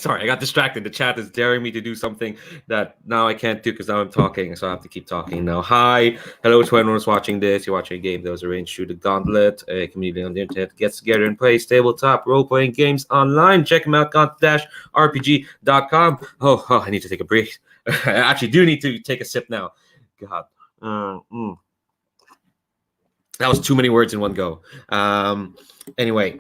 Sorry, I got distracted. The chat is daring me to do something that now I can't do because now I'm talking, so I have to keep talking now. Hi, hello to anyone who's watching this. You're watching a game that was arranged through the Gauntlet, a community on the internet gets together and plays tabletop role-playing games online. Check them out, gauntlet-rpg.com. Oh, I need to take a break. I actually do need to take a sip now. God. That was too many words in one go. Anyway.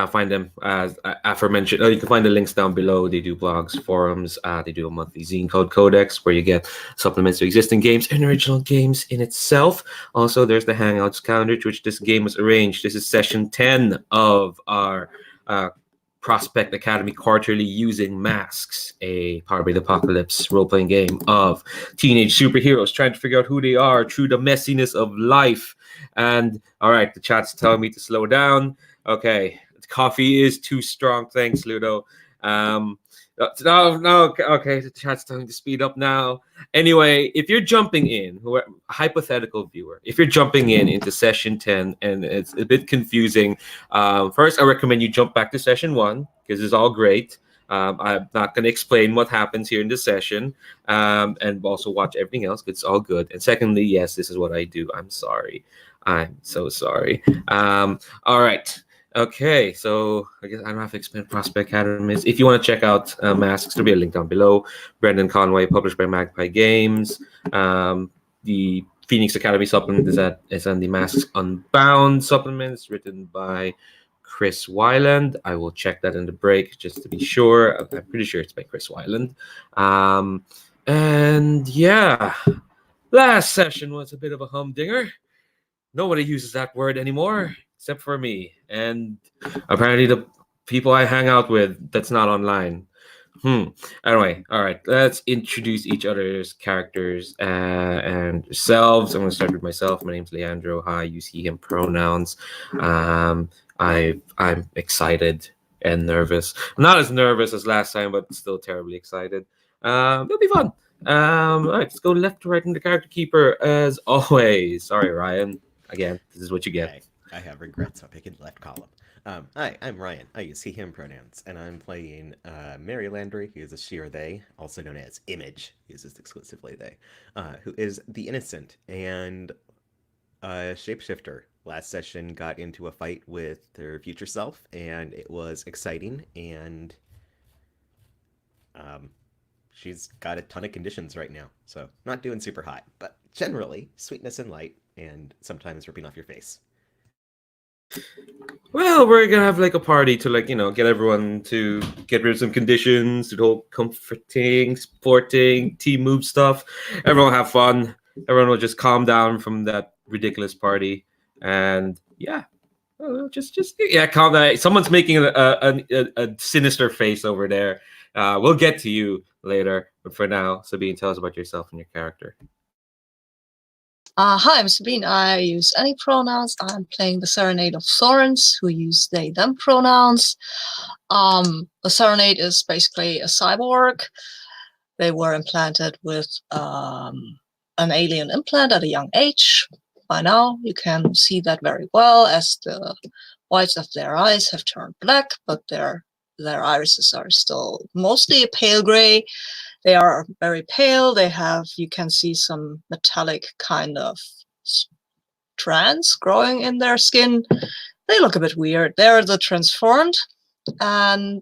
Find them as aforementioned. You can find the links down below. They do blogs, forums. They do a monthly zine called Codex where you get supplements to existing games and original games in itself. Also, there's the Hangouts calendar to which this game was arranged. This is session 10 of our Prospect Academy quarterly using masks, a Power by the Apocalypse role-playing game of teenage superheroes trying to figure out who they are through the messiness of life. And all right, the chat's telling me to slow down. Okay. Coffee is too strong. Thanks, Ludo. No. Okay, the chat's telling to speed up now. Anyway, if you're jumping in, hypothetical viewer, if you're jumping in into session 10 and it's a bit confusing, first I recommend you jump back to session 1 because it's all great. I'm not going to explain what happens here in the session, and also watch everything else. It's all good. And secondly, yes, this is what I do. I'm sorry. I'm so sorry. All right. Okay, so I guess I don't have to explain Prospect Academy. If you want to check out Masks, there'll be a link down below. Brendan Conway, published by Magpie Games. The Phoenix Academy supplement is on the Masks Unbound supplements, written by Chris Weiland. I will check that in the break just to be sure. I'm pretty sure it's by Chris Weiland. And yeah, last session was a bit of a humdinger. Nobody uses that word anymore. Except for me, and apparently the people I hang out with that's not online. Anyway, all right, let's introduce each other's characters and yourselves. I'm going to start with myself. My name's Leandro. Hi, use he, him pronouns. I'm excited and nervous. I'm not as nervous as last time, but still terribly excited. It'll be fun. All right, let's go left to right in the character keeper as always. Sorry, Ryan. Again, this is what you get. I have regrets, so I'm picking left column. Hi, I'm Ryan. I use he, him pronouns, and I'm playing Mary Landry, who is a she or they, also known as Image, uses exclusively they, who is the innocent and shapeshifter. Last session got into a fight with her future self, and it was exciting, and she's got a ton of conditions right now, so not doing super hot, but generally sweetness and light, and sometimes ripping off your face. Well, we're gonna have like a party to get everyone to get rid of some conditions, to the whole comforting, sporting, team move stuff. Everyone will have fun. Everyone will just calm down from that ridiculous party, and just calm down. Someone's making a sinister face over there. We'll get to you later, but for now, Sabine, tell us about yourself and your character. Hi, I'm Sabine. I use any pronouns. I'm playing the Serenade of Thorns, who use they, them pronouns. The Serenade is basically a cyborg. They were implanted with an alien implant at a young age. By now, you can see that very well, as the whites of their eyes have turned black, but their irises are still mostly a pale gray. They are very pale. You can see some metallic kind of strands growing in their skin. They look a bit weird. They're the transformed, and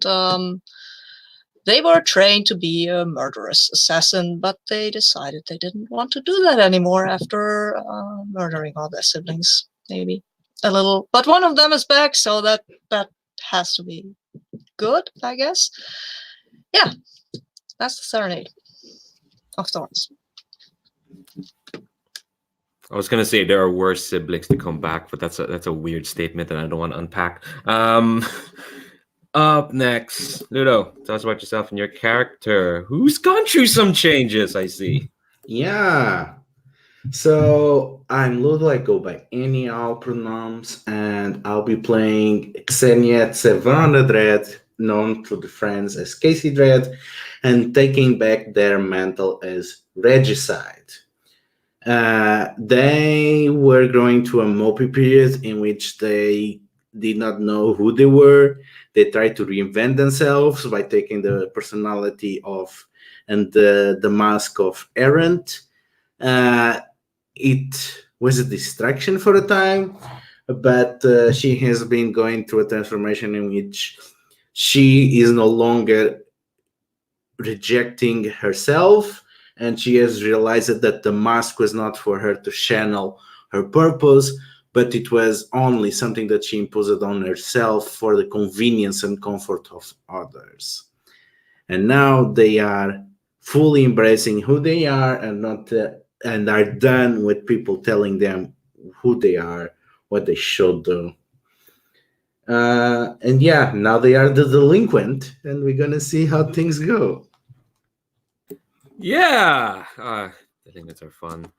they were trained to be a murderous assassin, but they decided they didn't want to do that anymore after murdering all their siblings, maybe a little. But one of them is back, so that has to be good, I guess. Yeah. That's the Serenade of Thorns. I was gonna say there are worse siblings to come back, but that's a weird statement that I don't want to unpack. Up next, Ludo, tell us about yourself and your character, who's gone through some changes, I see. Yeah. So I'm Ludo. I go by any all pronouns, and I'll be playing Xenia Sevana Dread, known to the friends as Casey Dread, and taking back their mantle as Regicide. They were going to a mopey period in which they did not know who they were. They tried to reinvent themselves by taking the personality of and the mask of Errant. It was a distraction for a time, but she has been going through a transformation in which she is no longer rejecting herself, and she has realized that the mask was not for her to channel her purpose, but it was only something that she imposed on herself for the convenience and comfort of others. And now they are fully embracing who they are and not and are done with people telling them who they are, what they should do. And yeah, now they are the delinquent, and we're gonna see how things go. Yeah, delinquents are fun.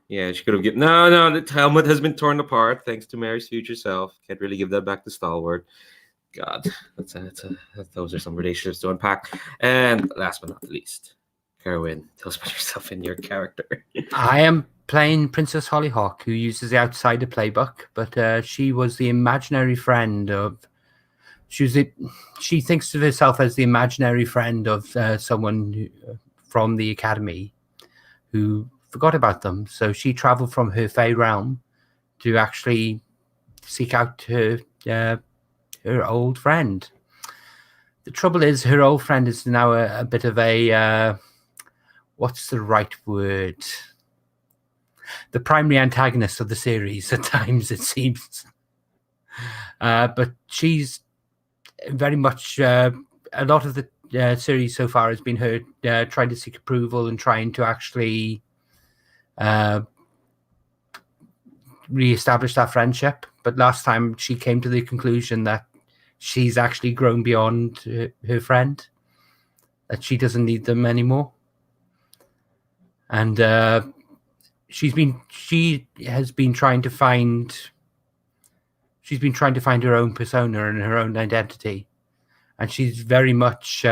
Yeah, she could have given. No, the helmet has been torn apart thanks to Mary's future self. Can't really give that back to Stalwart. God, those are some relationships to unpack. And last but not least, Kerwin, tell us about yourself and your character. I am playing Princess Hollyhock, who uses the Outsider playbook, but she was the imaginary friend of. She thinks of herself as the imaginary friend of someone from the academy who forgot about them. So she traveled from her Fey realm to actually seek out her old friend. The trouble is, her old friend is now a bit of a what's the right word? The primary antagonist of the series at times, it seems. But she's very much a lot of the series so far has been her trying to seek approval and trying to actually re-establish that friendship. But last time she came to the conclusion that she's actually grown beyond her friend, that she doesn't need them anymore. And she's been trying to find her own persona and her own identity, and she's very much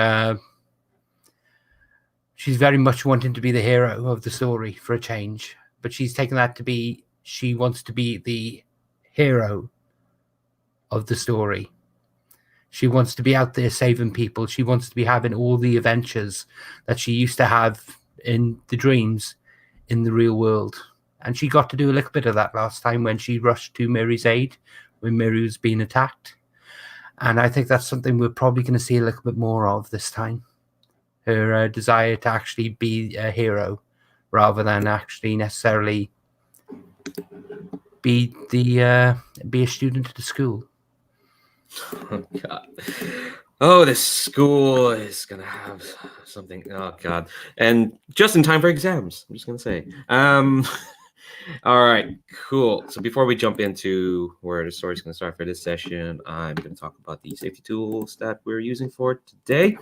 wanting to be the hero of the story for a change. But she's taken that to be she wants to be the hero of the story. She wants to be out there saving people. She wants to be having all the adventures that she used to have in the dreams in the real world. And she got to do a little bit of that last time when she rushed to Mary's aid when Mary was being attacked. And I think that's something we're probably going to see a little bit more of this time. Her desire to actually be a hero rather than actually necessarily be a student at the school. Oh God! Oh, this school is gonna have something. Oh God! And just in time for exams. I'm just gonna say. All right, cool. So before we jump into where the story's going to start for this session, I'm going to talk about the safety tools that we're using for today.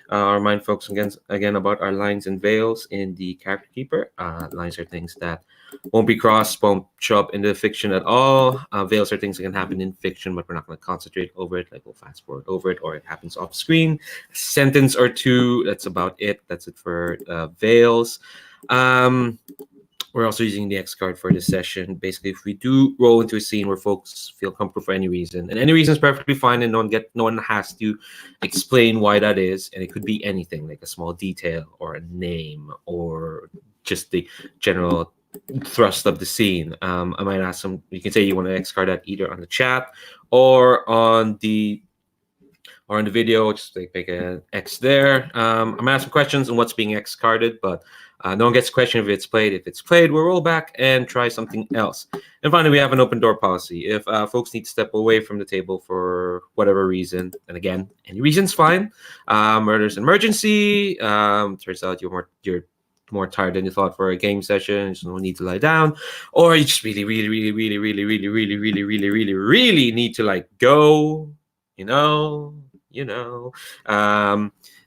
I'll remind folks again about our lines and veils in the Character Keeper. Lines are things that won't be crossed, won't show up in the fiction at all. Veils are things that can happen in fiction, but we're not going to concentrate over it. Like we'll fast forward over it, or it happens off screen. A sentence or two. That's about it. That's it for veils. We're also using the X card for this session. Basically, if we do roll into a scene where folks feel comfortable for any reason, and any reason is perfectly fine, and no one has to explain why that is, and it could be anything, like a small detail or a name or just the general thrust of the scene. I might ask them. You can say you want to X card that either on the chat or on the video. Just make an X there. I'm gonna ask some questions on what's being X carded, but no one gets a question if it's played. If it's played, we'll roll back and try something else. And finally, we have an open door policy. If folks need to step away from the table for whatever reason, and again, any reason's fine. Murder's an emergency. Turns out you're more tired than you thought for a game session. So no need to lie down, or you just really need to like go.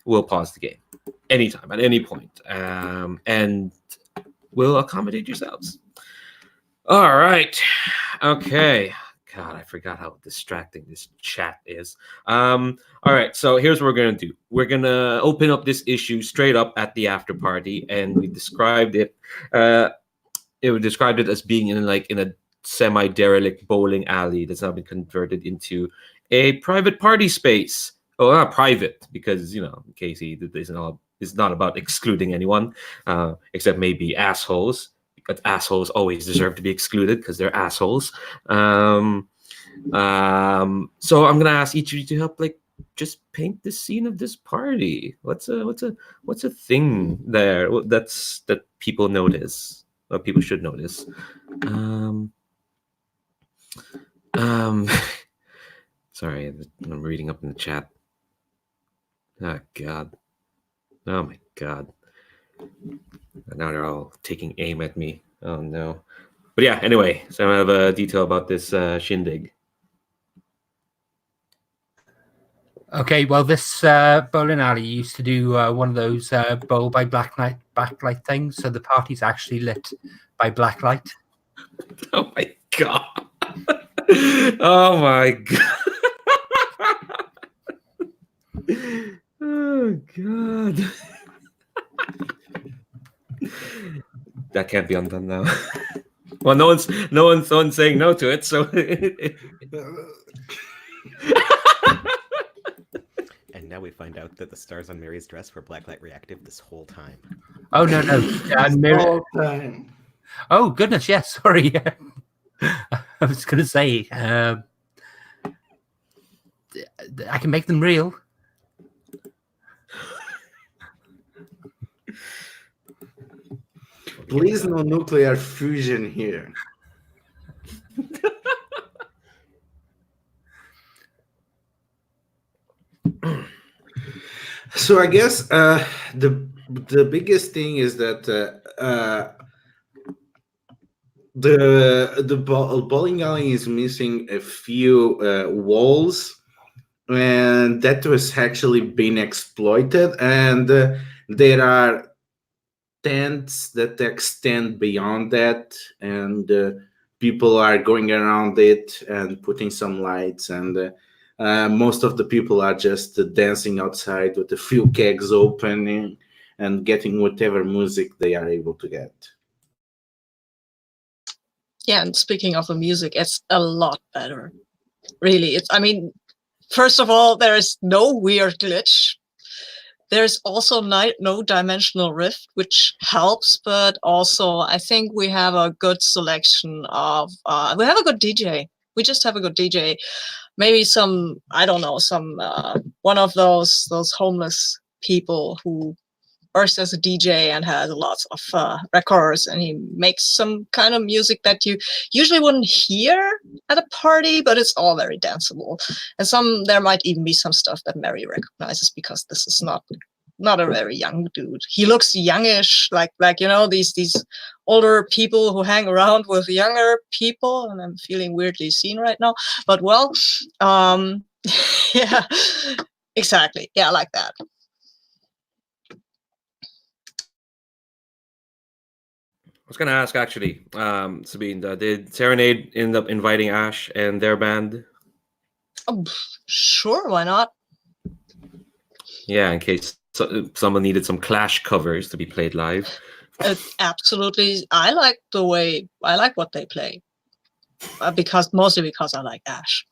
We'll pause the game anytime, at any point, and we'll accommodate yourselves. All right. Okay. God, I forgot how distracting this chat is. All right, so here's what we're going to do. We're going to open up this issue straight up at the after party, and we described it. It described it as being in a semi-derelict bowling alley that's now been converted into a private party space. Oh, not private, because Casey is not about excluding anyone, except maybe assholes. But assholes always deserve to be excluded because they're assholes. So I'm gonna ask each of you to help, like, just paint the scene of this party. What's a thing there that people notice, or people should notice? Sorry, I'm reading up in the chat. Oh God. Oh my God. Now they're all taking aim at me. Oh no. But yeah, anyway, so I have a detail about this shindig. Okay, well, this bowling alley used to do one of those bowl by backlight things, so the party's actually lit by blacklight. Oh my God. Oh my God. Oh God. That can't be undone now. Well, no one's saying no to it, so And now we find out that the stars on Mary's dress were blacklight reactive this whole time. Oh no! All time. Oh goodness, yes. Sorry, I was going to say I can make them real. Please, no nuclear fusion here. So I guess the biggest thing is that the bowling alley is missing a few walls, and that was actually being exploited. And there are tents that extend beyond that, and people are going around it and putting some lights, and most of the people are just dancing outside with a few kegs opening and getting whatever music they are able to get. Yeah, and speaking of the music, it's a lot better. Really, first of all, there is no weird glitch. There's also no dimensional rift, which helps, but also I think we have a good selection of, we have a good DJ. We just have a good DJ. Maybe some, I don't know, one of those homeless people who works as a DJ and has lots of records, and he makes some kind of music that you usually wouldn't hear at a party, but it's all very danceable. And there might even be some stuff that Mary recognizes, because this is not a very young dude. He looks youngish, like these older people who hang around with younger people, and I'm feeling weirdly seen right now. But well, yeah, exactly, yeah, like that. I was gonna ask, actually, Sabine, did Serenade end up inviting Ash and their band? Oh, sure, why not? Yeah, in case someone needed some Clash covers to be played live. Absolutely, I like what they play, mostly because I like Ash,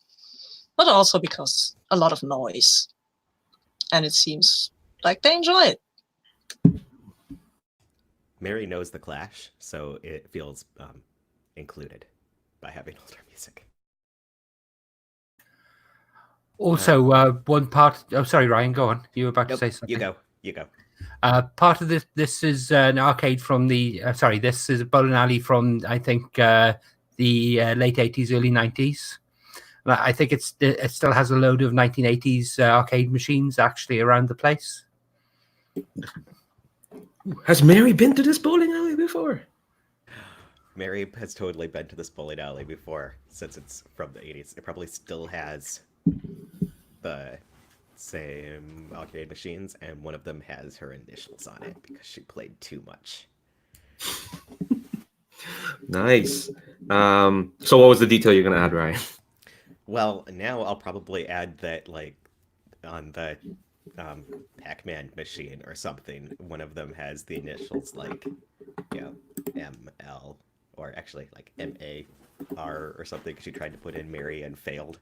but also because a lot of noise, and it seems like they enjoy it. Mary knows the Clash, so it feels included by having older music. Also, one part. Oh, sorry, Ryan. Go on. You were about to say something. You go. Part of this is an arcade from the. This is a bowling alley from, I think, the late 80s, early 90s. I think it still has a load of 1980s arcade machines actually around the place. Has Mary been to this bowling alley before? Mary has totally been to this bowling alley before, since it's from the 80s. It probably still has the same arcade machines, and one of them has her initials on it because she played too much. Nice. So what was the detail you're going to add, Ryan? Well, now I'll probably add that, like, on the Pac-Man machine or something, one of them has the initials, like, ML or actually like MAR or something. She tried to put in Mary and failed.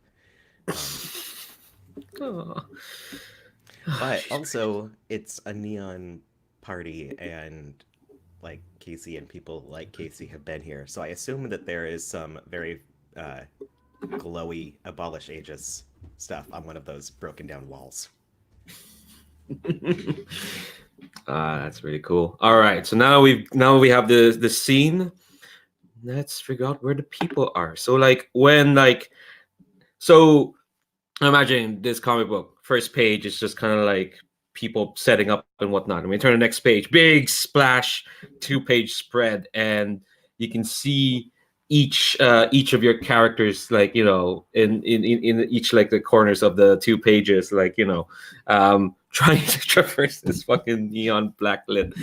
Oh. But also, it's a neon party, and like Casey and people like Casey have been here, so I assume that there is some very glowy abolish ages stuff on one of those broken down walls. That's really cool. All right, so now we have the scene. Let's figure out where the people are. So so imagine this comic book. First page is just kind of like people setting up and whatnot. And we turn to the next page, big splash, 2-page spread, and you can see each of your characters, like, you know, in each like the corners of the 2 pages, like, you know, trying to traverse this fucking neon black lit,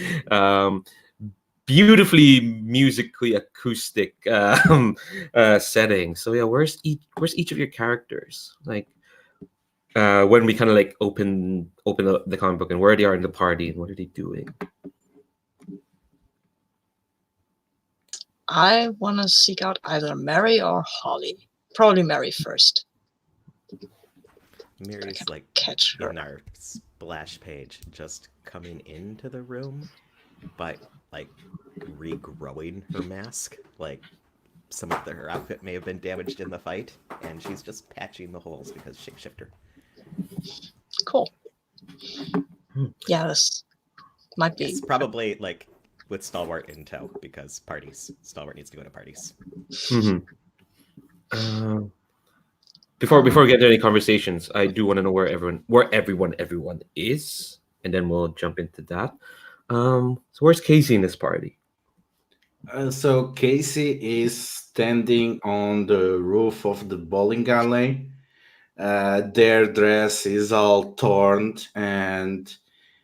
beautifully musically acoustic setting. So yeah, where's each of your characters? Like, when we kind of like open the comic book, and where they are in the party and what are they doing? I want to seek out either Mary or Holly. Probably Mary first. Mary's like Catch her. in our splash page, just coming into the room, but like regrowing her mask. Like some of her outfit may have been damaged in the fight, and she's just patching the holes because shapeshifter. Cool. Yeah, this might be. Yes, probably like with Stalwart in tow, because parties. Stalwart needs to go to parties. Mm-hmm. Before we get into any conversations, I do want to know where everyone is, and then we'll jump into that. So where's Casey in this party? So Casey is standing on the roof of the bowling alley. Their dress is all torn, and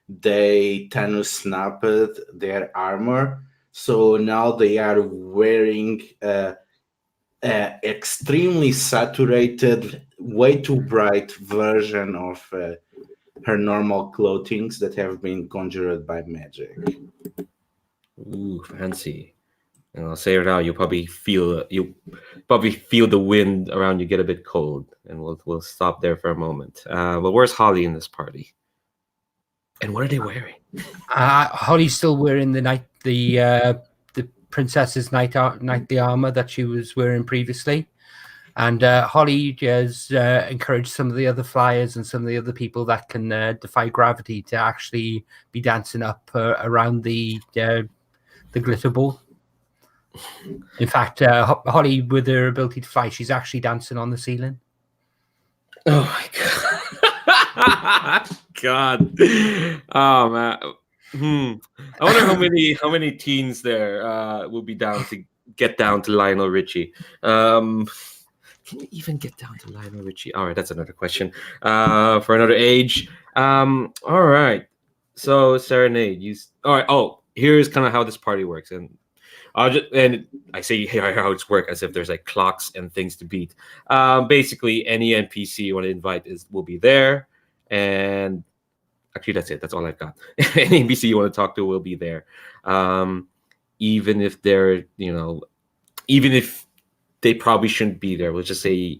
they tend to snap their armor. So now they are wearing extremely saturated, way too bright version of her normal clothing that have been conjured by magic. Ooh, fancy. And I'll say it now, you probably feel the wind around you get a bit cold, and we'll stop there for a moment. But where's Holly in this party? And what are they wearing? Holly's still wearing the princess's knightly armor that she was wearing previously, and Holly has encouraged some of the other flyers and some of the other people that can defy gravity to actually be dancing up around the glitter ball. In fact, Holly, with her ability to fly, she's actually dancing on the ceiling. Oh my god! Oh man. I wonder how many teens there will be down to get down to Lionel Richie. Can you even get down to Lionel Richie? All right, that's another question for another age. All right. So Serenade, all right. Oh, here's kind of how this party works, and I say how it's work as if there's like clocks and things to beat. Basically, any NPC you want to invite will be there, and actually that's it. That's all I've got. Any NPC you want to talk to will be there, even if they're even if they probably shouldn't be there. We'll just say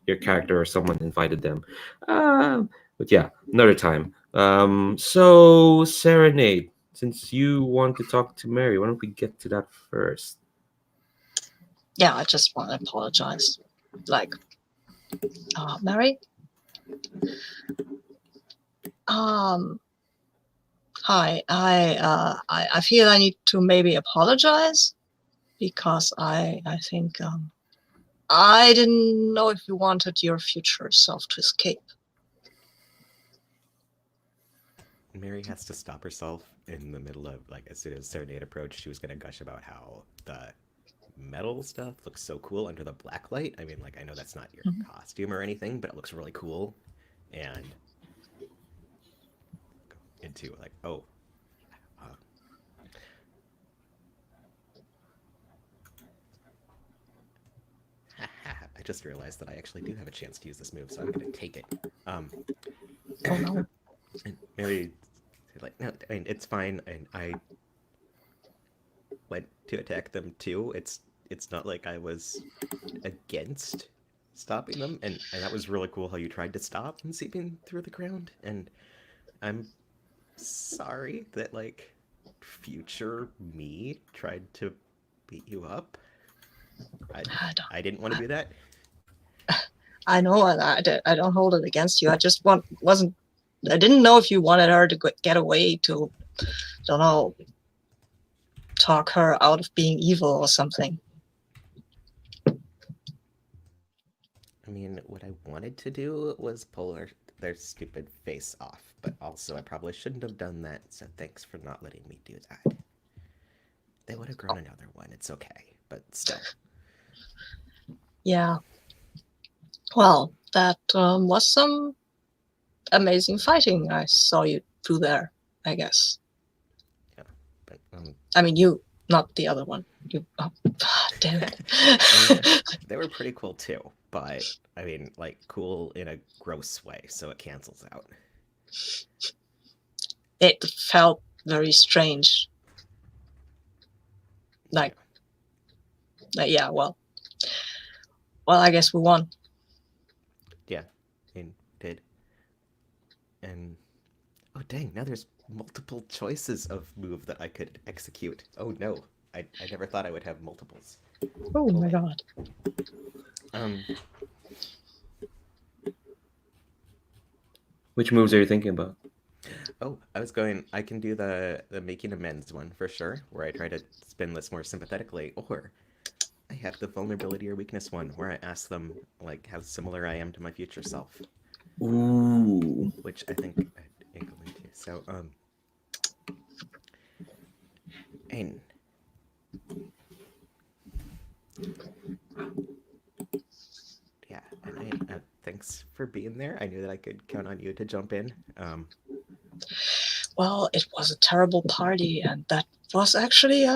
your character or someone invited them. But yeah, another time. So Serenade, since you want to talk to Mary, why don't we get to that first? Yeah, I just want to apologize. Like, Mary? Hi. I feel I need to maybe apologize because I think I didn't know if you wanted your future self to escape. Mary has to stop herself in the middle of, like, as soon as Serenade approached, she was going to gush about how the metal stuff looks so cool under the black light. I mean, like, I know that's not your costume or anything, but it looks really cool. And into, like, oh. I just realized that I actually do have a chance to use this move, so I'm going to take it. Oh no. And Mary said, like, no, I mean, it's fine. And I went to attack them too. It's it's not like I was against stopping them, and that was really cool how you tried to stop them seeping through the ground, and I'm sorry that, like, future me tried to beat you up. I didn't want to do that. I know, and I don't hold it against you. I just I didn't know if you wanted her to get away to, don't know, talk her out of being evil or something. I mean, what I wanted to do was pull their stupid face off, but also I probably shouldn't have done that, so thanks for not letting me do that. They would have grown another one, it's okay, but still. Yeah. Well, that was some amazing fighting I saw you do there, I guess. Yeah, but I mean, you, not the other one. You, oh, damn it. I mean, they were pretty cool too, but I mean, like, cool in a gross way, so it cancels out. It felt very strange. Like, yeah, well, I guess we won. Yeah, and did. And oh dang, now there's multiple choices of move that I could execute. Oh no, I never thought I would have multiples. Oh my god. Which moves are you thinking about? Oh, I can do the making amends one for sure, where I try to spin this more sympathetically, or I have the vulnerability or weakness one, where I ask them, like, how similar I am to my future self. Ooh. Which I think I'd go into. So, and yeah, and thanks for being there. I knew that I could count on you to jump in. Well, it was a terrible party, and that was actually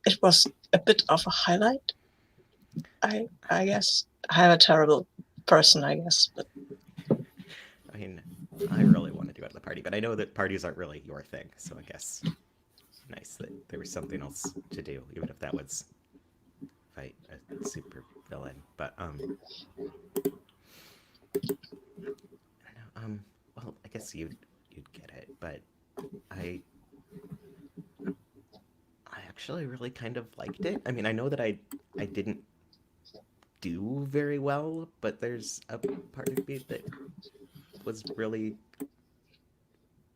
it was a bit of a highlight. I guess I'm a terrible person, I guess, but I mean, I really want to do it at the party, but I know that parties aren't really your thing, so I guess nice that there was something else to do, even if that was fight a super villain. But I don't know. Well, I guess you'd get it, but I actually really kind of liked it. I mean, I know that I didn't do very well, but there's a part of me that was really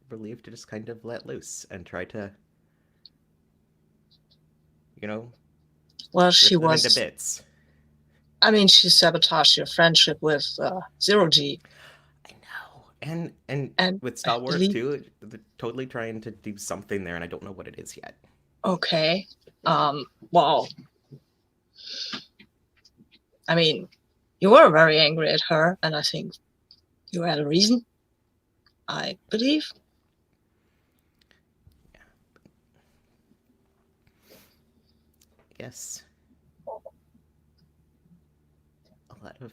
relieved to just kind of let loose and try to, you know, well, she rip them was. into bits. I mean, she sabotaged your friendship with Zero G. I know, and with Star Wars too, they're totally trying to do something there, and I don't know what it is yet. Okay. Well, I mean, you were very angry at her, and I think you had a reason, I believe. Yeah. Yes. A lot of,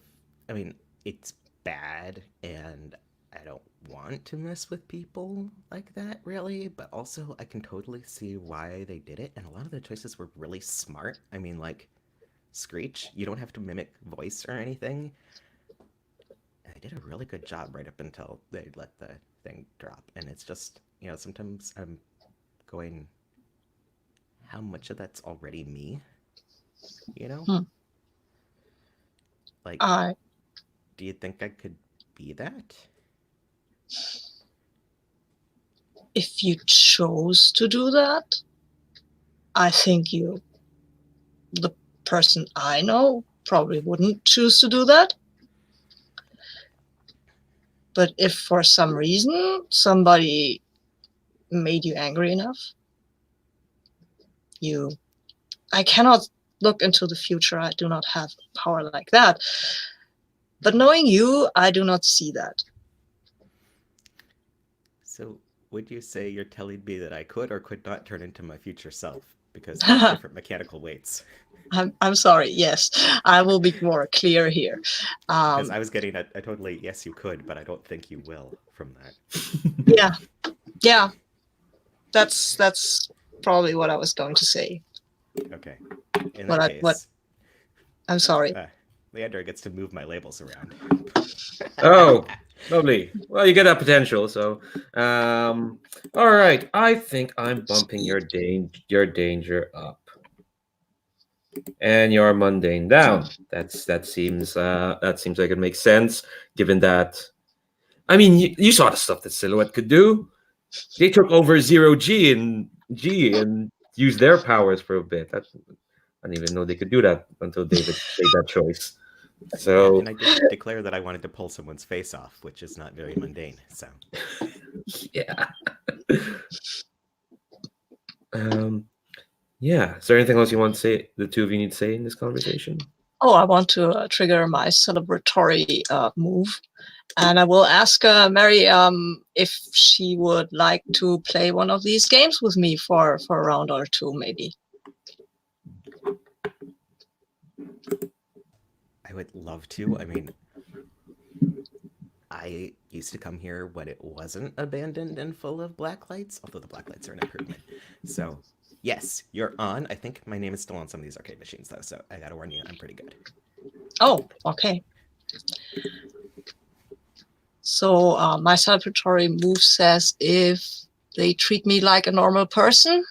I mean, it's bad, and I don't want to mess with people like that, really, but also I can totally see why they did it, and a lot of the choices were really smart. I mean, like, Screech, you don't have to mimic voice or anything. And they did a really good job right up until they let the thing drop, and it's just, you know, sometimes I'm going, how much of that's already me? You know? Like, do you think I could be that? If you chose to do that, I think the person I know probably wouldn't choose to do that. But if for some reason somebody made you angry enough, I cannot look into the future. I do not have power like that. But knowing you, I do not see that. So would you say you're telling me that I could or could not turn into my future self? Because there's different mechanical weights. I'm sorry. Yes, I will be more clear here. Because I was getting a totally yes, you could, but I don't think you will from that. Yeah. That's probably what I was going to say. Okay. In What that I- what- case, I'm sorry. Leander gets to move my labels around. Oh, lovely. Well, you get that potential. So, all right. I think I'm bumping your danger up, and your mundane down. That seems like it makes sense, given that. I mean, you saw the stuff that Silhouette could do. They took over zero G and used their powers for a bit. I didn't even know they could do that until David made that choice. Yeah, So and I did declare that I wanted to pull someone's face off, which is not very mundane. So yeah. Yeah. Is there anything else you want to say? The two of you need to say in this conversation? Oh, I want to trigger my celebratory move. And I will ask Mary if she would like to play one of these games with me for a round or two, maybe. I would love to. I mean, I used to come here when it wasn't abandoned and full of black lights, although the black lights are an improvement. So, yes, you're on. I think my name is still on some of these arcade machines, though, so I gotta warn you, I'm pretty good. Oh, okay. So my celebratory move says if they treat me like a normal person.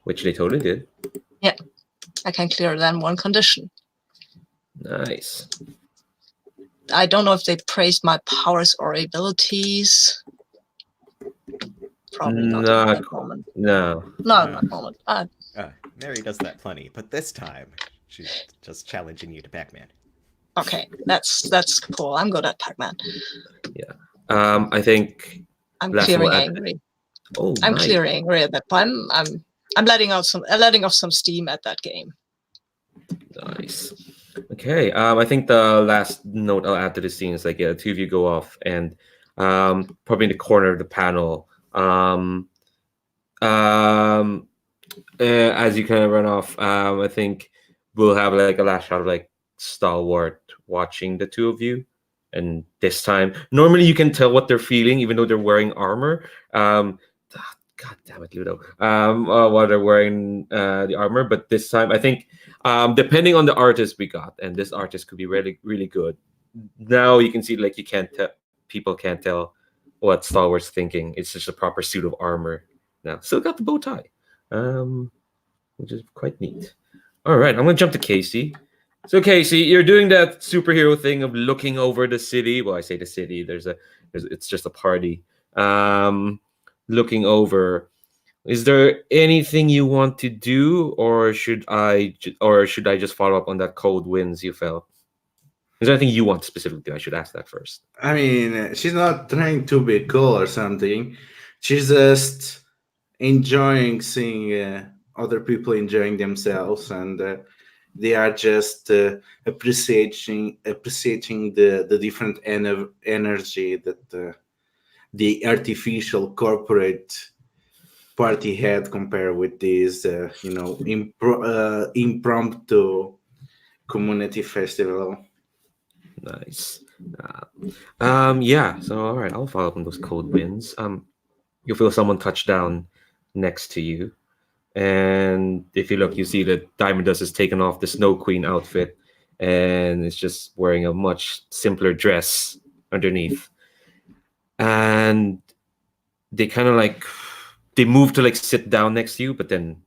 Which they totally did. Yeah, I can clear then one condition. Nice. I don't know if they praised my powers or abilities. Probably not Not at that moment. No. Not at that moment. Mary does that plenty, but this time she's just challenging you to Pac-Man. Okay, that's cool. I'm good at Pac-Man. I think I'm Last clearing one. angry. oh I'm nice. clearing angry at that. I'm letting off some steam at that game. Nice. Okay. I think the last note I'll add to this scene is like the two of you go off and probably in the corner of the panel. As you kind of run off, I think we'll have like a last shot of like Stalwart watching the two of you. And this time, normally you can tell what they're feeling, even though they're wearing armor. God damn it, Ludo. While they're wearing the armor, but this time, I think, depending on the artist we got, and this artist could be really, really good. Now you can see, like, you can't tell. People can't tell what Stalwart's thinking. It's just a proper suit of armor. Now, still got the bow tie, which is quite neat. All right, I'm gonna jump to Casey. So Casey, you're doing that superhero thing of looking over the city. Well, I say the city. It's just a party. Looking over. Is there anything you want to do, or should I just follow up on that cold winds you felt? Is there anything you want specifically? I should ask that first. I mean, she's not trying to be cool or something. She's just enjoying seeing other people enjoying themselves, and they are just appreciating the different energy that the artificial corporate party had compared with this, impromptu community festival. Nice. Yeah. So all right, I'll follow up on those cold winds. You'll feel someone touch down next to you, and if you look, you see that Diamond Dust has taken off the Snow Queen outfit, and is just wearing a much simpler dress underneath. And they kind of like they move to like sit down next to you, but then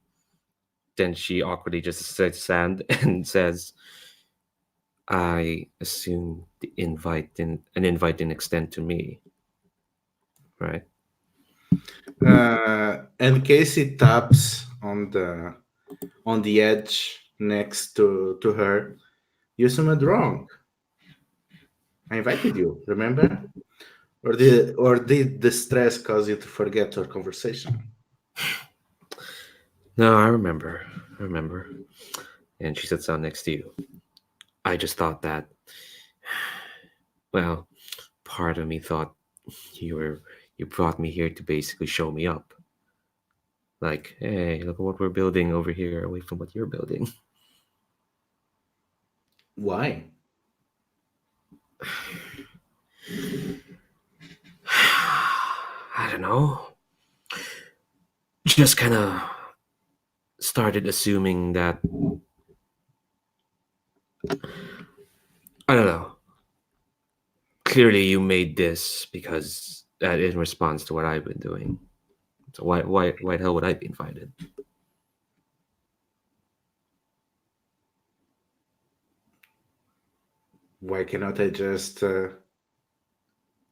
she awkwardly just sits stand and says, I assume the invite didn't extend to me, right? And Casey taps on the edge next to her. You assumed wrong. I invited you, remember? Or did the stress cause you to forget our conversation? No, I remember. And she sits down next to you. I just thought that, well, part of me thought you brought me here to basically show me up. Like, hey, look at what we're building over here, away from what you're building. Why? I don't know. just kind of started assuming that, I don't know. Clearly, you made this because in response to what I've been doing. So why the hell would I be invited? Why cannot I just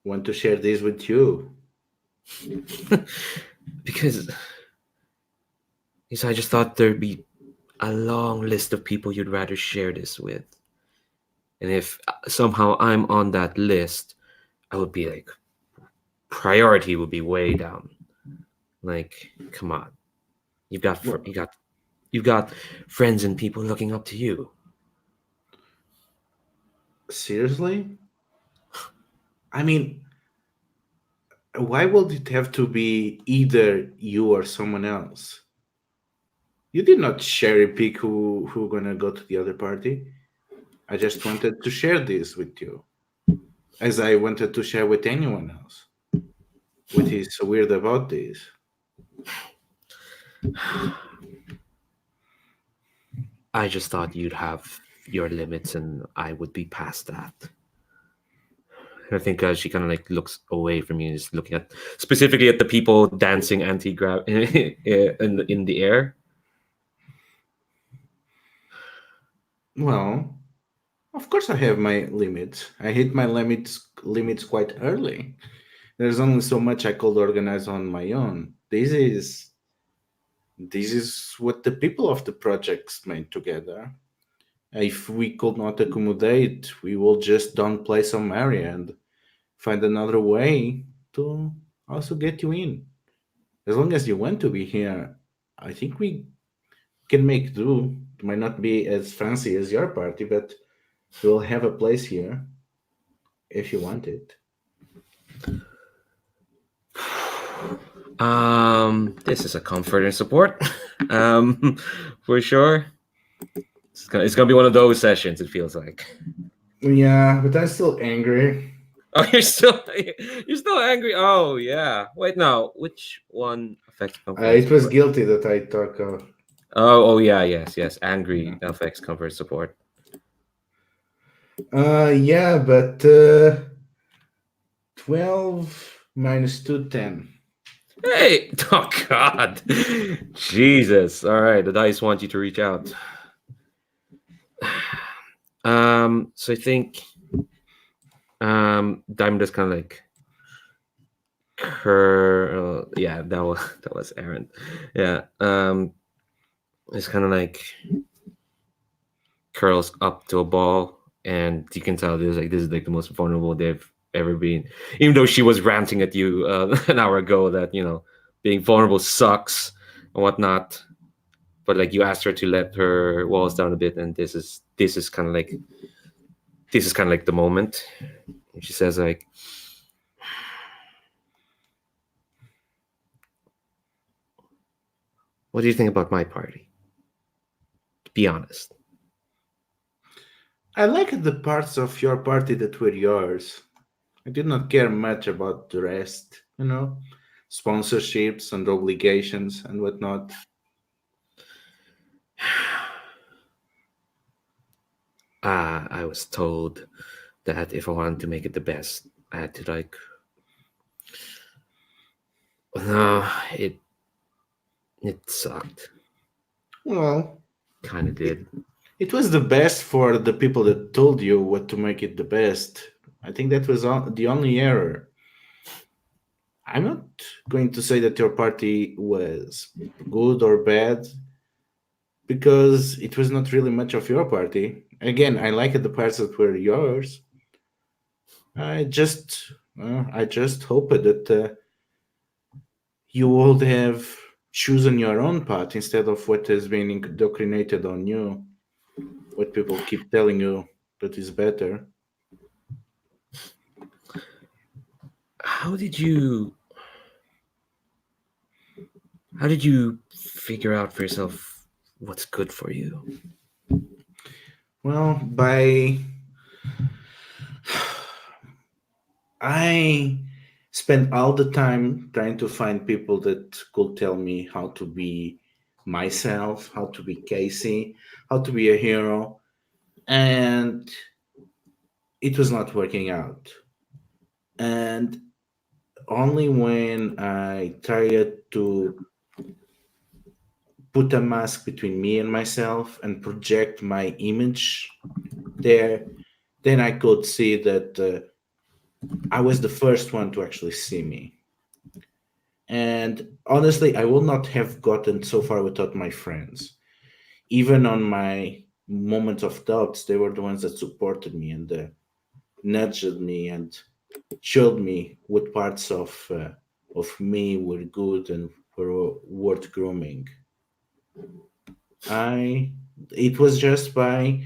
want to share this with you? Because I just thought there'd be a long list of people you'd rather share this with. And if somehow I'm on that list, I would be like, priority would be way down. Like, come on. You've got friends and people looking up to you. Seriously? I mean, why would it have to be either you or someone else? You did not cherry pick who gonna go to the other party. I just wanted to share this with you, as I wanted to share with anyone else. What is so weird about this? I just thought you'd have your limits and I would be past that. I think she kind of like looks away from you, just looking at specifically at the people dancing anti-grav in the air. Well, of course I have my limits. I hit my limits quite early. There's only so much I could organize on my own. This is what the people of the projects made together. If we could not accommodate, we will just downplay some area and find another way to also get you in. As long as you want to be here, I think we can make do. It might not be as fancy as your party, but we'll have a place here if you want it. This is a comfort and support, for sure. It's gonna be one of those sessions. It feels like. Yeah, but I'm still angry. Oh, you're still angry. Oh yeah. Wait, no. Which one affects comfort? and It was support? guilty that I talk of. Oh yeah. Yes. Angry affects comfort and support. Yeah, but 12 minus 2, 10. Hey! Oh God! Jesus! All right, the dice want you to reach out. So I think Diamond just kind of like yeah, that was Aaron. Yeah. It's kind of like curls up to a ball, and you can tell this is like the most vulnerable they've ever been. Even though she was ranting at you an hour ago that being vulnerable sucks and whatnot, but like you asked her to let her walls down a bit, and this is kind of like the moment. And she says like, "What do you think about my party? Be honest." I liked the parts of your party that were yours. I did not care much about the rest, sponsorships and obligations and whatnot. I was told that if I wanted to make it the best, I had to like. No, it sucked. Well, Kind of did. it was the best for the people that told you what to make it the best. I think that was the only error. I'm not going to say that your party was good or bad, because it was not really much of your party. Again, I liked the parts that were yours. I just hope that you would have chosen your own path instead of what has been indoctrinated on you, what people keep telling you that is better. How did you figure out for yourself what's good for you? Well, I spent all the time trying to find people that could tell me how to be myself, how to be Casey, how to be a hero, and it was not working out. And only when I tried to put a mask between me and myself and project my image there, then I could see that I was the first one to actually see me. And honestly, I would not have gotten so far without my friends. Even on my moments of doubts, they were the ones that supported me and nudged me and showed me what parts of me were good and were worth grooming. I It was just by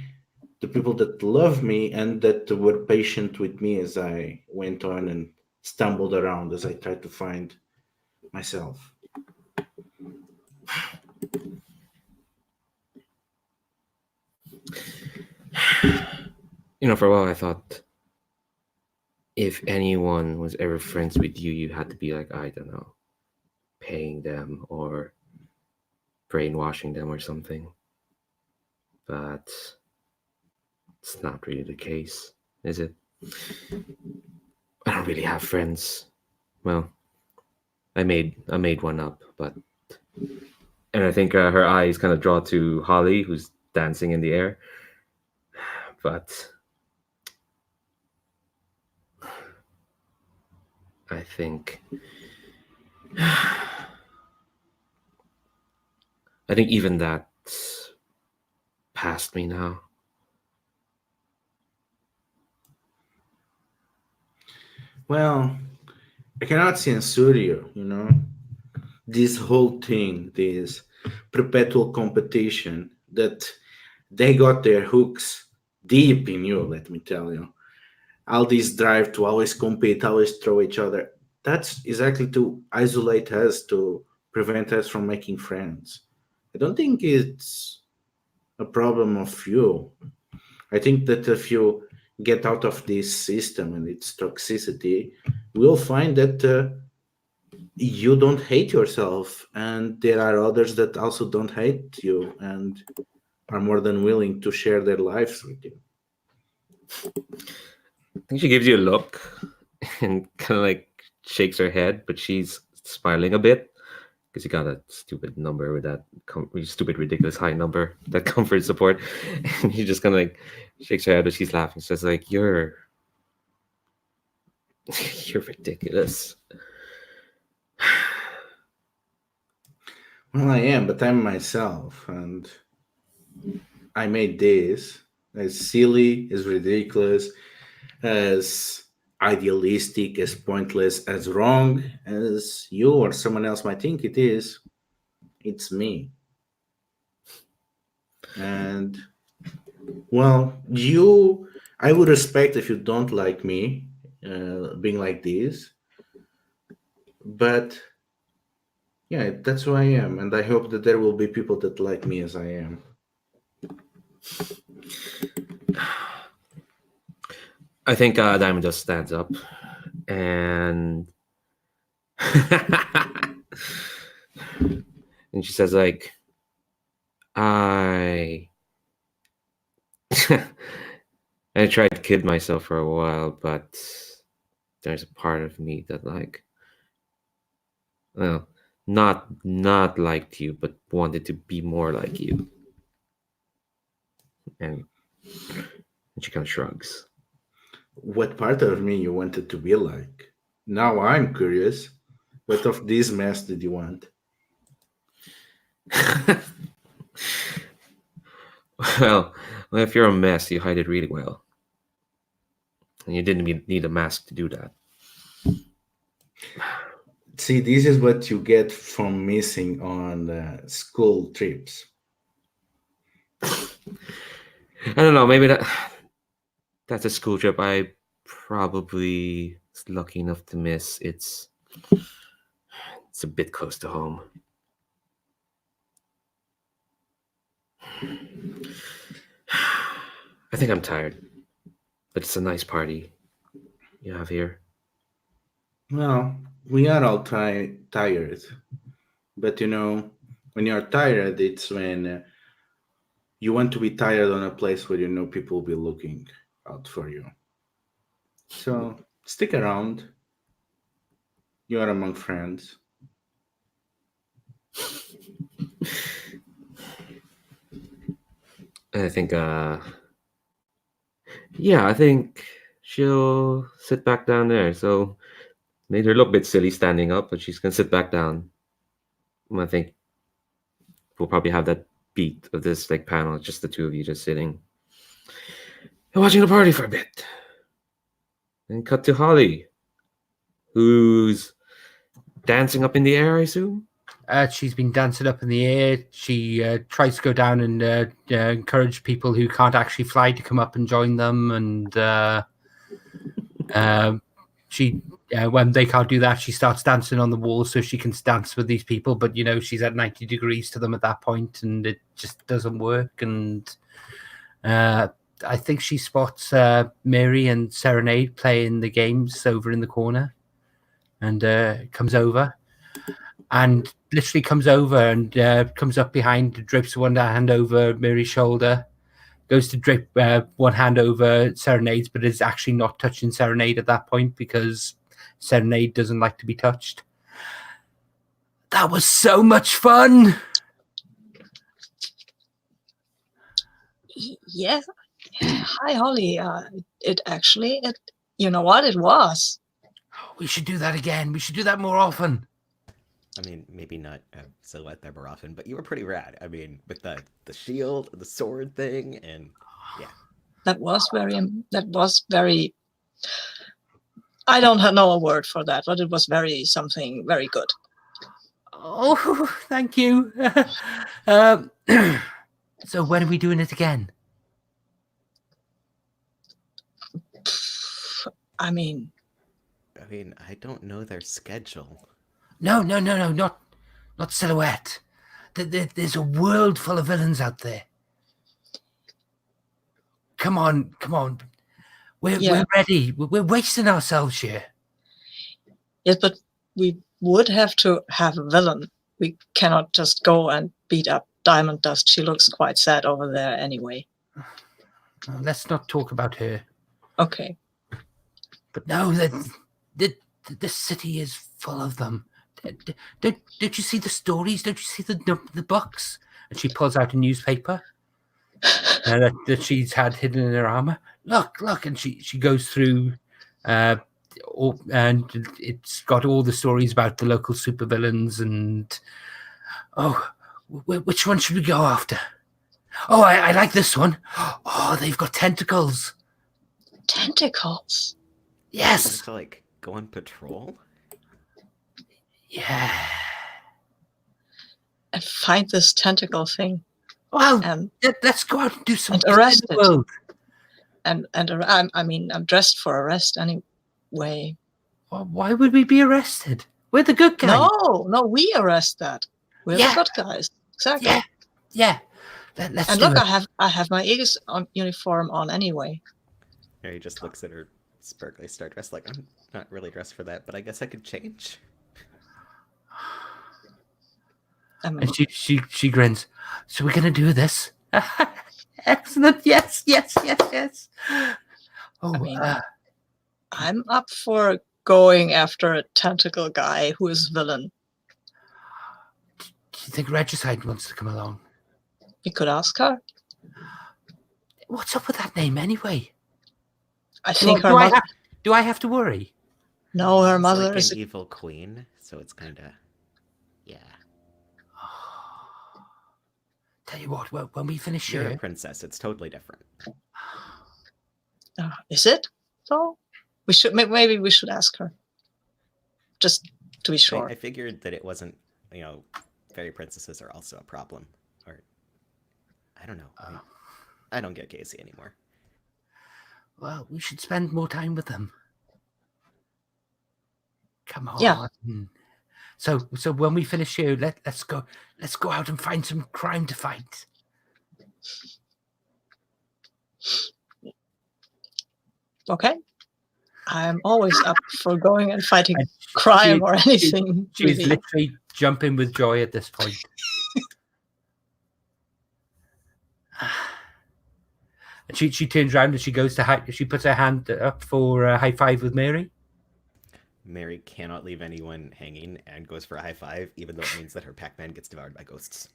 the people that love me and that were patient with me as I went on and stumbled around as I tried to find myself. For a while I thought if anyone was ever friends with you, you had to be like, I don't know, paying them or brainwashing them or something. But it's not really the case, is it? I don't really have friends. Well, I made one up, and I think her eyes kind of draw to Holly, who's dancing in the air. But I think even that's past me now. Well, I cannot censor you. This whole thing, this perpetual competition that they got their hooks deep in you, let me tell you. All this drive to always compete, always throw each other. That's exactly to isolate us, to prevent us from making friends. I don't think it's a problem of you. I think that if you get out of this system and its toxicity, we'll find that you don't hate yourself, and there are others that also don't hate you and are more than willing to share their lives with you. I think she gives you a look and kind of like shakes her head, but she's smiling a bit because you got a stupid number with that stupid, ridiculous high number, that comfort support. And she just kind of like shakes her head, but she's laughing. So it's like, you're ridiculous. Well, I am, but I'm myself, and I made this as silly, as ridiculous, as idealistic, as pointless, as wrong as you or someone else might think it is. It's me. And, well, I would respect if you don't like me being like this, but yeah, that's who I am, and I hope that there will be people that like me as I am. I think Diamond just stands up and and she says like, I tried to kid myself for a while, but there's a part of me that well, not liked you, but wanted to be more like you. And she kind of shrugs. What part of me you wanted to be like? Now I'm curious. What of this mess did you want? Well, if you're a mess, you hide it really well. And you didn't need a mask to do that. See, this is what you get from missing on school trips. I don't know, maybe that's a school trip I probably was lucky enough to miss. It's a bit close to home. I think I'm tired, but it's a nice party you have here. Well, we are all tired, but when you're tired, it's when you want to be tired on a place where people will be looking out for you. So stick around. You are among friends. I think, yeah, I think she'll sit back down there. So made her look a bit silly standing up, but she's gonna sit back down. And I think we'll probably have that beat of this like panel, just the two of you just sitting and watching the party for a bit. And cut to Holly, who's dancing up in the air, I assume. She's been dancing up in the air. She tries to go down and encourage people who can't actually fly to come up and join them. And she, when they can't do that, she starts dancing on the wall so she can dance with these people. But she's at 90 degrees to them at that point, and it just doesn't work. And I think she spots Mary and Serenade playing the games over in the corner, and comes over. And literally comes over and comes up behind, drapes one hand over Mary's shoulder, goes to drape one hand over Serenade's, but is actually not touching Serenade at that point because Serenade doesn't like to be touched. That was so much fun. Yeah. Hi, Holly. It you know what it was? We should do that again. We should do that more often. I mean, maybe not silhouette there more often, but you were pretty rad. I mean, with the shield, the sword thing, and yeah. That was very. I don't know a word for that, but it was something very good. Oh, thank you. So when are we doing it again? I mean, I don't know their schedule. No, not silhouette. There's a world full of villains out there. Come on. We're ready. We're wasting ourselves here. Yes, but we would have to have a villain. We cannot just go and beat up Diamond Dust. She looks quite sad over there anyway. Let's not talk about her. Okay. But no, the city is full of them. Don't you see the stories? Don't you see the books? And she pulls out a newspaper that she's had hidden in her armor. Look, and she goes through, and it's got all the stories about the local supervillains. And which one should we go after? Oh, I like this one. Oh, they've got tentacles. Tentacles. Yes. To go on patrol. Yeah. And find this tentacle thing. Well, let's go out and do some. And arrest it. And I'm dressed for arrest anyway. Well, why would we be arrested? We're the good guys. No, we arrest that. We're the good guys. Exactly. Yeah. Let's and look, I have my Aegis uniform on anyway. Mary just looks at her sparkly star dress like, I'm not really dressed for that, but I guess I could change. And she grins. So we're gonna do this. Excellent. Yes. Oh, I'm up for going after a tentacle guy who is villain. Do you think Regicide wants to come along? We could ask her. What's up with that name anyway? I think her mother. Do I have to worry? No, her mother is an evil queen, so it's kind of, yeah. Tell you what, when we finish You're here, a princess. It's totally different. Is it? So maybe we should ask her, just to be sure. I figured that it wasn't. Fairy princesses are also a problem, or I don't know. I don't get Casey anymore. Well, we should spend more time with them. Come on. Yeah. So when we finish here, let's go out and find some crime to fight. Okay. I'm always up for going and fighting And crime or anything. She is really. literally jumping with joy at this point. And she turns around and she goes to she puts her hand up for a high five with Mary. Mary cannot leave anyone hanging and goes for a high five, even though it means that her Pac-Man gets devoured by ghosts.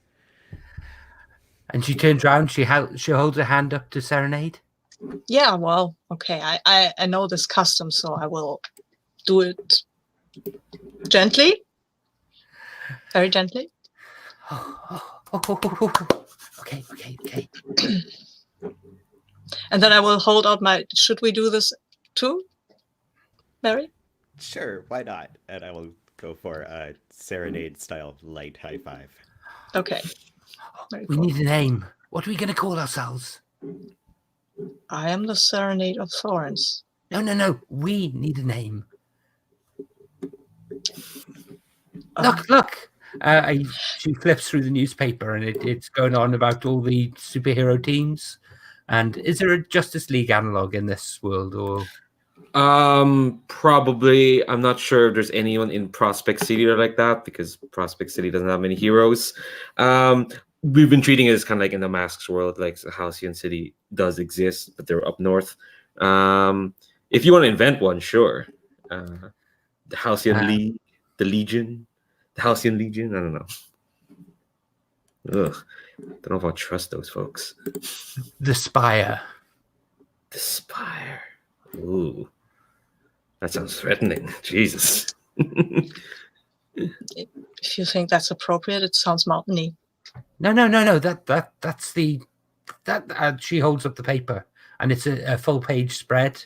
And she turns around. She holds her hand up to Serenade. Yeah, well, okay. I know this custom, so I will do it gently. Very gently. Okay. And then I will hold out my... Should we do this too, Mary? Sure, why not? And I will go for a Serenade-style light high five. Okay. Very We cool. need a name. What are we going to call ourselves? I am the Serenade of Thorns. No. We need a name. Look. She flips through the newspaper and it's going on about all the superhero teams. And is there a Justice League analog in this world, or? Probably. I'm not sure if there's anyone in Prospect City or like that, because Prospect City doesn't have many heroes. We've been treating it as kind of like in the Masks world, like Halcyon City does exist, but they're up north. If you want to invent one, sure. The Halcyon League, the Legion, the Halcyon Legion. I don't know. Ugh, don't know if I'll trust those folks. The Spire. The Spire. Ooh, that sounds threatening. Jesus. If you think that's appropriate, it sounds mountainy. No. That's the that she holds up the paper, and it's a full page spread.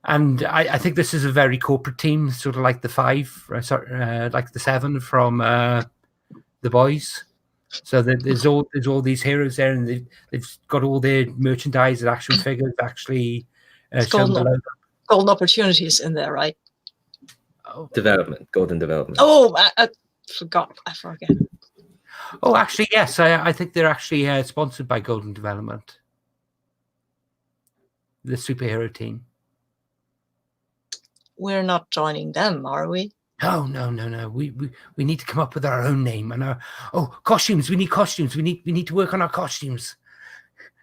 And I think this is a very corporate team, sort of like the five, like the seven from the boys. So there's all these heroes there, and they've got all their merchandise and action figures actually shown below. Golden opportunities in there, right? Golden development. Oh, I forgot. I forget. Oh, actually, yes. I think they're actually sponsored by Golden Development, the superhero team. We're not joining them, are we? No. We need to come up with our own name and our costumes. We need costumes. We need to work on our costumes.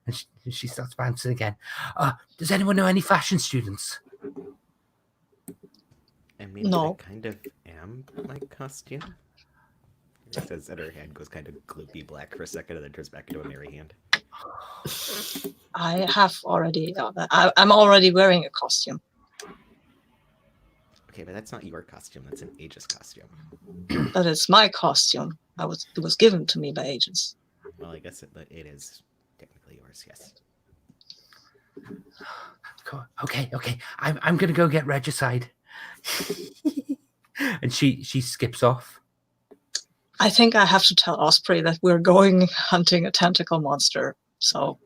And she starts bouncing again. Does anyone know any fashion students? I mean, no. I kind of am my costume. It says that her hand goes kind of gloopy black for a second and then turns back into a merry hand. I have already. I'm already wearing a costume. Okay, but that's not your costume. That's an Aegis costume. But it's my costume. It was given to me by Aegis. Well, I guess it is technically yours. Yes. Cool. Okay. I'm gonna go get Regicide. And she skips off. I think I have to tell Osprey that we're going hunting a tentacle monster. So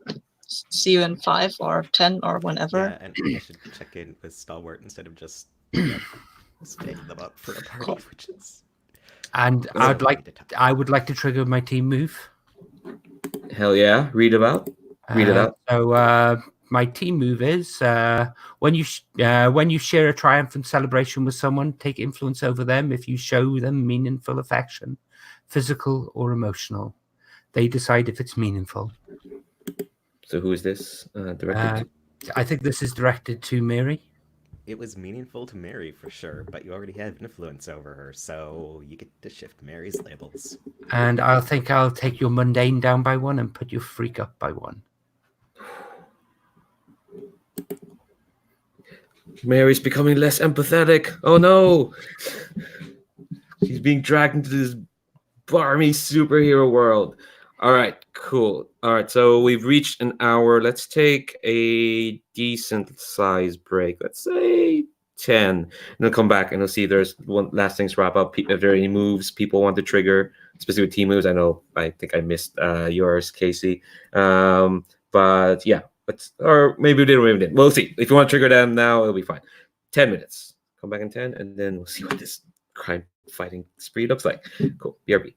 see you in 5 or 10 or whenever. Yeah, and I should check in with Stalwart instead of just staying them up for a party, which is. And I would like to trigger my team move. Hell yeah! Read it out. So my team move is when you share a triumphant celebration with someone, take influence over them if you show them meaningful affection, physical or emotional. They decide if it's meaningful. So who is this directed to? I think this is directed to Mary. It was meaningful to Mary for sure, but you already have influence over her, so you get to shift Mary's labels. And I'll take your mundane down by 1 and put your freak up by 1. Mary's becoming less empathetic. Oh no! She's being dragged into this barmy superhero world. All right, cool. All right, so we've reached an hour. Let's take a decent size break. Let's say 10. And then come back and we'll see if there's one last things to wrap up. If there are any moves people want to trigger, specific team moves. I think I missed yours, Casey. But yeah, or maybe we did or maybe we didn't. We'll see. If you want to trigger them now, it'll be fine. 10 minutes. Come back in 10, and then we'll see what this crime fighting spree looks like. Cool. BRB.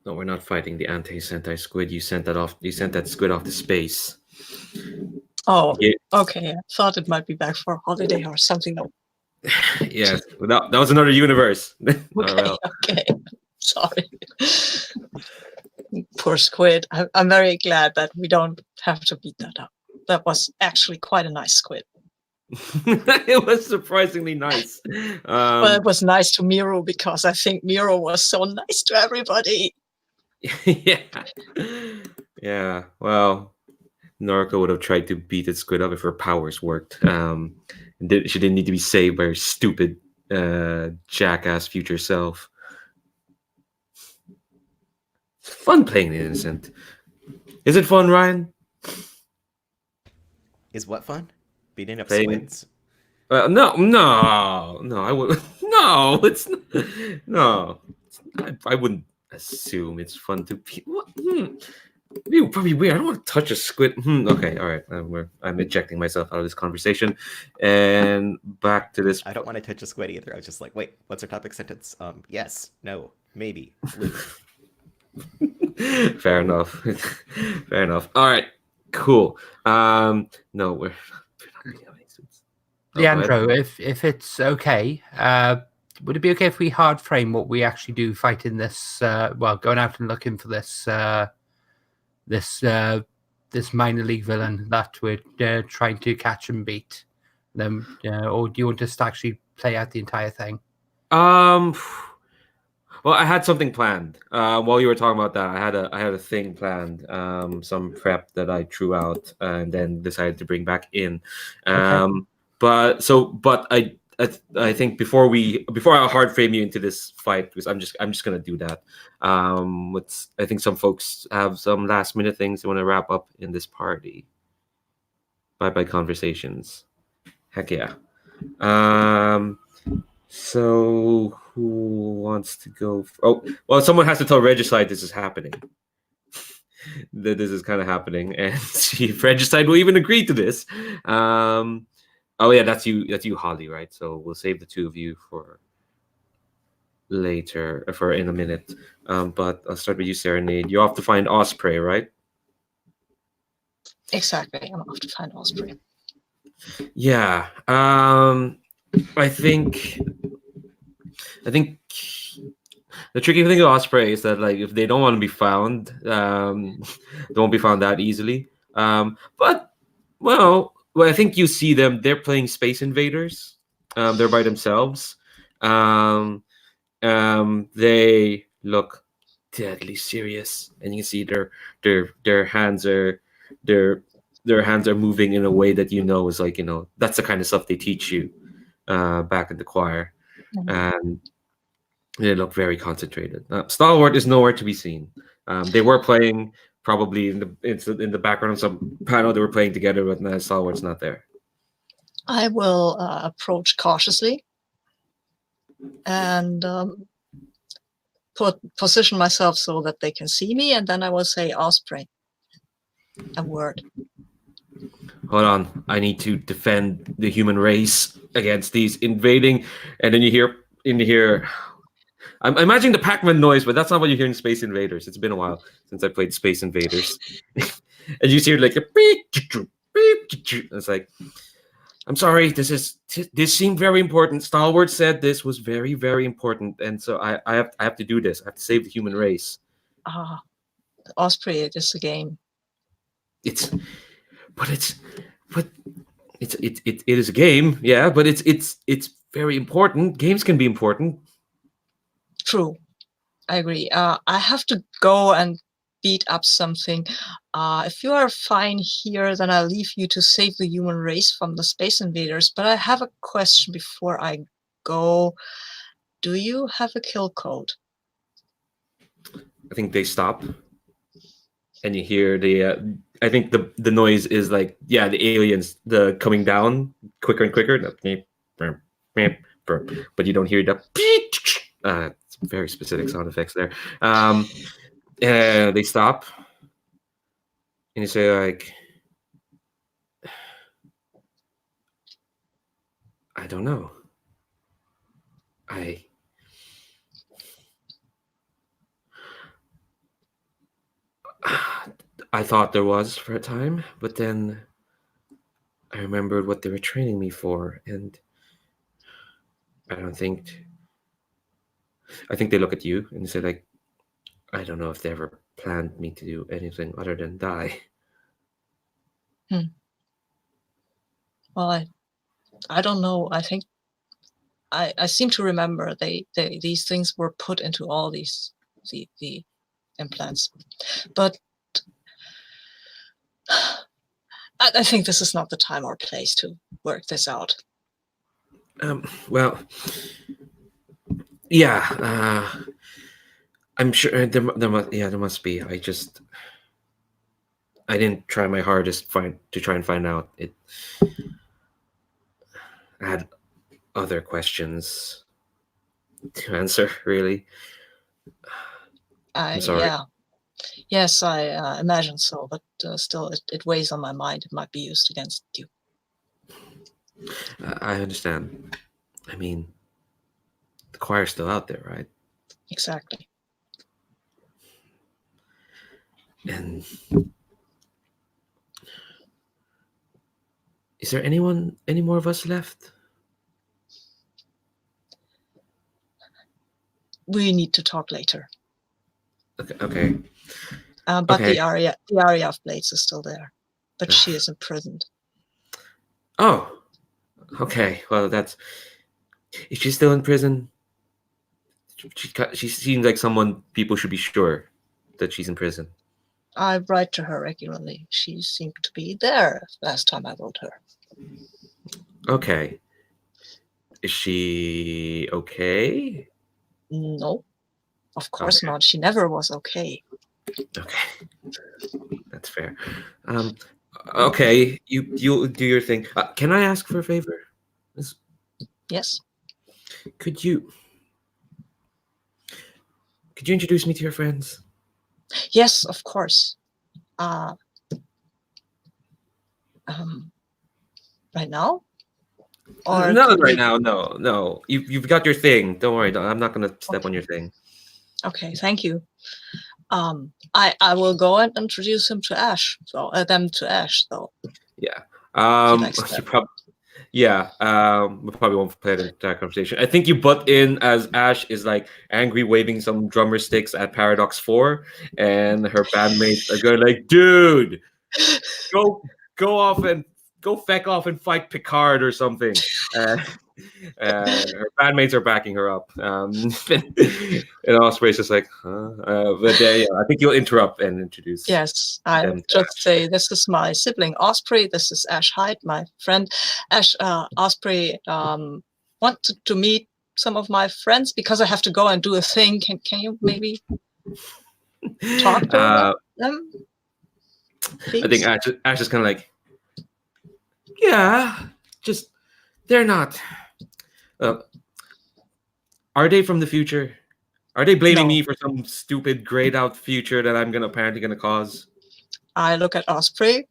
No, we're not fighting the anti-Sentai squid. You sent that off. You sent that squid off to space. Oh, Yeah. okay. I thought it might be back for a holiday or something. No. Yes. Well, that was another universe. Okay, well. okay. Sorry. Poor squid. I'm very glad that we don't have to beat that up. That was actually quite a nice squid. It was surprisingly nice. Well, it was nice to Miro because I think Miro was so nice to everybody. Yeah. Yeah. Well, Noriko would have tried to beat that squid up if her powers worked. She didn't need to be saved by her stupid jackass future self. It's fun playing the innocent. Is it fun, Ryan? Is what fun? Beating up Playing- squids? No. I would. No, it's no. I wouldn't assume it's fun to be. What? It'd be probably weird. I don't want to touch a squid. Okay, all right. I'm ejecting myself out of this conversation, and back to this. I don't want to touch a squid either. I was just like, wait, what's our topic sentence? Yes, no, maybe. Fair enough. Fair enough. All right. Cool. No, we're not being any suits. Oh, go ahead. Leandro, if it's okay, would it be okay if we hard frame what we actually do fighting this? Going out and looking for this this minor league villain that we're trying to catch and beat. Then, or do you want us to actually play out the entire thing? Well, I had something planned. While you were talking about that, I had a thing planned. Some prep that I threw out and then decided to bring back in. But I think before I hard frame you into this fight, because I'm just gonna do that. I think some folks have some last minute things they want to wrap up in this party. Bye conversations. Heck yeah. So who wants to go? Someone has to tell Regicide this is happening. That this is kind of happening, and see if Regicide will even agree to this. Oh yeah, that's you, Holly, right? So we'll save the two of you for later, for in a minute. But I'll start with you, Serenade. You're off to find Osprey, right? Exactly. I'm off to find Osprey. Yeah. I think the tricky thing with Osprey is that, like, if they don't want to be found, they won't be found that easily. But I think you see them. They're playing Space Invaders. They're by themselves. They look deadly serious, and you can see their hands are moving in a way that is like, that's the kind of stuff they teach you back in the choir. And they look very concentrated. Stalwart is nowhere to be seen. They were playing probably in the background of some panel. They were playing together, but now Stalwart's not there. I will approach cautiously and position myself so that they can see me, and then I will say Osprey. A word. Hold on, I need to defend the human race against these invading. And then you hear. I'm imagining the Pac-Man noise, but that's not what you hear in Space Invaders. It's been a while since I played Space Invaders. And you hear like a beep. It's like, I'm sorry, this seemed very important. Stalwart said this was very, very important, and so I have to do this. I have to save the human race. Osprey, it is a game. It is a game, yeah, but it's very important. Games can be important. True, I agree. I have to go and beat up something. If you are fine here, then I'll leave you to save the human race from the Space Invaders. But I have a question before I go. Do you have a kill code? I think they stop, and you hear I think the noise is like, yeah, the aliens, the coming down quicker and quicker. But you don't hear the very specific sound effects there. They stop, and you say, like, I don't know. I thought there was for a time, but then I remembered what they were training me for, and I don't think. I think they look at you and say like, I don't know if they ever planned me to do anything other than die. Well, I don't know. I think I seem to remember these things were put into all the implants, but I think this is not the time or place to work this out. Well, yeah. I'm sure there must be. I didn't try my hardest to try and find out. I had other questions to answer, really. I'm sorry. Yeah. Yes, I imagine so, but still, it weighs on my mind. It might be used against you. I understand. I mean, the choir's still out there, right? Exactly. And is there any more of us left? We need to talk later. Okay. But Okay. the Aria of Blades is still there, but she is imprisoned. Oh, okay. Well, is she still in prison? She seems like someone people should be sure that she's in prison. I write to her regularly. She seemed to be there last time I wrote her. Okay. Is she okay? No, of course not. She never was okay. Okay, that's fair. Okay, you do your thing. Can I ask for a favor? Yes. Could you introduce me to your friends? Yes, of course. Right now? Or No, right now, no. You've got your thing. Don't worry. I'm not gonna step on your thing. Okay, thank you. I will go and introduce him to Ash. So them to Ash, though. Yeah. You probably. Yeah. We probably won't play the entire conversation. I think you butt in as Ash is like angry, waving some drummer sticks at Paradox 4, and her bandmates are going like, "Dude, go off and go feck off and fight Picard or something." Her bandmates are backing her up. And Osprey's just like, huh? But yeah, I think you'll interrupt and introduce. Yes, I'll just say this is my sibling Osprey. This is Ash Hyde, my friend. Ash Osprey wanted to meet some of my friends because I have to go and do a thing. Can you maybe talk to them? Please? I think Ash is kind of like, yeah, just they're not. Are they from the future? Are they blaming me for some stupid grayed out future that I'm apparently gonna cause? I look at Osprey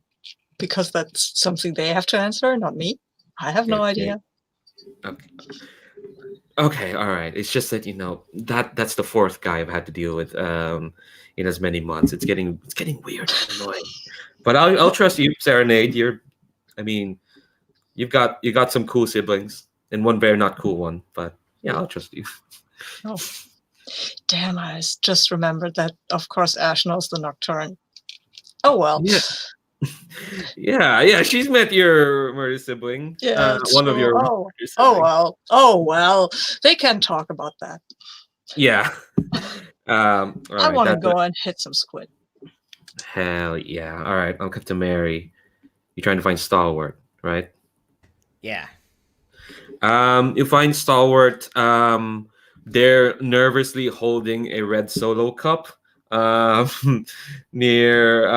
because that's something they have to answer, not me. I have no idea. Okay, all right. It's just that that's the fourth guy I've had to deal with in as many months. It's getting weird and annoying. But I'll trust you, Serenade. You've got some cool siblings and one very not cool one, but yeah, I'll trust you. Oh, damn! I just remembered that. Of course, Ash knows the Nocturne. Oh well. Yeah. She's met your murder sibling. Yeah, one of your. Oh well. They can talk about that. Yeah. I want to go and hit some squid. Hell yeah! All right, I'll cut to Mary. You're trying to find Stalwart, right? Yeah. You find Stalwart. They're nervously holding a red Solo cup near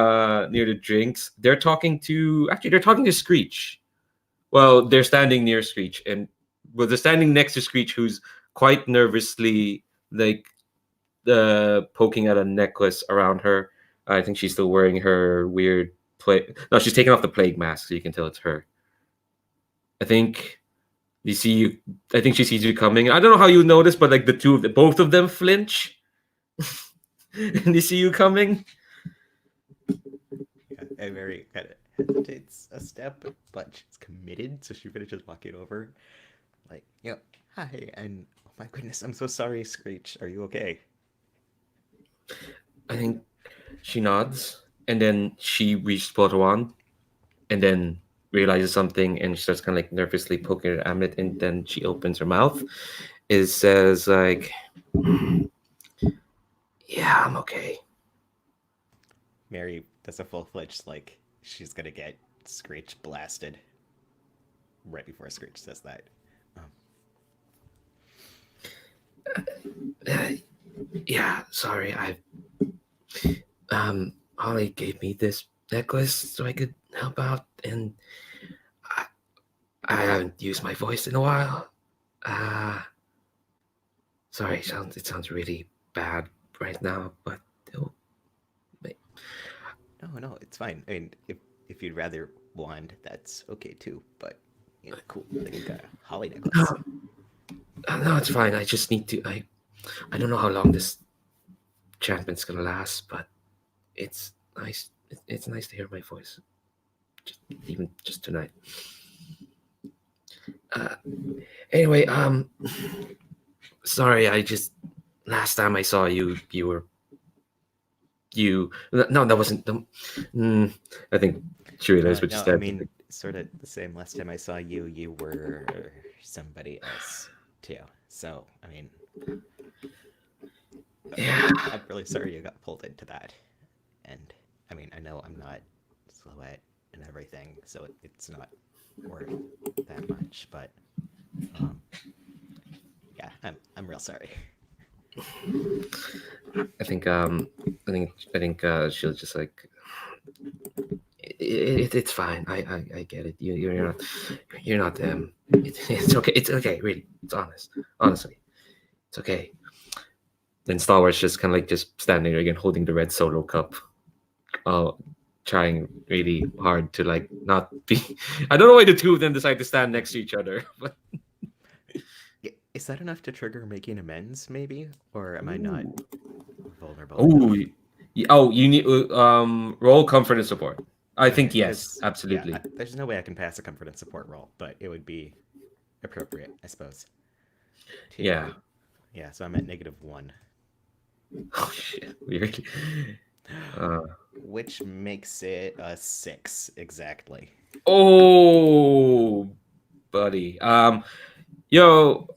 the drinks. They're talking to Screech. Well, they're standing near Screech, they're standing next to Screech, who's quite nervously like poking at a necklace around her. I think she's still wearing her weird No, she's taken off the plague mask, so you can tell it's her. I think she sees you coming. I don't know how you notice, but like both of them flinch, and they see you coming. And Mary kind of hesitates a step, but she's committed, so she finishes walking over. Like, hi, and oh my goodness, I'm so sorry, Screech. Are you okay? I think she nods, and then she reaches to pull out a wand, and then realizes something, and she starts kind of like nervously poking her amulet, and then she opens her mouth. It says like, "Yeah, I'm okay." Mary does a full-fledged, like, she's gonna get Screech blasted right before Screech says that. Yeah, sorry. Holly gave me this necklace so I could help out, and I haven't used my voice in a while. Sorry, it sounds really bad right now, but it'll No, it's fine. I mean, if you'd rather wand, that's okay too. But cool. Like a holly necklace. no, it's fine. I just need to. I don't know how long this enchantment's gonna last, but it's nice. It's nice to hear my voice, even just tonight. Anyway, sorry. Last time I saw you, no, that wasn't the. I think she realized what you said. I mean, sort of the same. Last time I saw you, you were somebody else too. So, I mean, yeah, I'm really sorry you got pulled into that. And I mean, I know I'm not Silhouette and everything, so it's not worth that much. But yeah, I'm real sorry. I think she'll just like it's fine. I get it. You're not them. It's okay. It's okay. Really, it's honestly, it's okay. Then Star Wars just kind of like just standing there again, holding the red Solo cup, trying really hard to like not be. I don't know why the two of them decide to stand next to each other, but Is that enough to trigger making amends, maybe? Or am I not vulnerable? You need roll comfort and support. I think yes, absolutely. Yeah, there's no way I can pass a comfort and support roll, but it would be appropriate, I suppose. Yeah. Yeah, so I'm at -1. Oh shit! Weird. Which makes it a 6 exactly. Oh, buddy. Yo,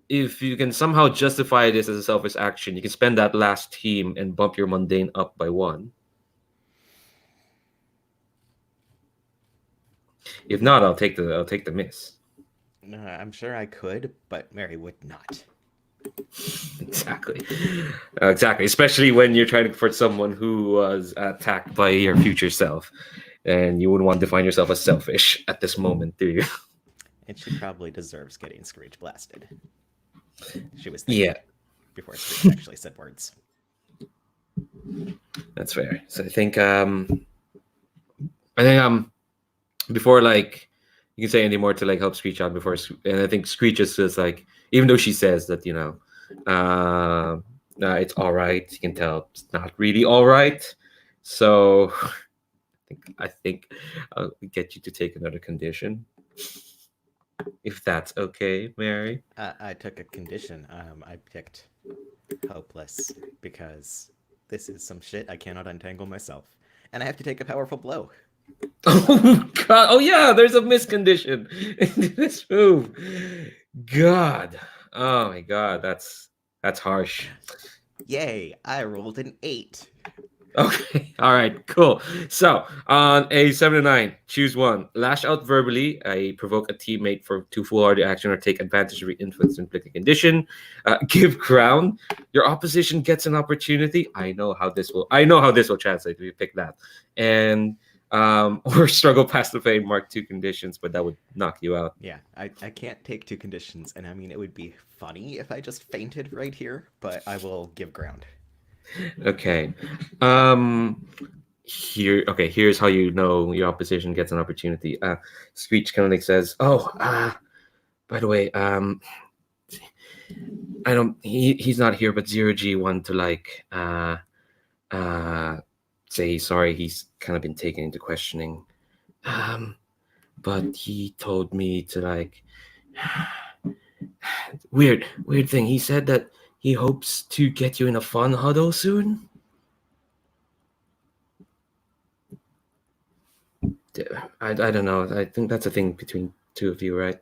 if you can somehow justify this as a selfish action, you can spend that last team and bump your mundane up by 1. If not, I'll take the miss. I'm sure I could, but Mary would not. Exactly. Especially when you're trying to comfort someone who was attacked by your future self, and you wouldn't want to define yourself as selfish at this moment, do you? And she probably deserves getting Screech blasted. She was thinking before Screech actually said words. That's fair. So I think before like you can say anything more to like help Screech out before, and I think Screech is just like, even though she says that it's all right, you can tell it's not really all right. So I think I'll get you to take another condition, if that's okay, Mary. I took a condition. I picked hopeless because this is some shit I cannot untangle myself, and I have to take a powerful blow. Oh God! Oh yeah, there's a miscondition in this move. God! Oh my God, that's harsh. Yay! I rolled an 8. Okay. All right. Cool. So on a 7 to 9, choose one. Lash out verbally. I provoke a teammate for 2 foolhardy action or take advantage of your influence and pick a condition. Give ground. Your opposition gets an opportunity. I know how this will translate if you pick that. And or struggle past the fame. Mark 2 conditions, but that would knock you out. Yeah, I can't take 2 conditions, and I mean it would be funny if I just fainted right here, but I will give ground. Okay. Here's how you know your opposition gets an opportunity. Screech kind of like says, by the way, he's not here, but 0G wanted to like say he's sorry. He's kind of been taken into questioning. But he told me to like weird thing. He said that he hopes to get you in a fun huddle soon. I don't know. I think that's a thing between two of you, right?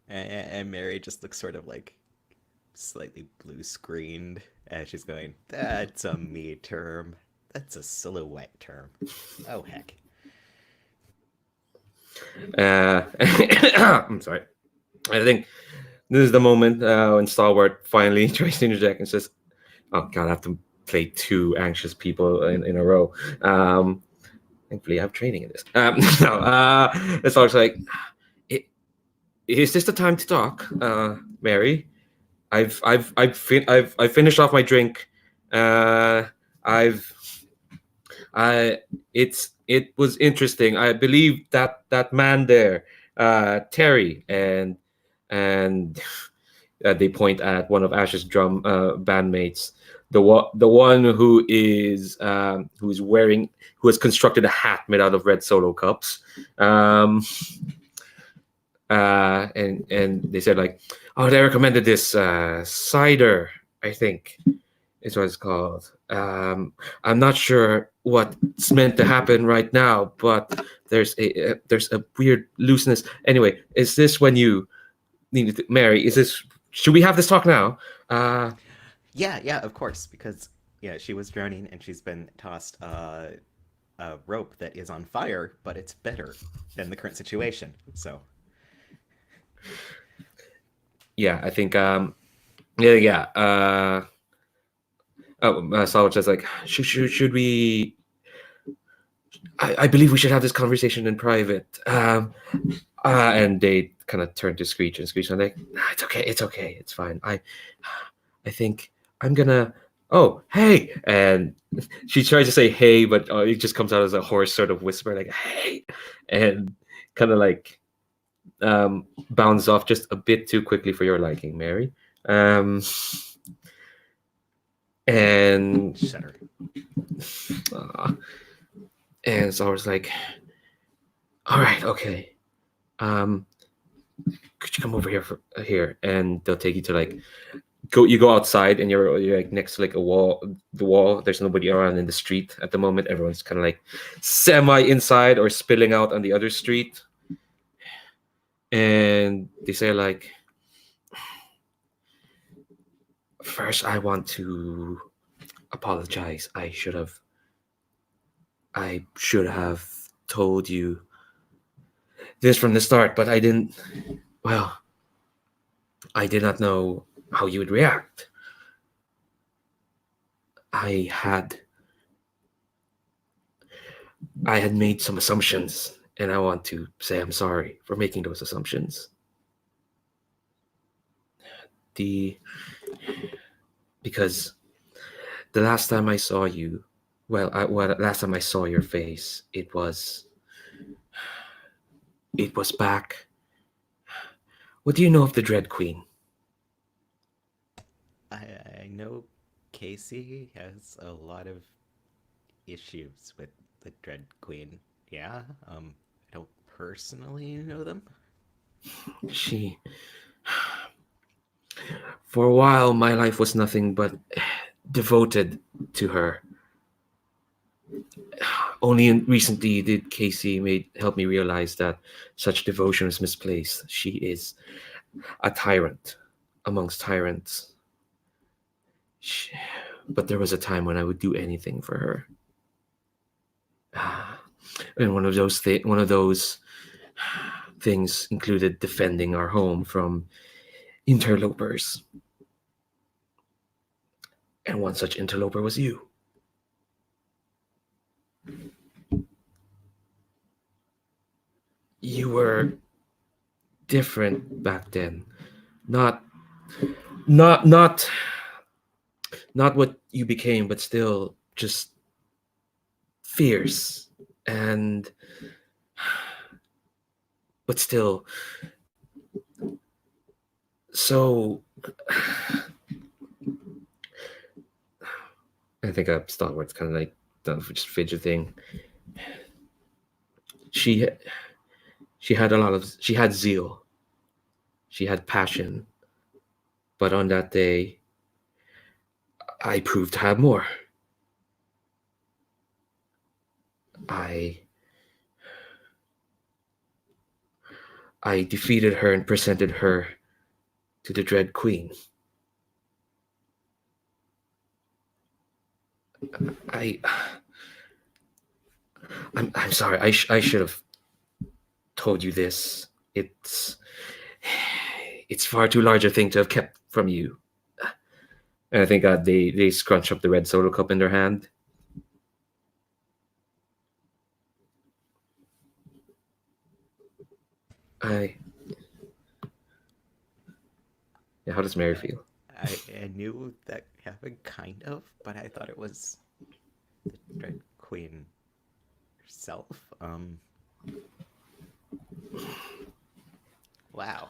And Mary just looks sort of like slightly blue screened as she's going, "That's a me term. That's a silhouette term. Oh, heck." I'm sorry. I think this is the moment when Stalwart finally tries to interject and says, "Oh God, I have to play two anxious people in a row." Thankfully, I have training in this. No, it's also like, is this the time to talk, Mary? I've finished off my drink. It was interesting. I believe that man there, Terry, and they point at one of Ash's drum bandmates, the one who has constructed a hat made out of red Solo cups. And they said like, oh, they recommended this cider, I think is what it's called. I'm not sure what's meant to happen right now, but there's a weird looseness. Anyway, is this when you needed to, Mary? Is this? Should we have this talk now? Yeah, of course, because she was drowning and she's been tossed a rope that is on fire, but it's better than the current situation. So yeah, I think Salvage says like, should we? I believe we should have this conversation in private. And they kind of turn to Screech, and Screech is like, it's okay, it's fine. I think I'm gonna. Oh, hey! And she tries to say hey, but it just comes out as a hoarse sort of whisper, like hey, and kind of like bounds off just a bit too quickly for your liking, Mary. And shudder. And so I was like, all right, okay. Could you come over here? And they'll take you to like you go outside, and you're like next to like the wall. There's nobody around in the street at the moment. Everyone's kind of like semi inside or spilling out on the other street. And they say like, first I want to apologize. I should have told you this from the start, but I didn't. Well, I did not know how you would react. I had made some assumptions, and I want to say I'm sorry for making those assumptions. Because the last time I saw you, last time I saw your face, it was back. What do you know of the Dread Queen? I know Casey has a lot of issues with the Dread Queen. Yeah, I don't personally know them. For a while, my life was nothing but devoted to her. Only recently did Casey help me realize that such devotion is misplaced. She is a tyrant amongst tyrants. But there was a time when I would do anything for her. And one of those things included defending our home from interlopers. And one such interloper was you. You were different back then. Not what you became, but still just fierce but still so I think Stalwart's kind of like just fidgeting. She had zeal. She had passion. But on that day, I proved to have more. I defeated her and presented her to the Dread Queen. I'm sorry. I should have told you this. It's far too large a thing to have kept from you. And I think they scrunch up the red solo cup in their hand. Yeah, how does Mary feel? I knew that happened, kind of, but I thought it was the Dread Queen herself. Wow.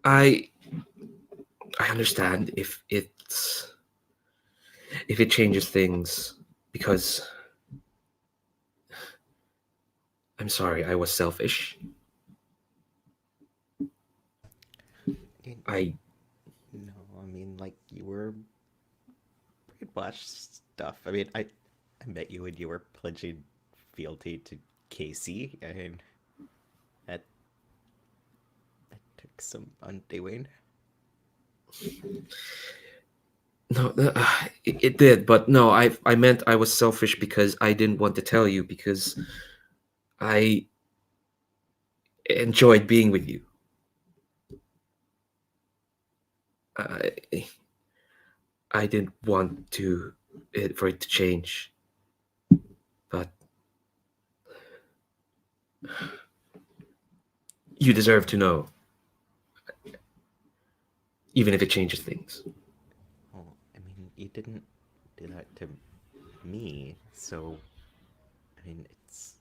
I understand if it changes things, because I'm sorry, I was selfish. No, I mean, like, you were brainwashed stuff. I mean, I met you when you were pledging fealty to Casey, and that took some undoing. No, it did, but no, I meant I was selfish because I didn't want to tell you, because I enjoyed being with you. I didn't want for it to change, but you deserve to know, even if it changes things. Well, I mean, you didn't do that to me, so I mean, it's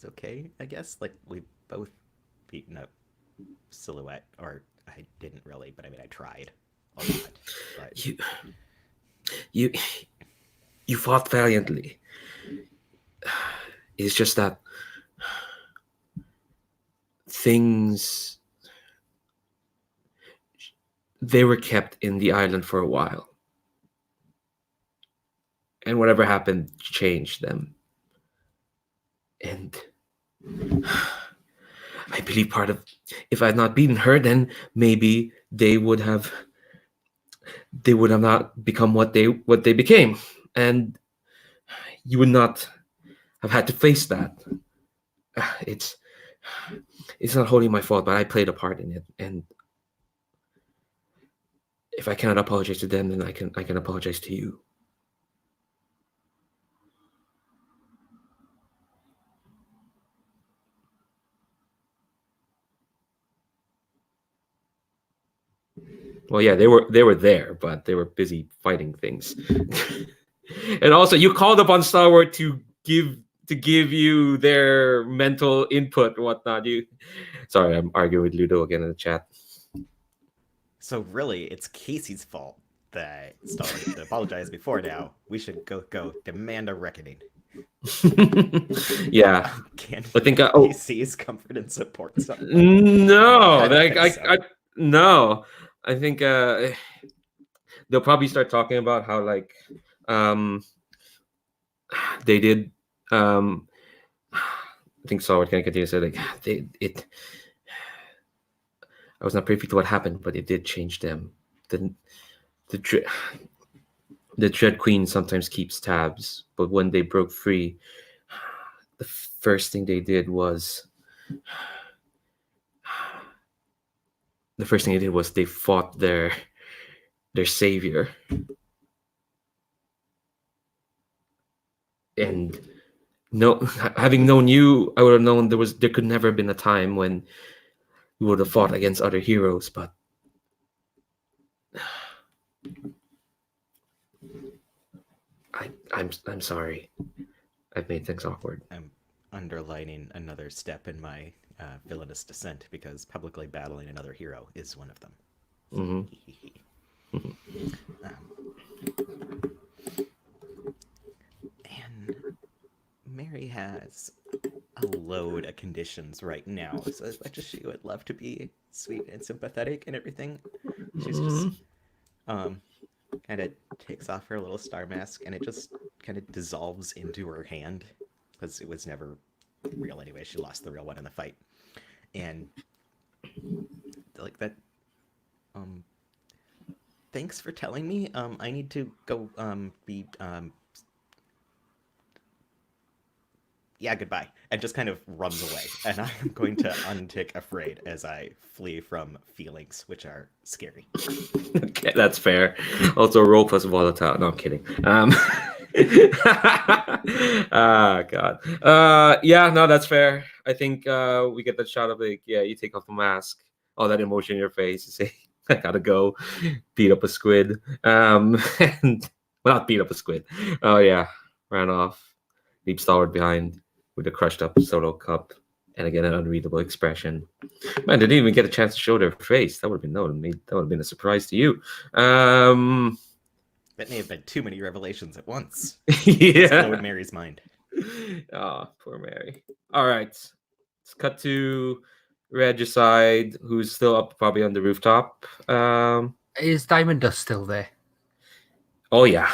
okay, I guess. Like, we both beaten up Silhouette, or I didn't really, but I mean, I tried a lot. But You fought valiantly. It's just that things, they were kept in the island for a while, and whatever happened changed them. And I believe part of, if I had not beaten her, then maybe they would have not become what they became, and you would not have had to face that. It's not wholly my fault, but I played a part in it, and if I cannot apologize to them, then I can apologize to you. Well, yeah, they were there, but they were busy fighting things. And also, you called upon Star Wars to give you their mental input and whatnot. Sorry, I'm arguing with Ludo again in the chat. so really, it's Casey's fault that Star Wars should apologize before now. We should go demand a reckoning. Yeah, Can I think Casey's comfort and support something? No, I don't think so. No, I think they'll probably start talking about how, like, they did. I think Saul can continue to say, like, I was not privy to what happened, but it did change them. The Dread Queen sometimes keeps tabs, but when they broke free, the first thing they did was they fought their savior. And having known you, I would have known there could never have been a time when you would have fought against other heroes, but I'm sorry. I've made things awkward. I'm underlining another step in my villainous descent, because publicly battling another hero is one of them. Mm-hmm. And Mary has a load of conditions right now. So as much as she would love to be sweet and sympathetic and everything, she's just kind of takes off her little star mask and it just kind of dissolves into her hand because it was never real anyway. She lost the real one in the fight. And like that, thanks for telling me. I need to go be yeah, goodbye, and just kind of runs away. And I'm going to untick Afraid as I flee from feelings, which are scary. Okay, that's fair. Also, roll plus volatile. No, I'm kidding. Ah, God. Yeah, no, that's fair. I think we get that shot of like, yeah, you take off the mask, all that emotion in your face. You say, I gotta go beat up a squid. And well, not beat up a squid. Oh yeah, ran off, leap stalwart behind with a crushed up solo cup, and again an unreadable expression. Man, they didn't even get a chance to show their face. That would have been a surprise to you. That may have been too many revelations at once. Yeah. Explode Mary's mind. Oh, poor Mary. All right, let's cut to Regicide, who's still up probably on the rooftop. Is Diamond Dust still there? Oh yeah.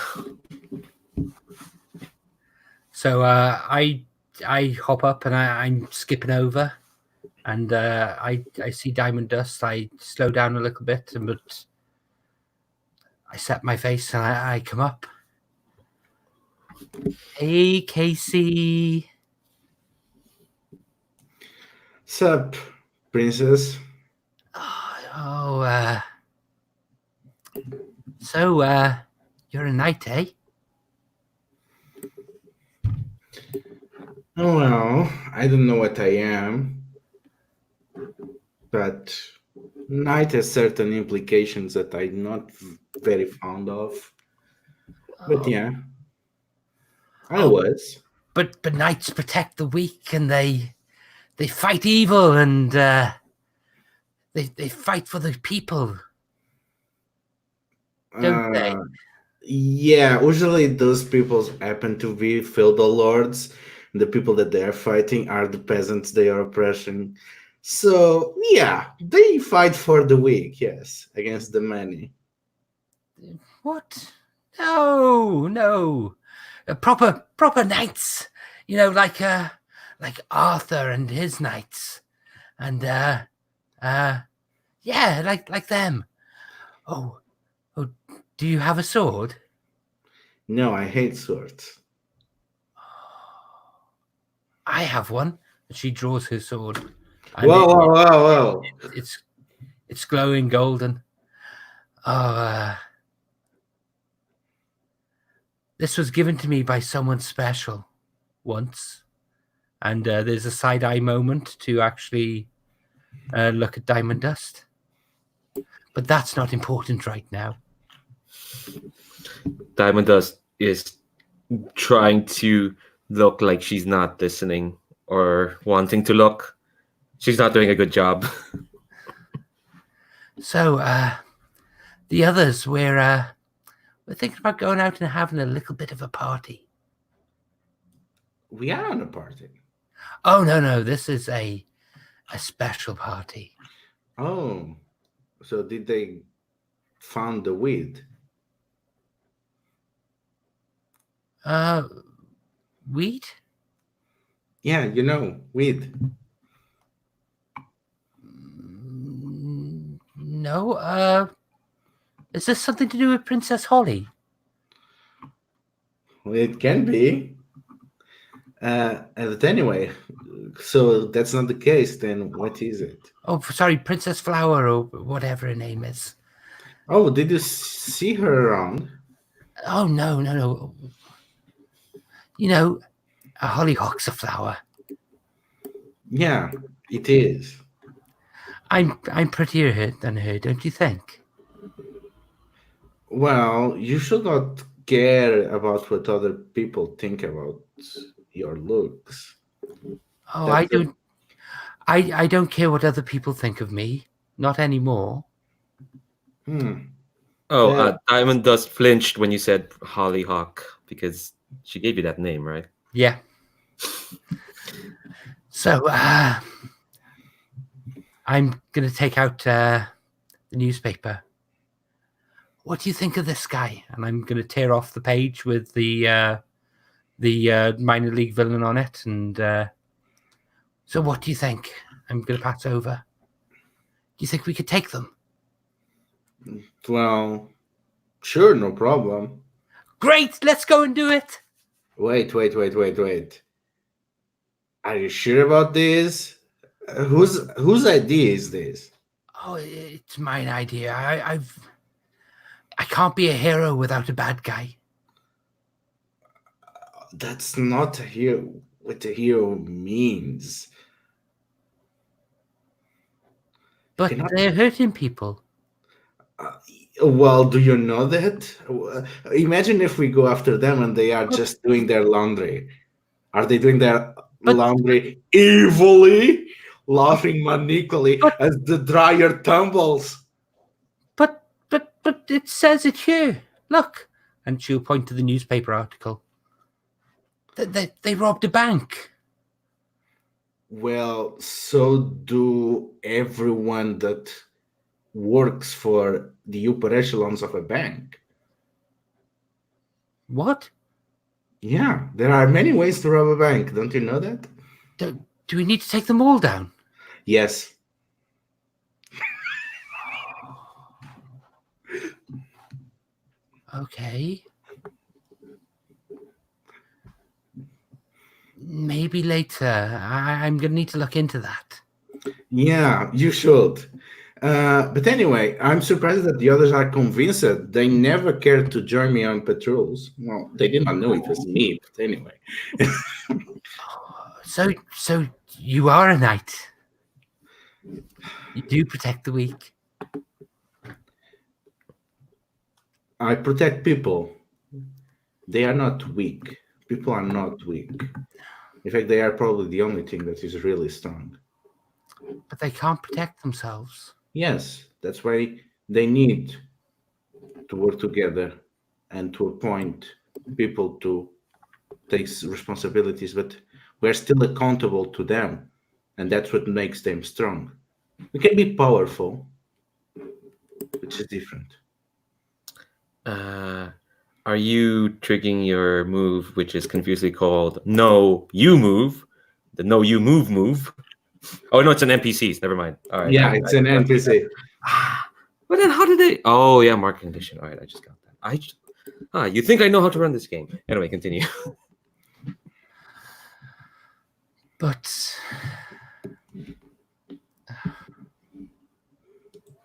So I hop up and I'm skipping over, and I see Diamond Dust. I slow down a little bit, but I set my face and I come up. Hey, Casey. Sup, princess? So you're a knight, eh? Oh, well, I don't know what I am, but knight has certain implications that I'm not very fond of. But yeah, I was. But knights protect the weak, and they fight evil, and they fight for the people, don't they? Yeah, usually those people happen to be feudal lords. The people that they are fighting are the peasants they are oppressing. So yeah, they fight for the weak, yes, against the many. What? No. Proper knights. You know, like Arthur and his knights, and yeah, like them. Oh, do you have a sword? No, I hate swords. I have one. She draws her sword. And Whoa. It's glowing golden. This was given to me by someone special once. And there's a side-eye moment to actually look at Diamond Dust. But that's not important right now. Diamond Dust is trying to look like she's not listening or wanting to look. She's not doing a good job. So, the others, we're thinking about going out and having a little bit of a party. We are on a party. Oh, no, this is a special party. Oh, so did they found the weed? Weed? Yeah, weed. No, is this something to do with Princess Holly? Well, it can be. But anyway, so that's not the case, then what is it? Oh, sorry, Princess Flower or whatever her name is. Oh, did you see her around? Oh, no. You know, a hollyhock's a flower. Yeah, it is. I'm prettier than her, don't you think? Well, you should not care about what other people think about your looks. Oh, I don't. I don't care what other people think of me. Not anymore. Oh, Yeah. Diamond Dust flinched when you said Hollyhock because she gave you that name, right? Yeah. So I'm gonna take out the newspaper. What do you think of this guy? And I'm gonna tear off the page with the minor league villain on it. And so, what do you think? I'm gonna pass over. Do you think we could take them? Well, sure, no problem. Great, let's go and do it. Wait. Are you sure about this? Whose idea is this? Oh, it's my idea. I can't be a hero without a bad guy. That's not what a hero means. But Cannot- they're hurting people. Well, do you know that? Imagine if we go after them and they are just doing their laundry. Are they doing their laundry evilly, laughing manically as the dryer tumbles? But it says it here. Look. And she'll point to the newspaper article. They robbed a bank. Well, so do everyone that works for the upper echelons of a bank. What? Yeah, there are many ways to rob a bank. Don't you know that? Do we need to take them all down? Yes. Okay. Maybe later. I'm going to need to look into that. Yeah, you should. But anyway, I'm surprised that the others are convinced that they never cared to join me on patrols. Well, they did not know it was me, but anyway. So you are a knight. You do protect the weak. I protect people. They are not weak. People are not weak. In fact, they are probably the only thing that is really strong. But they can't protect themselves. Yes, that's why they need to work together and to appoint people to take responsibilities, but we're still accountable to them, and that's what makes them strong. We can be powerful, which is different. Are you triggering your move, which is confusedly called No You Move? The No You Move. Oh no, it's an NPCs. Never mind. All right. Yeah, it's an NPC. But then how did they? Oh yeah, mark condition. All right, I just got that. You think I know how to run this game? Anyway, continue. But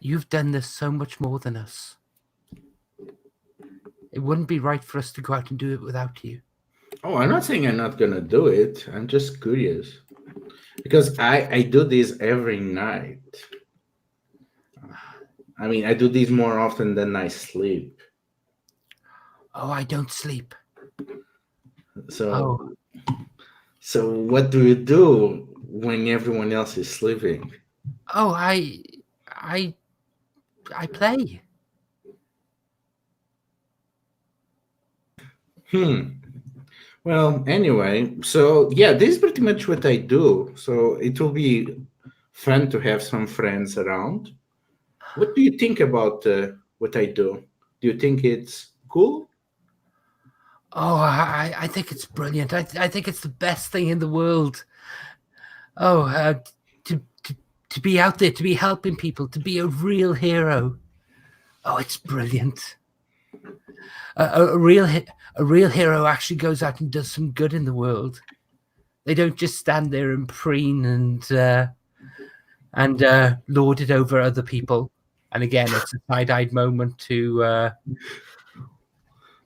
you've done this so much more than us. It wouldn't be right for us to go out and do it without you. Oh, I'm not saying I'm not gonna do it. I'm just curious. Because I do this every night. I mean, I do this more often than I sleep. Oh, I don't sleep. So what do you do when everyone else is sleeping? Oh, I play. Well, anyway, so yeah, this is pretty much what I do. So it will be fun to have some friends around. What do you think about what I do? Do you think it's cool? Oh, I think it's brilliant. I think it's the best thing in the world. Oh, to be out there, to be helping people, to be a real hero. Oh, it's brilliant. A real hero actually goes out and does some good in the world. They don't just stand there and preen and lord it over other people. And again, it's a side-eyed moment to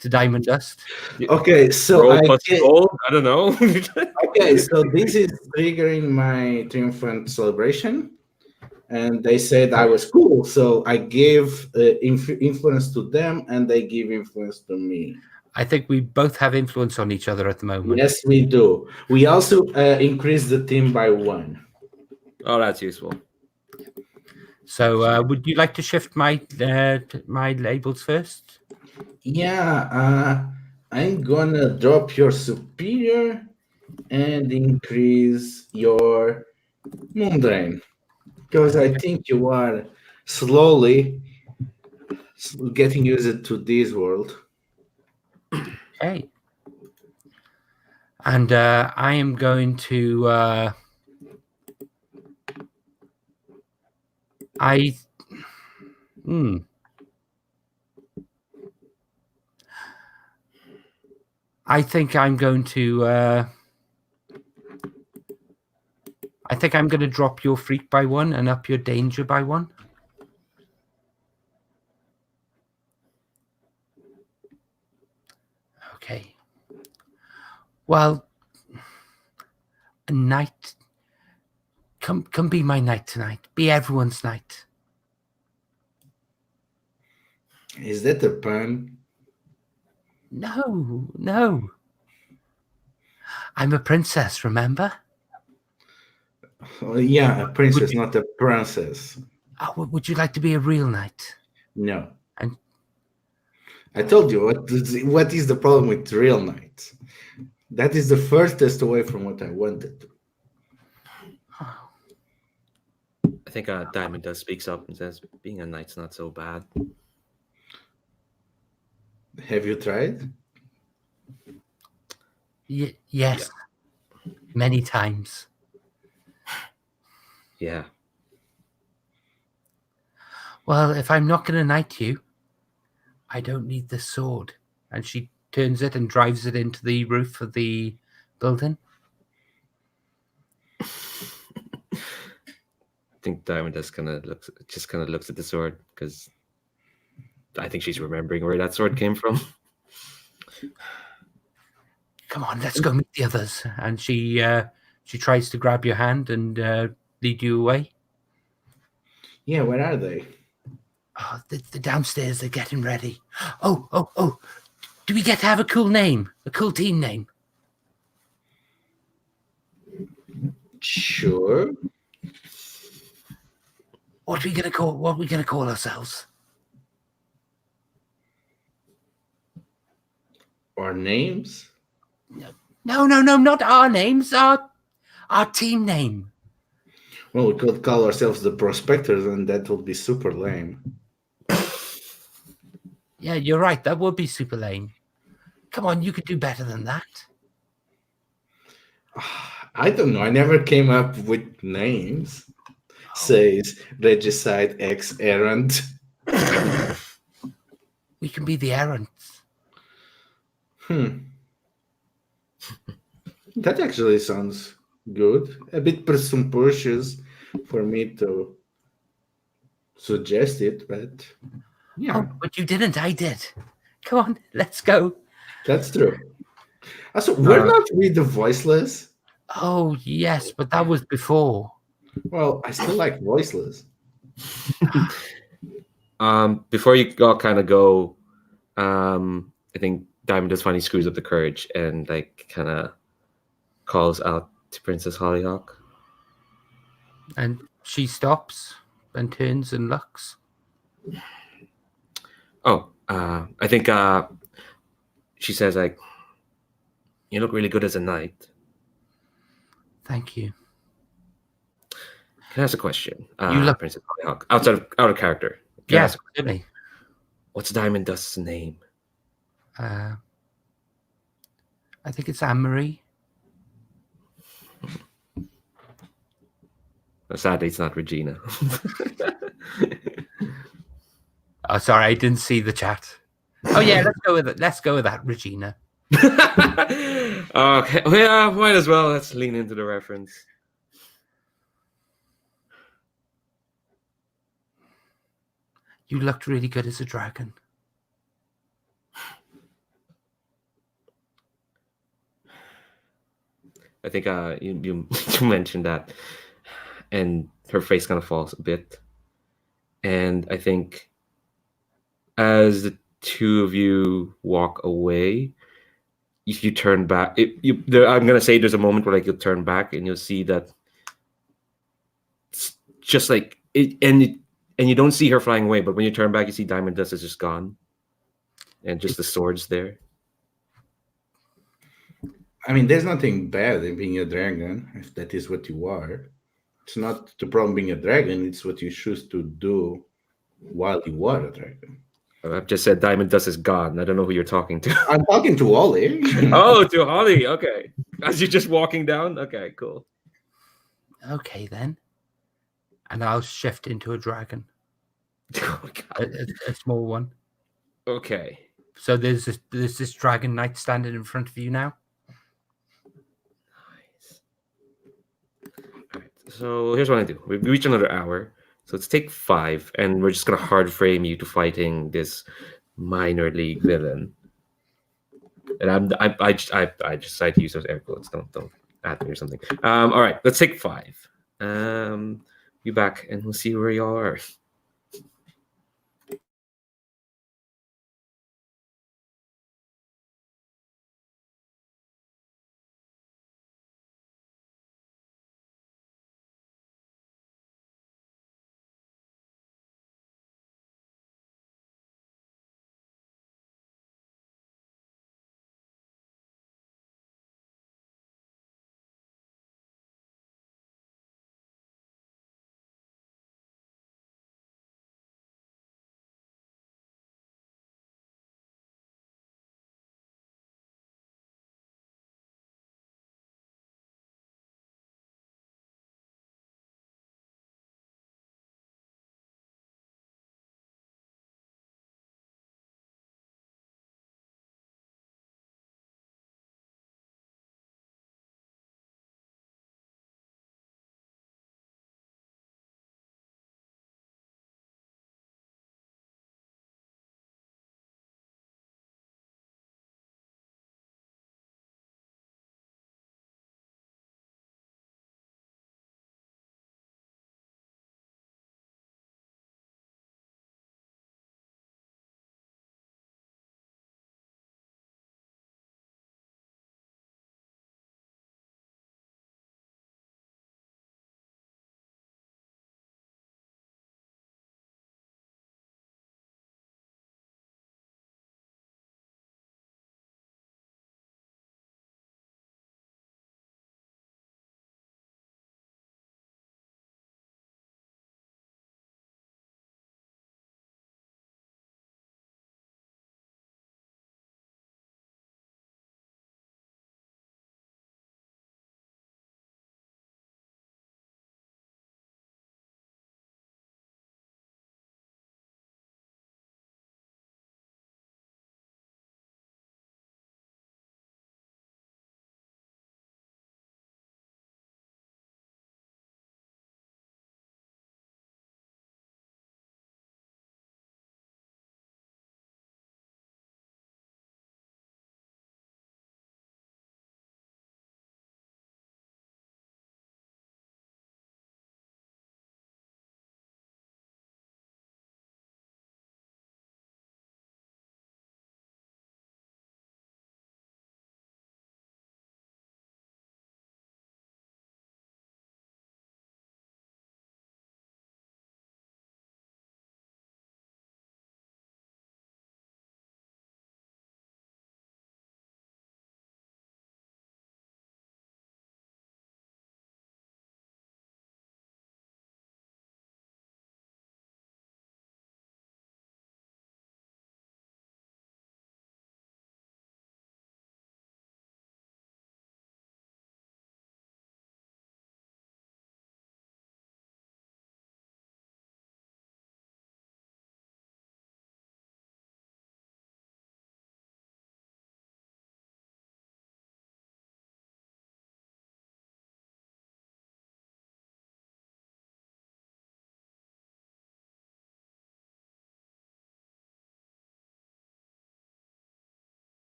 Diamond Dust. Okay, so I don't know. Okay, so this is triggering my triumphant celebration, and they said I was cool, so I gave influence to them, and they give influence to me. I think we both have influence on each other at the moment. Yes, we do. We also increased the team by 1. Oh, that's useful. So, would you like to shift my my labels first? Yeah, I'm gonna drop your superior and increase your mundane. Because I think you are slowly getting used to this world. Okay. And I am going to. I. Hmm. I think I'm going to. I think I'm going to drop your freak by 1 and up your danger by 1. Okay. Well, a knight. Come be my knight tonight. Be everyone's knight. Is that a pun? No. I'm a princess, remember? Oh, yeah, a princess, not a princess. Oh, would you like to be a real knight? No. And I told you what is the problem with real knights. That is the furthest away from what I wanted. I think Diamond does speaks up and says, "Being a knight's not so bad." Have you tried? yes, many times. Yeah. Well, if I'm not going to knight you, I don't need this sword. And she turns it and drives it into the roof of the building. I think Diamond just kind of looks at the sword because I think she's remembering where that sword came from. Come on, let's go meet the others. And she tries to grab your hand and lead you away. Yeah, where are they? Oh, the downstairs. They're getting ready. Oh! Do we get to have a cool name? A cool team name? Sure. What are we gonna call ourselves? Our names? No, not our names. Our team name. Well, we could call ourselves the Prospectors, and that would be super lame. Yeah, you're right. That would be super lame. Come on, you could do better than that. I don't know. I never came up with names. Says Regicide X Errant. We can be the errants. That actually sounds good. A bit presumptuous for me to suggest it, but yeah, Oh, but you didn't. I did. Come on, let's go. that's true. Also, we're not we the voiceless. Oh, yes, but that was before. Well, I still like voiceless. Before you all kind of go, I think Diamond just finally screws up the courage and like kind of calls out to Princess Hollyhock. And she stops and turns and looks. Oh, I think she says like, "You look really good as a knight." Thank you. Can I ask a question? You look- Princess Hollyhock, out of character. Can I ask a question? Certainly. What's Diamond Dust's name? I think it's Anne-Marie. Sadly, it's not Regina. Oh, sorry, I didn't see the chat. Oh yeah, let's go with it. Let's go with that, Regina. Okay, well, yeah, might as well. Let's lean into the reference. You looked really good as a dragon. I think you mentioned that, and her face kind of falls a bit. And I think as the two of you walk away, if you turn back, I'm gonna say there's a moment where like you'll turn back and you'll see that it's just like it, and and you don't see her flying away. But when you turn back, you see Diamond Dust is just gone, and just the swords there. I mean, there's nothing bad in being a dragon if that is what you are. It's not the problem being a dragon, it's what you choose to do while you are a dragon. I've just said Diamond Dust is gone. I don't know who you're talking to. I'm talking to Ollie. Oh, to Holly. Okay. As you're just walking down. Okay, cool. Okay, then. And I'll shift into a dragon, Oh my God. a small one. Okay. So there's this dragon knight standing in front of you now. Nice. All right. So here's what I do. We reach another hour. So let's take 5, and we're just gonna hard frame you to fighting this minor league villain. And I just decided to use those air quotes. Don't at me or something. All right, let's take 5. Be back, and we'll see where y'all are.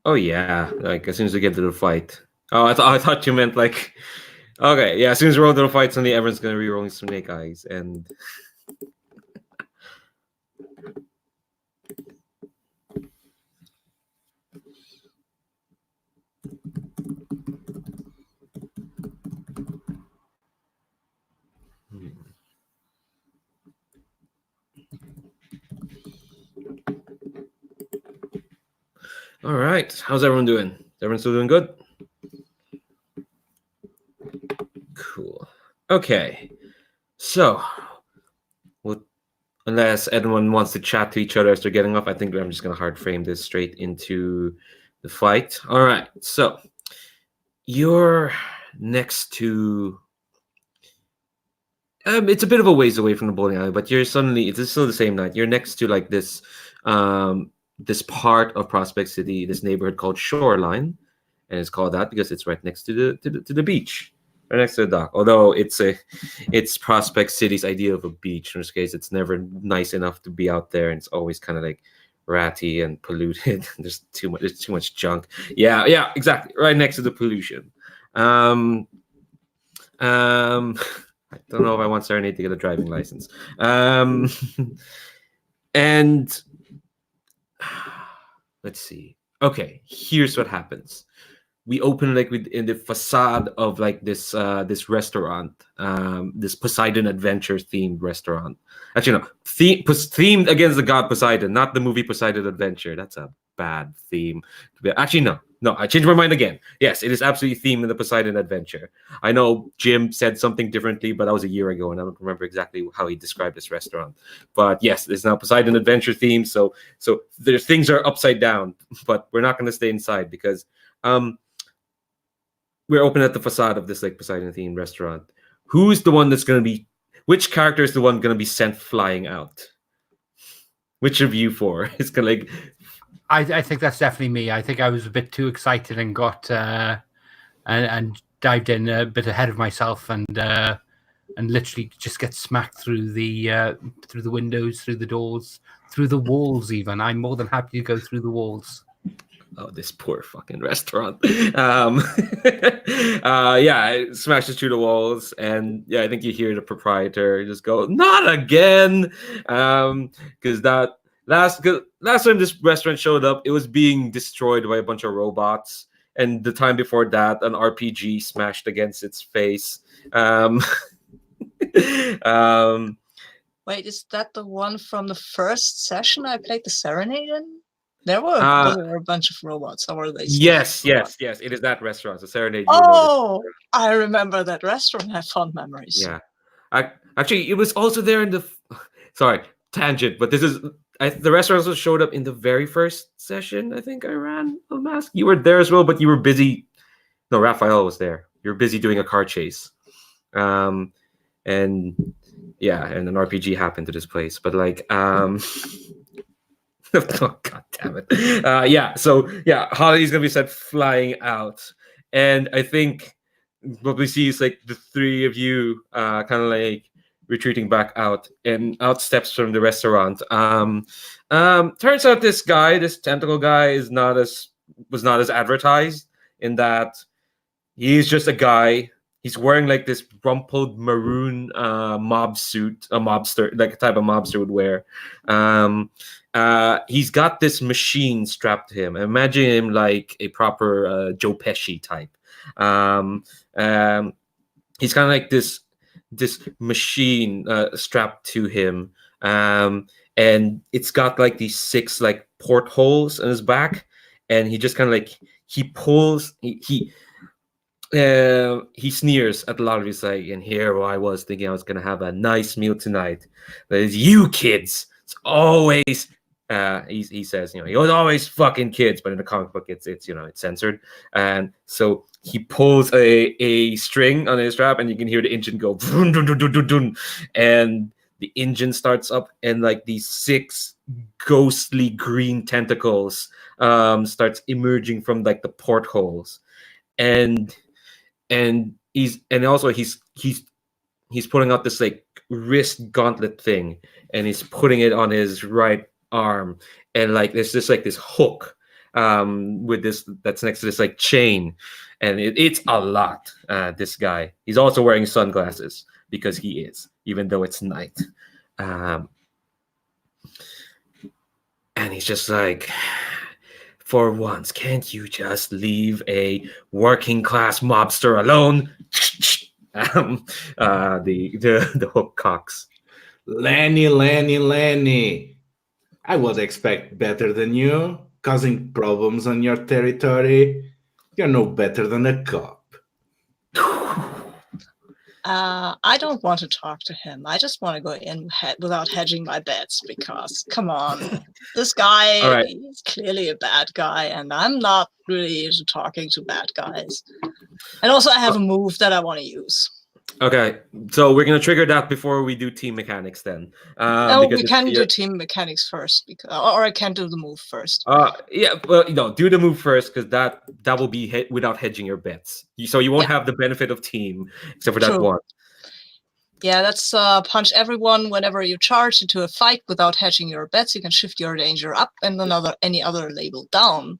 Oh yeah, like as soon as we get to the fight. Oh, I thought you meant like. Okay, yeah. As soon as we roll to the fight, suddenly everyone's gonna be rolling Snake Eyes, and all right. How's everyone doing? Is everyone still doing good? Cool. Okay. So, unless anyone wants to chat to each other as they're getting off, I think I'm just gonna hard frame this straight into the fight. All right. So, you're next to. It's a bit of a ways away from the bowling alley, but it's still the same night. You're next to like this this part of Prospect City, this neighborhood called Shoreline, and it's called that because it's right next to the beach, right next to the dock. Although it's Prospect City's idea of a beach. In this case, it's never nice enough to be out there, and it's always kind of like ratty and polluted. There's too much junk. Yeah, exactly. Right next to the pollution. I don't know if I want Serenade to get a driving license. And let's see. Okay, here's what happens. We open like in the facade of like this this restaurant, this Poseidon Adventure themed restaurant. Actually, no, themed against the god Poseidon, not the movie Poseidon Adventure. That's a bad theme. Actually, no, I changed my mind again. Yes, it is absolutely themed in the Poseidon Adventure. I know Jim said something differently, but that was a year ago, and I don't remember exactly how he described this restaurant. But yes, it's now Poseidon Adventure themed. So things are upside down, but we're not going to stay inside because we're open at the facade of this like Poseidon themed restaurant. Who's the one that's going to be? Which character is the one going to be sent flying out? Which of you four is going to like? I think that's definitely me. I think I was a bit too excited and got and dived in a bit ahead of myself and literally just get smacked through the windows, through the doors, through the walls. Even I'm more than happy to go through the walls. Oh, this poor fucking restaurant. Yeah, it smashes through the walls, and yeah, I think you hear the proprietor just go, "Not again," because that. Last time this restaurant showed up, it was being destroyed by a bunch of robots, and the time before that, an RPG smashed against its face. Wait, is that the one from the first session I played the Serenade in? There were a bunch of robots, or were they? Yes. It is that restaurant, the Serenade. I remember that restaurant. I have fond memories. Yeah, actually, it was also there in the. Sorry, tangent, but this is. The restaurant also showed up in the very first session. I think I ran a mask. You were there as well, but you were busy. No, Raphael was there. You were busy doing a car chase, and yeah, and an RPG happened to this place. But like, oh god damn it, yeah. So yeah, Holly's gonna be sent flying out, and I think what we see is like the three of you, kind of like. Retreating back out, and out steps from the restaurant. Turns out this tentacle guy, was not as advertised, in that he's just a guy. He's wearing like this rumpled maroon mob suit, a mobster, like a type of mobster would wear. He's got this machine strapped to him. Imagine him like a proper Joe Pesci type. He's kind of like this machine strapped to him, and it's got like these 6 like portholes in his back, and he just kind of like he pulls he sneers at a lot of his like, and here I was thinking I was gonna have a nice meal tonight, but it's you kids. It's always he says, you know, he was always fucking kids, but in the comic book it's you know, it's censored, and so he pulls a string on his strap, and you can hear the engine go, dun, dun, dun, dun, dun, dun, and the engine starts up, and like these 6 ghostly green tentacles starts emerging from like the portholes, and he's pulling out this like wrist gauntlet thing, and he's putting it on his right arm, and like there's just like this hook with this that's next to this like chain, and it's a lot. This guy, he's also wearing sunglasses because he is, even though it's night. And he's just like, for once, can't you just leave a working class mobster alone? The hook cocks. Lenny. I would expect better than you, causing problems on your territory. You're no better than a cop. I don't want to talk to him. I just want to go in without hedging my bets because, come on, this guy All right. is clearly a bad guy, and I'm not really into talking to bad guys. And also, I have a move that I want to use. Okay, so we're gonna trigger that before we do team mechanics then. No, because we can do team mechanics first, or I can do the move first. Yeah, well, do the move first because that will be without hedging your bets. So you won't have the benefit of team except for that True. one. Yeah, that's punch everyone whenever you charge into a fight without hedging your bets. You can shift your danger up and any other label down,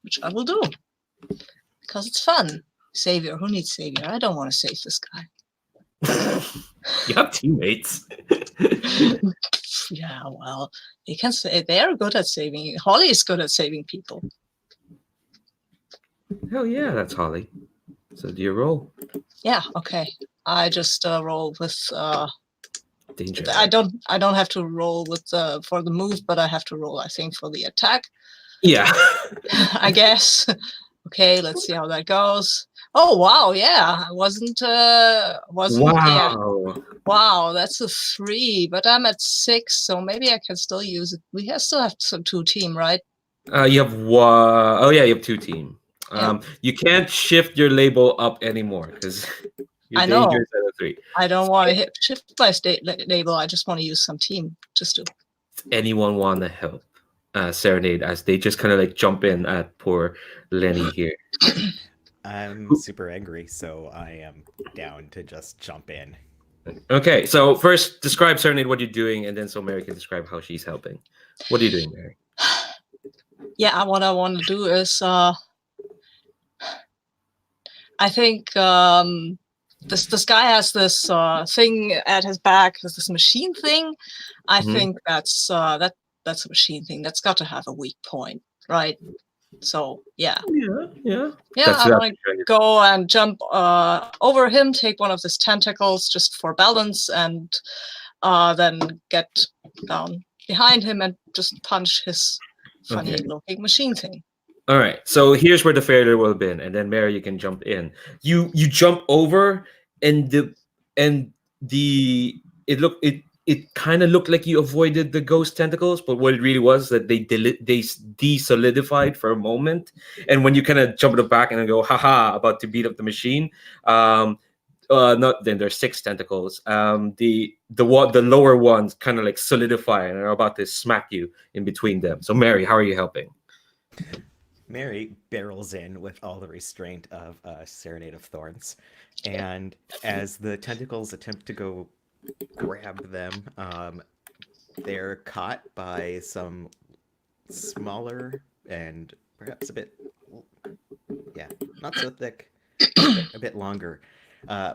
which I will do because it's fun. Savior, who needs savior? I don't want to save this guy. You have teammates. Yeah, well, they can say they are good at saving. Holly is good at saving people. Hell yeah, that's Holly. So do you roll? Yeah, okay. I just roll with Danger. I don't have to roll with for the move, but I have to roll, I think, for the attack. Yeah. I guess. Okay, let's see how that goes. Oh wow, yeah. I wasn't Wow. Yeah. Wow, that's a 3, but I'm at 6, so maybe I can still use it. We still have some 2 team, right? You have one. Oh yeah, you have 2 team. Yeah. You can't shift your label up anymore because I your know. danger is at a 3. I don't want to shift my label. I just want to use some team just to. Does anyone want to help Serenade as they just kind of like jump in at poor Lenny here? I'm super angry, so I am down to just jump in. Okay, so first describe Serenade what you're doing, and then so Mary can describe how she's helping. What are you doing, Mary? Yeah, what I want to do is I think this guy has this thing at his back, has this machine thing. I think that's a machine thing. That's got to have a weak point, right? So yeah. Yeah. I want to go and jump over him, take one of his tentacles just for balance, and then get down behind him and just punch his funny-looking machine thing. All right. So here's where the failure will have been, and then Mary, you can jump in. You jump over, and it kind of looked like you avoided the ghost tentacles, but what it really was that they de-solidified for a moment. And when you kind of jump in the back and go, haha, about to beat up the machine, then there's 6 tentacles. The lower ones kind of like solidify and are about to smack you in between them. So Mary, how are you helping? Mary barrels in with all the restraint of Serenade of Thorns, and as the tentacles attempt to go grab them, they're caught by some smaller and perhaps a bit, not so thick, a bit longer,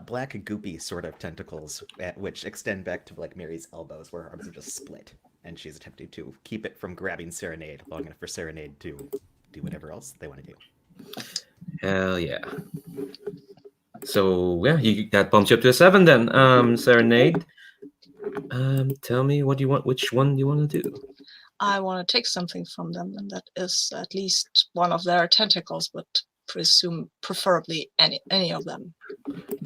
black goopy sort of tentacles, which extend back to like Mary's elbows, where her arms are just split, and she's attempting to keep it from grabbing Serenade long enough for Serenade to do whatever else they want to do. Hell yeah. So yeah, that bumps you up to a 7 then. Serenade. Tell me what you want. Which one do you want to do? I want to take something from them, and that is at least one of their tentacles, but preferably any of them.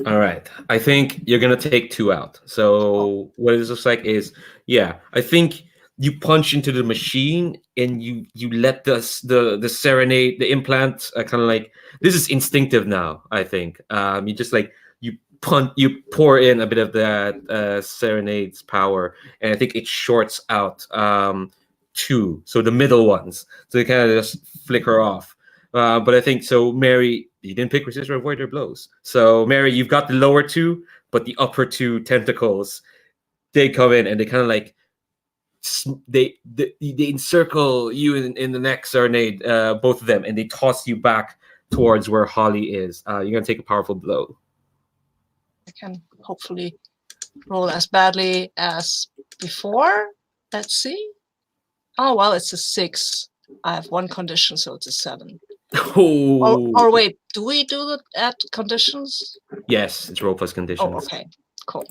All right. I think you're gonna take 2 out. So what this looks like is, I think you punch into the machine and you let the Serenade, the implant, kind of like, this is instinctive now. I think you just like you pour in a bit of that Serenade's power, and I think it shorts out 2, so the middle ones, so they kind of just flicker off. But I think so, Mary, you didn't pick resist or avoid their blows. So Mary, you've got the lower 2, but the upper 2 tentacles, they come in and they kind of like they encircle you in the next Serenade, both of them, and they toss you back towards where Holly is. You're gonna take a powerful blow. I can hopefully roll as badly as before. Let's see. Oh well, it's a 6. I have one condition, so it's a 7. Oh, Or wait, do we do the add conditions? yes, it's roll plus conditions. Oh, okay, cool.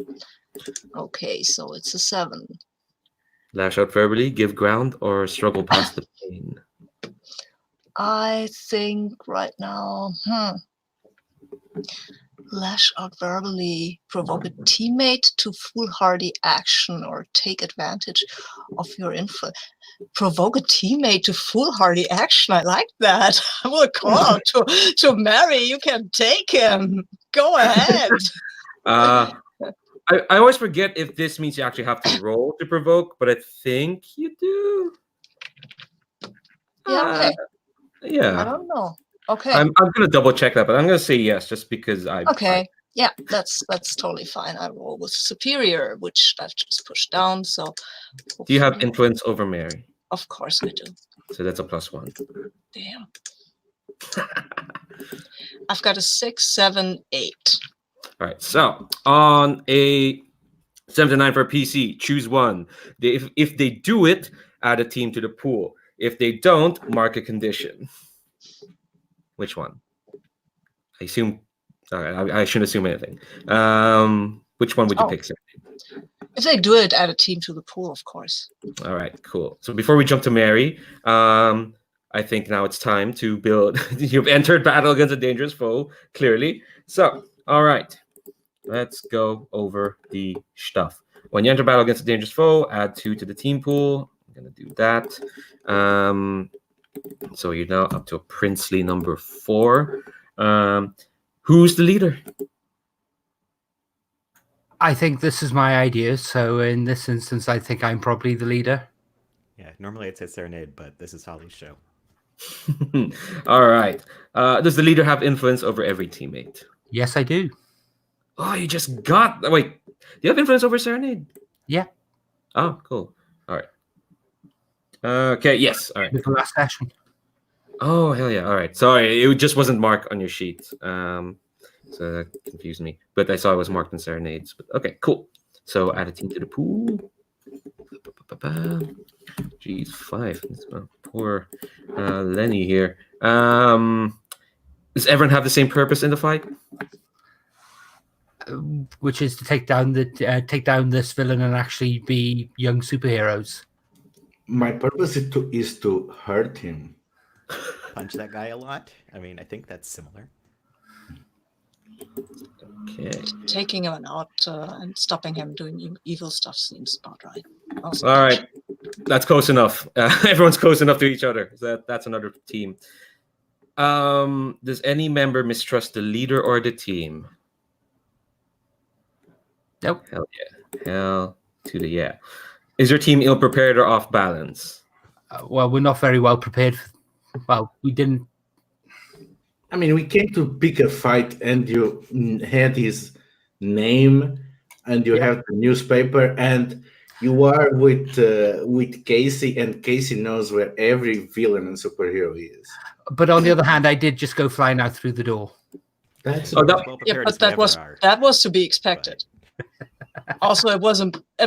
Okay, so it's a 7. Lash out verbally, give ground, or struggle past the pain. I think right now, lash out verbally, provoke a teammate to foolhardy action, or take advantage of your influence. Provoke a teammate to foolhardy action. I like that. I will call out to Mary. You can take him. Go ahead. I always forget if this means you actually have to roll to provoke, but I think you do. Yeah. Okay. Yeah. I don't know. Okay. I'm gonna double check that, but I'm gonna say yes just because I. Okay. Yeah, that's totally fine. I roll with superior, which I've just pushed down. So. Do you have influence over Mary? Of course I do. So that's a +1. Damn. I've got a 6, 7, 8. All right. So on a 7 to 9 for a PC, choose one. If they do it, add a team to the pool. If they don't, mark a condition. Which one? I assume. I shouldn't assume anything. Which one would you pick, sir? If they do it, add a team to the pool, of course. All right, cool. So before we jump to Mary, I think now it's time to build. You've entered battle against a dangerous foe, clearly. So, all right, let's go over the stuff. When you enter battle against a dangerous foe, add 2 to the team pool. I'm gonna do that. So you're now up to a princely number 4. Who's the leader? I think this is my idea. So in this instance, I think I'm probably the leader. Yeah, normally it says Serenade, but this is Holly's show. All right. Does the leader have influence over every teammate? Yes, I do. Oh, you just got. Wait, do you have influence over Serenade? Yeah. Oh, cool. All right. Okay. Yes. All right. With the last session. Oh, hell yeah. All right. Sorry, it just wasn't marked on your sheet. So that confused me. But I saw it was marked in Serenades. But okay, cool. So add a team to the pool. Jeez, 5. Poor Lenny here. Does everyone have the same purpose in the fight? Which is to take down this villain and actually be young superheroes. My purpose is to hurt him. Punch that guy a lot. I mean, I think that's similar. Okay. Taking him out and stopping him doing evil stuff seems about right. Also, All right. That's close enough. Everyone's close enough to each other. That's another team. Does any member mistrust the leader or the team? Nope. Hell yeah. Hell to the yeah. Is your team ill prepared or off balance? Well, we're not very well prepared. Well, we didn't. I mean, we came to pick a fight, and you had his name, and you have the newspaper, and you are with Casey, and Casey knows where every villain and superhero is. But on the other hand, I did just go flying out through the door. That's Well yeah, prepared but as we ever are. that was to be expected. Also, it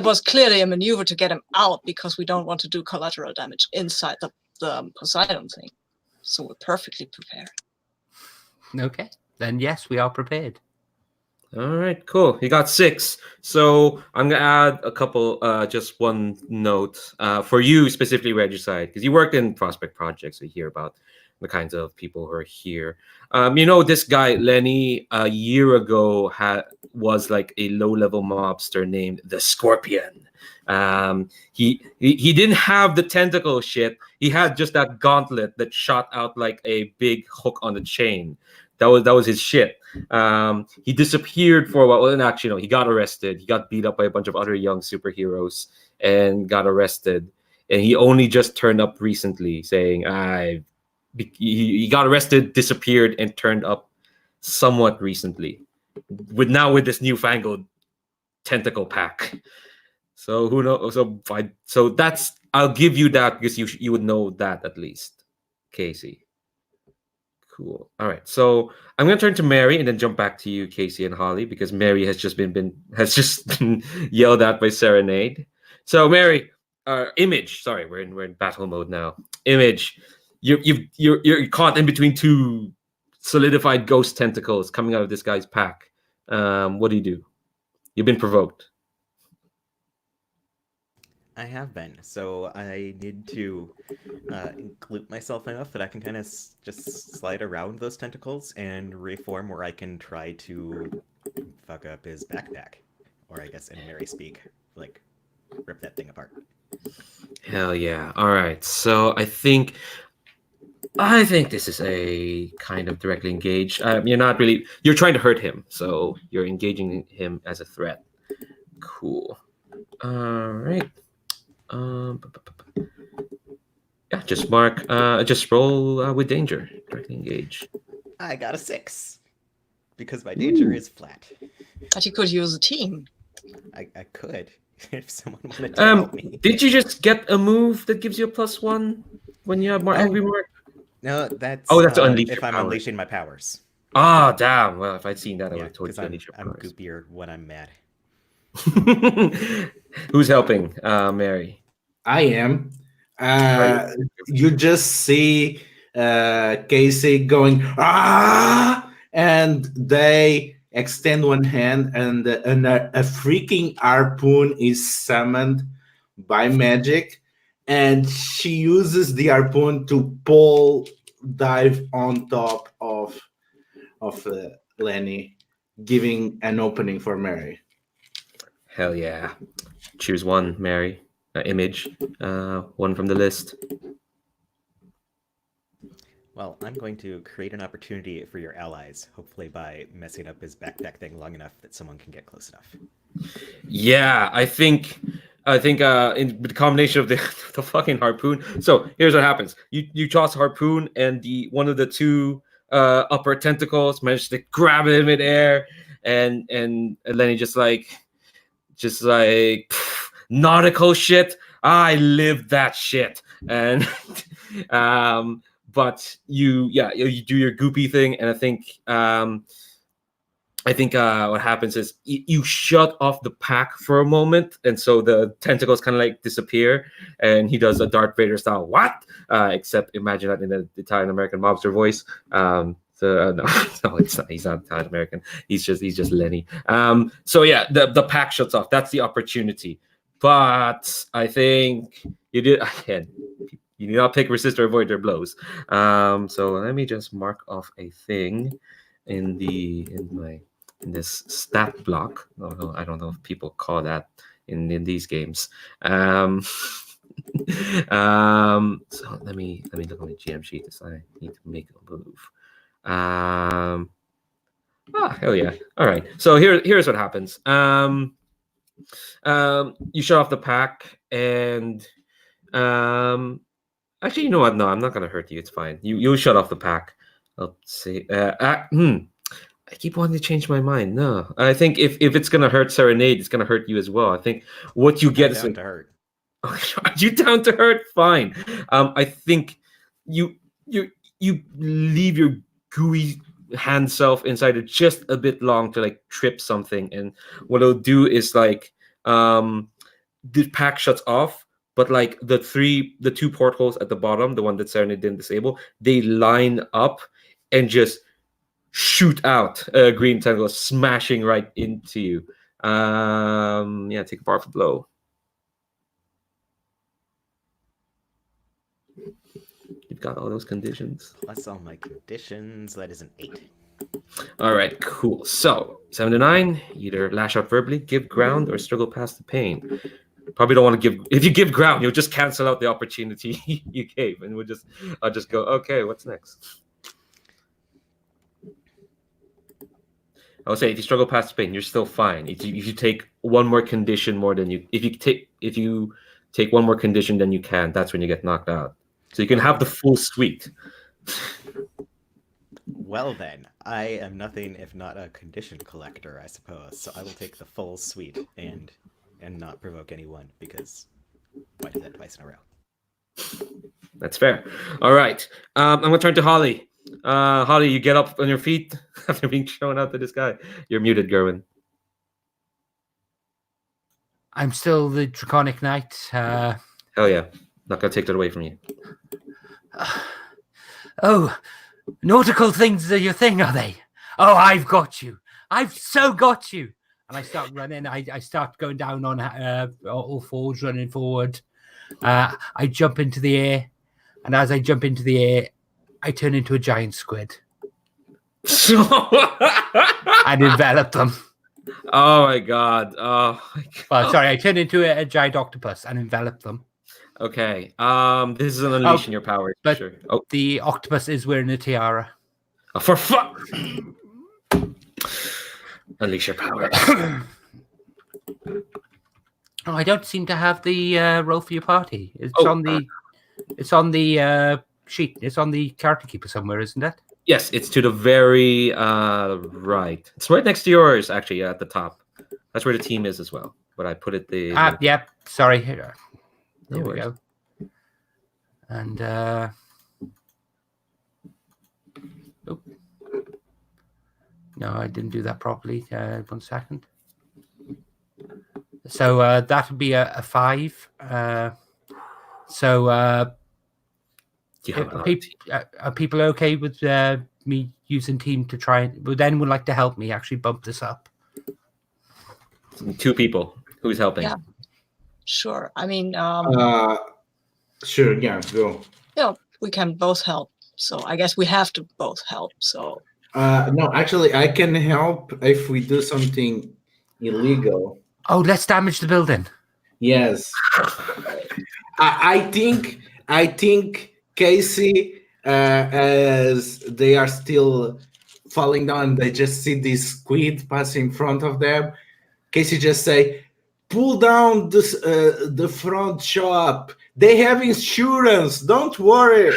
was clearly a maneuver to get him out because we don't want to do collateral damage inside the Poseidon thing. So we're perfectly prepared. Okay, then yes, we are prepared. All right, cool. You got 6. So I'm gonna add a couple, just one note for you specifically, Regicide, because you worked in prospect projects. We hear about the kinds of people who are here. This guy Lenny a year ago was like a low-level mobster named the Scorpion. He didn't have the tentacle shit. He had just that gauntlet that shot out like a big hook on the chain. That was his shit. He disappeared for a while. Well, actually, no, he got arrested. He got beat up by a bunch of other young superheroes and got arrested. And he only just turned up recently, saying he got arrested, disappeared, and turned up somewhat recently. With this newfangled tentacle pack. So who knows? So that's I'll give you that because you would know that at least, Casey. Cool. All right. So I'm gonna turn to Mary and then jump back to you, Casey and Holly, because Mary has just been yelled at by Serenade. So Mary, Image. Sorry, we're in battle mode now. Image, you're caught in between two solidified ghost tentacles coming out of this guy's pack. What do? You've been provoked. I have been, so I need to include myself enough that I can kind of just slide around those tentacles and reform where I can try to fuck up his backpack. Or I guess in Mary speak, like, rip that thing apart. Hell yeah. All right. So I think this is a kind of directly engaged. You're trying to hurt him, so you're engaging him as a threat. Cool. All right. Yeah, just roll with danger. Directly engage. I got a 6 because my danger is flat. But you could use a team. I could if someone wanted to help me. Did you just get a move that gives you a +1 when you have more angry mark? No, that's to unleash if your I'm power. unleashing my powers. Ah, damn. Well, if I'd seen that, I would Yeah, have told you because to unleash your I'm powers. goopier when I'm mad. Who's helping, Mary? I am. You just see Casey going and they extend one hand, and a freaking harpoon is summoned by magic, and she uses the harpoon to dive on top of Lenny, giving an opening for Mary. Hell yeah. Choose one, Mary. Image. One from the list. Well, I'm going to create an opportunity for your allies, hopefully by messing up his backpack thing long enough that someone can get close enough. Yeah, I think in the combination of the fucking harpoon. So here's what happens: you toss a harpoon, and one of the two upper tentacles managed to grab it in midair, and Lenny just like nautical shit. I lived that shit, and but you do your goopy thing, and I think what happens is you shut off the pack for a moment, and so the tentacles kind of like disappear, and he does a Darth Vader style what? Except imagine that in the Italian American mobster voice. No, it's not. He's not Italian American. He's just Lenny. So yeah, the pack shuts off. That's the opportunity. But I think you did again. You do not pick resist or avoid their blows. So let me just mark off a thing in this stat block. Although I don't know if people call that in these games. So let me look on the GM sheet as I need to make a move. Hell yeah. All right. So here's what happens. You shut off the pack, and actually, you know what? No, I'm not gonna hurt you. It's fine. You'll shut off the pack. I'll see. I keep wanting to change my mind. No, I think if it's gonna hurt Serenade, it's gonna hurt you as well. I think what you get is down to hurt. Are you down to hurt? Fine. I think you leave your gooey hand self inside it just a bit long to like trip something, and what it'll do is like the pack shuts off, but like the two portholes at the bottom, the one that Serenade didn't disable, they line up and just shoot out a green tentacle, smashing right into you. Yeah, take a powerful blow. You've got all those conditions. Plus all my conditions, that is an 8. All right, cool. So 7 to 9, either lash out verbally, give ground, or struggle past the pain. Probably don't want to give. If you give ground, you'll just cancel out the opportunity you gave, and I'll just go. Okay, what's next? I'll say if you struggle past the pain, you're still fine. If you take one more condition more than you, if you take one more condition than you can, that's when you get knocked out. So you can have the full suite. Well then, I am nothing if not a condition collector, I suppose. So I will take the full suite and and not provoke anyone, because why do that twice in a row? That's fair. All right. I'm gonna turn to Holly. Holly, you get up on your feet after being shown out to this guy. You're muted, Gerwin. I'm still the Draconic Knight. Hell yeah. Not gonna take that away from you. Oh, nautical things are your thing, are they? Oh, I've got you. I've so got you. And I start running. I start going down on all fours, running forward. I jump into the air. And as I jump into the air, I turn into a giant squid and envelop them. Oh my god. Oh my god. Well, sorry, I turn into a giant octopus and envelop them. Okay. This is an unleashing your powers. But Sure. Oh, the octopus is wearing a tiara. for fuck. Unleash your power. Oh, I don't seem to have the roll for your party. It's Oh, on the sheet. It's on the character keeper somewhere, isn't it? Yes, it's to the very right. It's right next to yours, actually, at the top. That's where the team is as well. But I put it the. Yep. Sorry. There No we worries. go. And oh. No, I didn't do that properly. 1 second. So that would be a 5. So You have a lot of are people okay with me using team to try and would anyone like to help me actually bump this up? 2 people. Who's helping? Yeah. Sure. I mean, Sure, yeah, go. we can both help. So I guess we have to both help. So No, actually, I can help if we do something illegal. Oh, let's damage the building. Yes. I think Casey, as they are still falling down, they just see this squid pass in front of them. Casey just say, "Pull down this the front shop. They have insurance. Don't worry."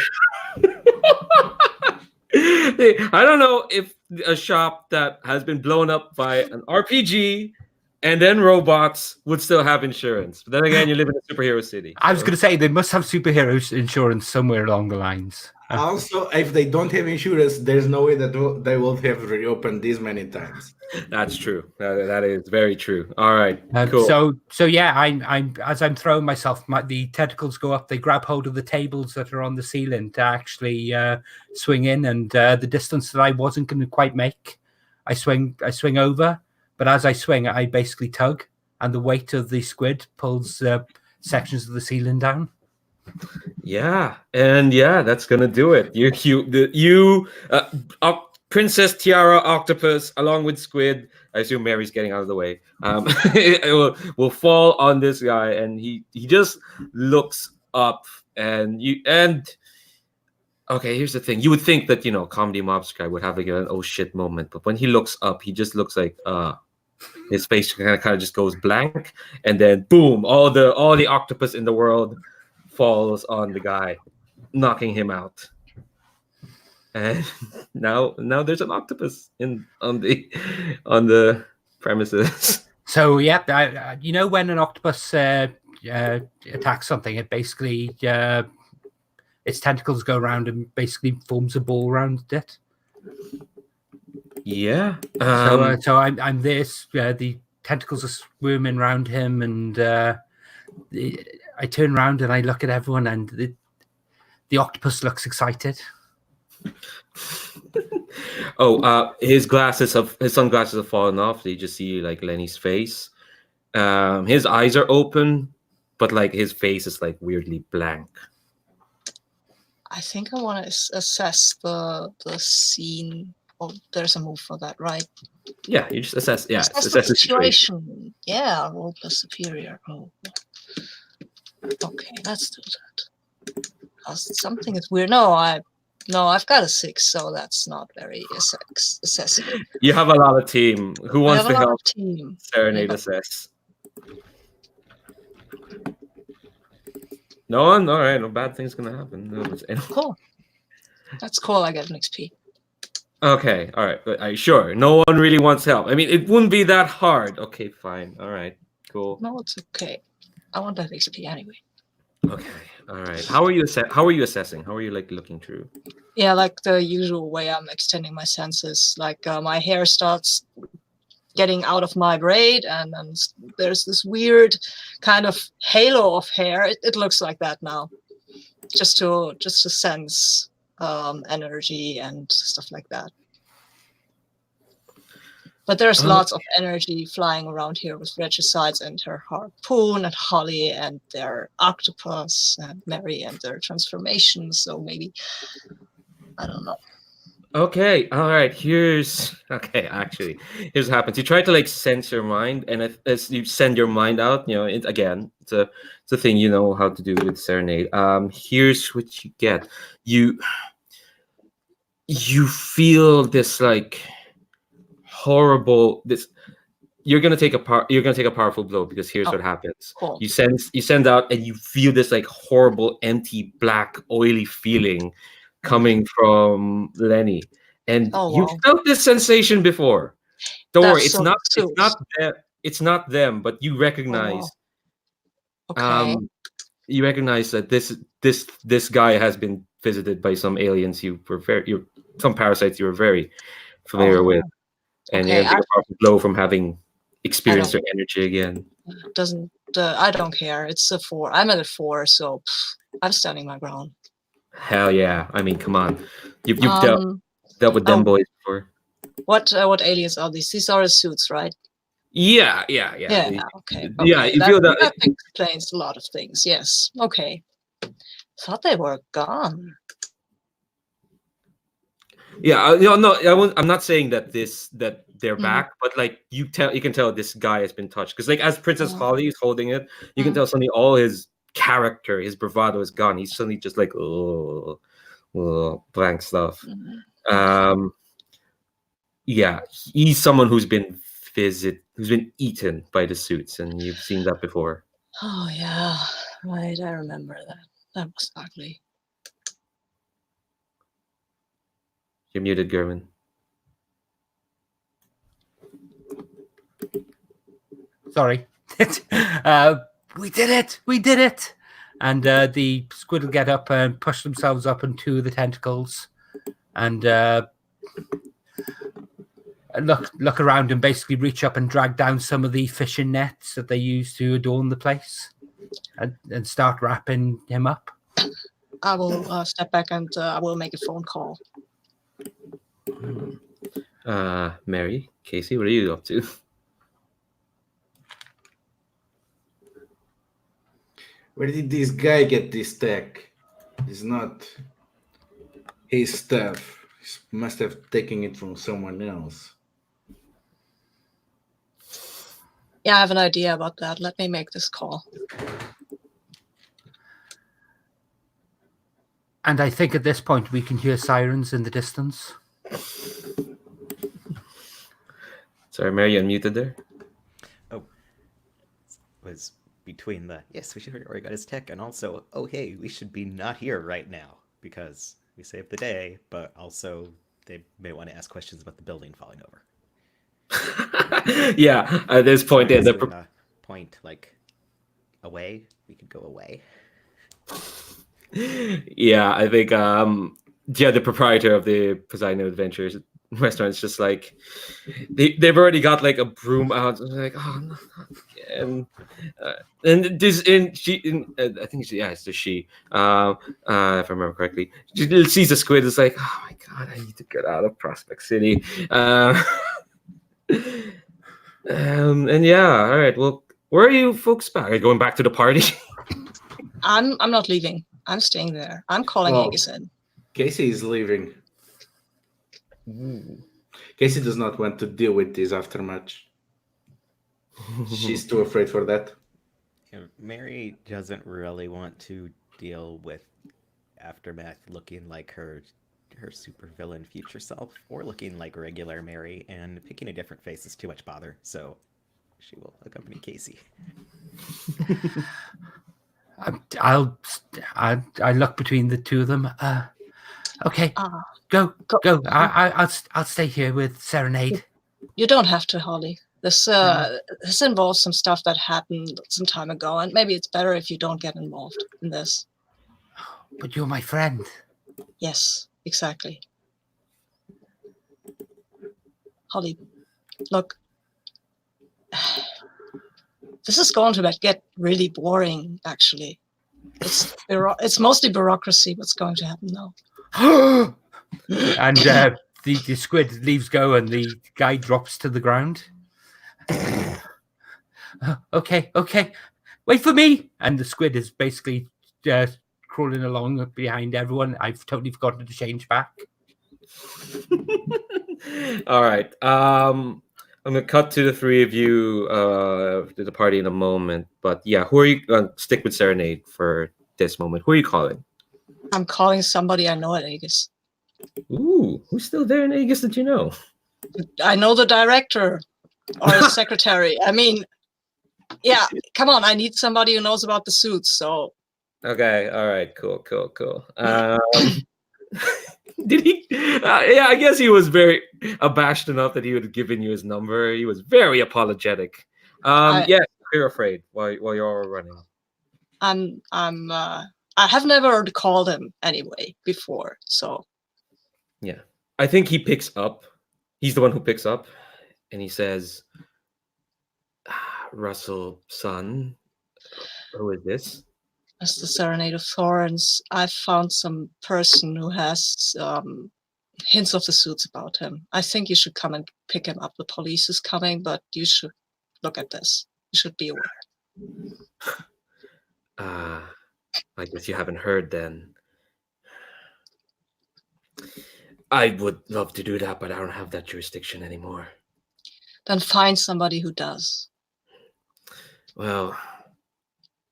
I don't know if a shop that has been blown up by an RPG and then robots would still have insurance. But then again, you live in a superhero city. I was going to say they must have superhero insurance somewhere along the lines. Also, if they don't have insurance, there's no way that they will have reopened this many times. That's true. That is very true. All right, cool. So yeah, I'm as I'm throwing myself, the tentacles go up. They grab hold of the tables that are on the ceiling to actually swing in, and the distance that I wasn't going to quite make, I swing over. But as I swing, I basically tug, and the weight of the squid pulls sections of the ceiling down. Yeah, and yeah, that's gonna do it. Princess Tiara Octopus, along with Squid. I assume Mary's getting out of the way. It will fall on this guy, and he just looks up, and okay. Here's the thing: you would think that comedy mobster guy would have like an oh shit moment, but when he looks up, he just looks like his face kind of just goes blank, and then boom, all the octopus in the world falls on the guy, knocking him out. And now there's an octopus on the premises. So yeah, when an octopus attacks something, it basically its tentacles go around and basically forms a ball around it. Yeah. So I'm this. The tentacles are swarming around him, and I turn around and I look at everyone, and the octopus looks excited. His sunglasses have fallen off. You just see like Lenny's face. His eyes are open, but like his face is like weirdly blank. I think I want to assess the scene. Oh, there's a move for that, right? Yeah, you just assess. Yeah, assess the situation. Yeah, roll plus superior. Oh. Okay, let's do that. Something is weird. No, I've got a 6, so that's not very assessing. You have a lot of team. Who wants to help team. Serenade assess? No one? All right, no bad thing's gonna happen. No. Cool. That's cool. I get an XP. Okay, all right. Sure. No one really wants help. I mean, it wouldn't be that hard. Okay, fine. All right. Cool. No, it's okay. I want that XP anyway. Okay. All right. How are you assessing? How are you like looking through? Yeah, like the usual way I'm extending my senses. Like my hair starts getting out of my braid, and then there's this weird kind of halo of hair. It looks like that now. Just to sense energy and stuff like that. But there's lots of energy flying around here with Regicides and her harpoon and Holly and their octopus and Mary and their transformations. So maybe, I don't know. Okay. All right. Here's what happens. You try to like sense your mind, and as you send your mind out, it's a thing you know how to do with Serenade. Here's what you get. You feel this like horrible you're gonna take a powerful blow, because here's what happens. Cool. You send out, and you feel this like horrible, empty, black, oily feeling coming from Lenny, and you've felt this sensation before. Don't worry, it's not them, but you recognize. Okay. You recognize that this guy has been visited by some aliens some parasites you were very familiar with. And you're gonna take a powerful blow from having experienced your energy again. I don't care. It's a 4. I'm at a 4, so I'm standing my ground. Hell yeah! I mean, come on. You've dealt with them boys before. What aliens are these? These are the suits, right? Yeah. Okay. Yeah, you feel that explains a lot of things. Yes. Okay. Thought they were gone. Yeah, I'm not saying that they're back, but like you can tell this guy has been touched, because like as Princess Holly is holding it, you can tell suddenly all his character, his bravado is gone. He's suddenly just like blank stuff. Yeah, he's someone who's been eaten by the suits, and you've seen that before. Oh yeah, right. I remember that. That was ugly. You're muted, Gerwin. Sorry. We did it! And the squid will get up and push themselves up into the tentacles, and look around and basically reach up and drag down some of the fishing nets that they use to adorn the place, and start wrapping him up. I will step back, and I will make a phone call. Mary, Casey, what are you up to? Where did this guy get this tech? It's not his stuff. He must have taken it from someone else. Yeah, I have an idea about that. Let me make this call. And I think at this point we can hear sirens in the distance. Sorry, Mary, you unmuted there? Oh. It was between the, yes, we should figure out where he got his tech, and also, oh, hey, we should be not here right now, because we saved the day, but also they may want to ask questions about the building falling over. Yeah, at this point, point, like, away? We could go away. Yeah, I think, the proprietor of the Poseidon Adventures restaurant is just like, they've already got like a broom out. And like, oh no, and I think it's the she. If I remember correctly, she sees the squid. It's like, oh my god, I need to get out of Prospect City. And yeah, all right. Well, where are you folks back? Are you going back to the party? I'm not leaving. I'm staying there. I'm calling Aegis in. Casey is leaving. Casey does not want to deal with this aftermath. She's too afraid for that. Yeah, Mary doesn't really want to deal with aftermath looking like her supervillain future self, or looking like regular Mary, and picking a different face is too much bother, so she will accompany Casey. I look between the two of them. Okay, go. I'll stay here with Serenade. You don't have to, Holly. This involves some stuff that happened some time ago, and maybe it's better if you don't get involved in this. But you're my friend. Yes, exactly. Holly, look, this is going to get really boring, actually. It's mostly bureaucracy what's going to happen now. And the squid leaves go and the guy drops to the ground. Okay, wait for me. And the squid is basically crawling along behind everyone. I've totally forgotten to change back. All right. I'm gonna cut to the three of you to the party in a moment. But yeah, who are you? Stick with Serenade for this moment. Who are you calling? I'm calling somebody I know at Aegis. Ooh, who's still there in Aegis that you know? I know the director or the secretary. I mean, yeah, come on. I need somebody who knows about the suits. So. Okay. All right. Cool. Did he? Yeah, I guess he was very abashed enough that he would have given you his number. He was very apologetic. Yeah, you're afraid while you're all running. I have never called him anyway before, so. Yeah, I think he picks up. He's the one who picks up, and he says, "Russell, son, who is this?" As the Serenade of Thorns, I found some person who has hints of the suits about him. I think you should come and pick him up. The police is coming, but you should look at this. You should be aware. I guess you haven't heard then. I would love to do that, but I don't have that jurisdiction anymore. Then find somebody who does. Well,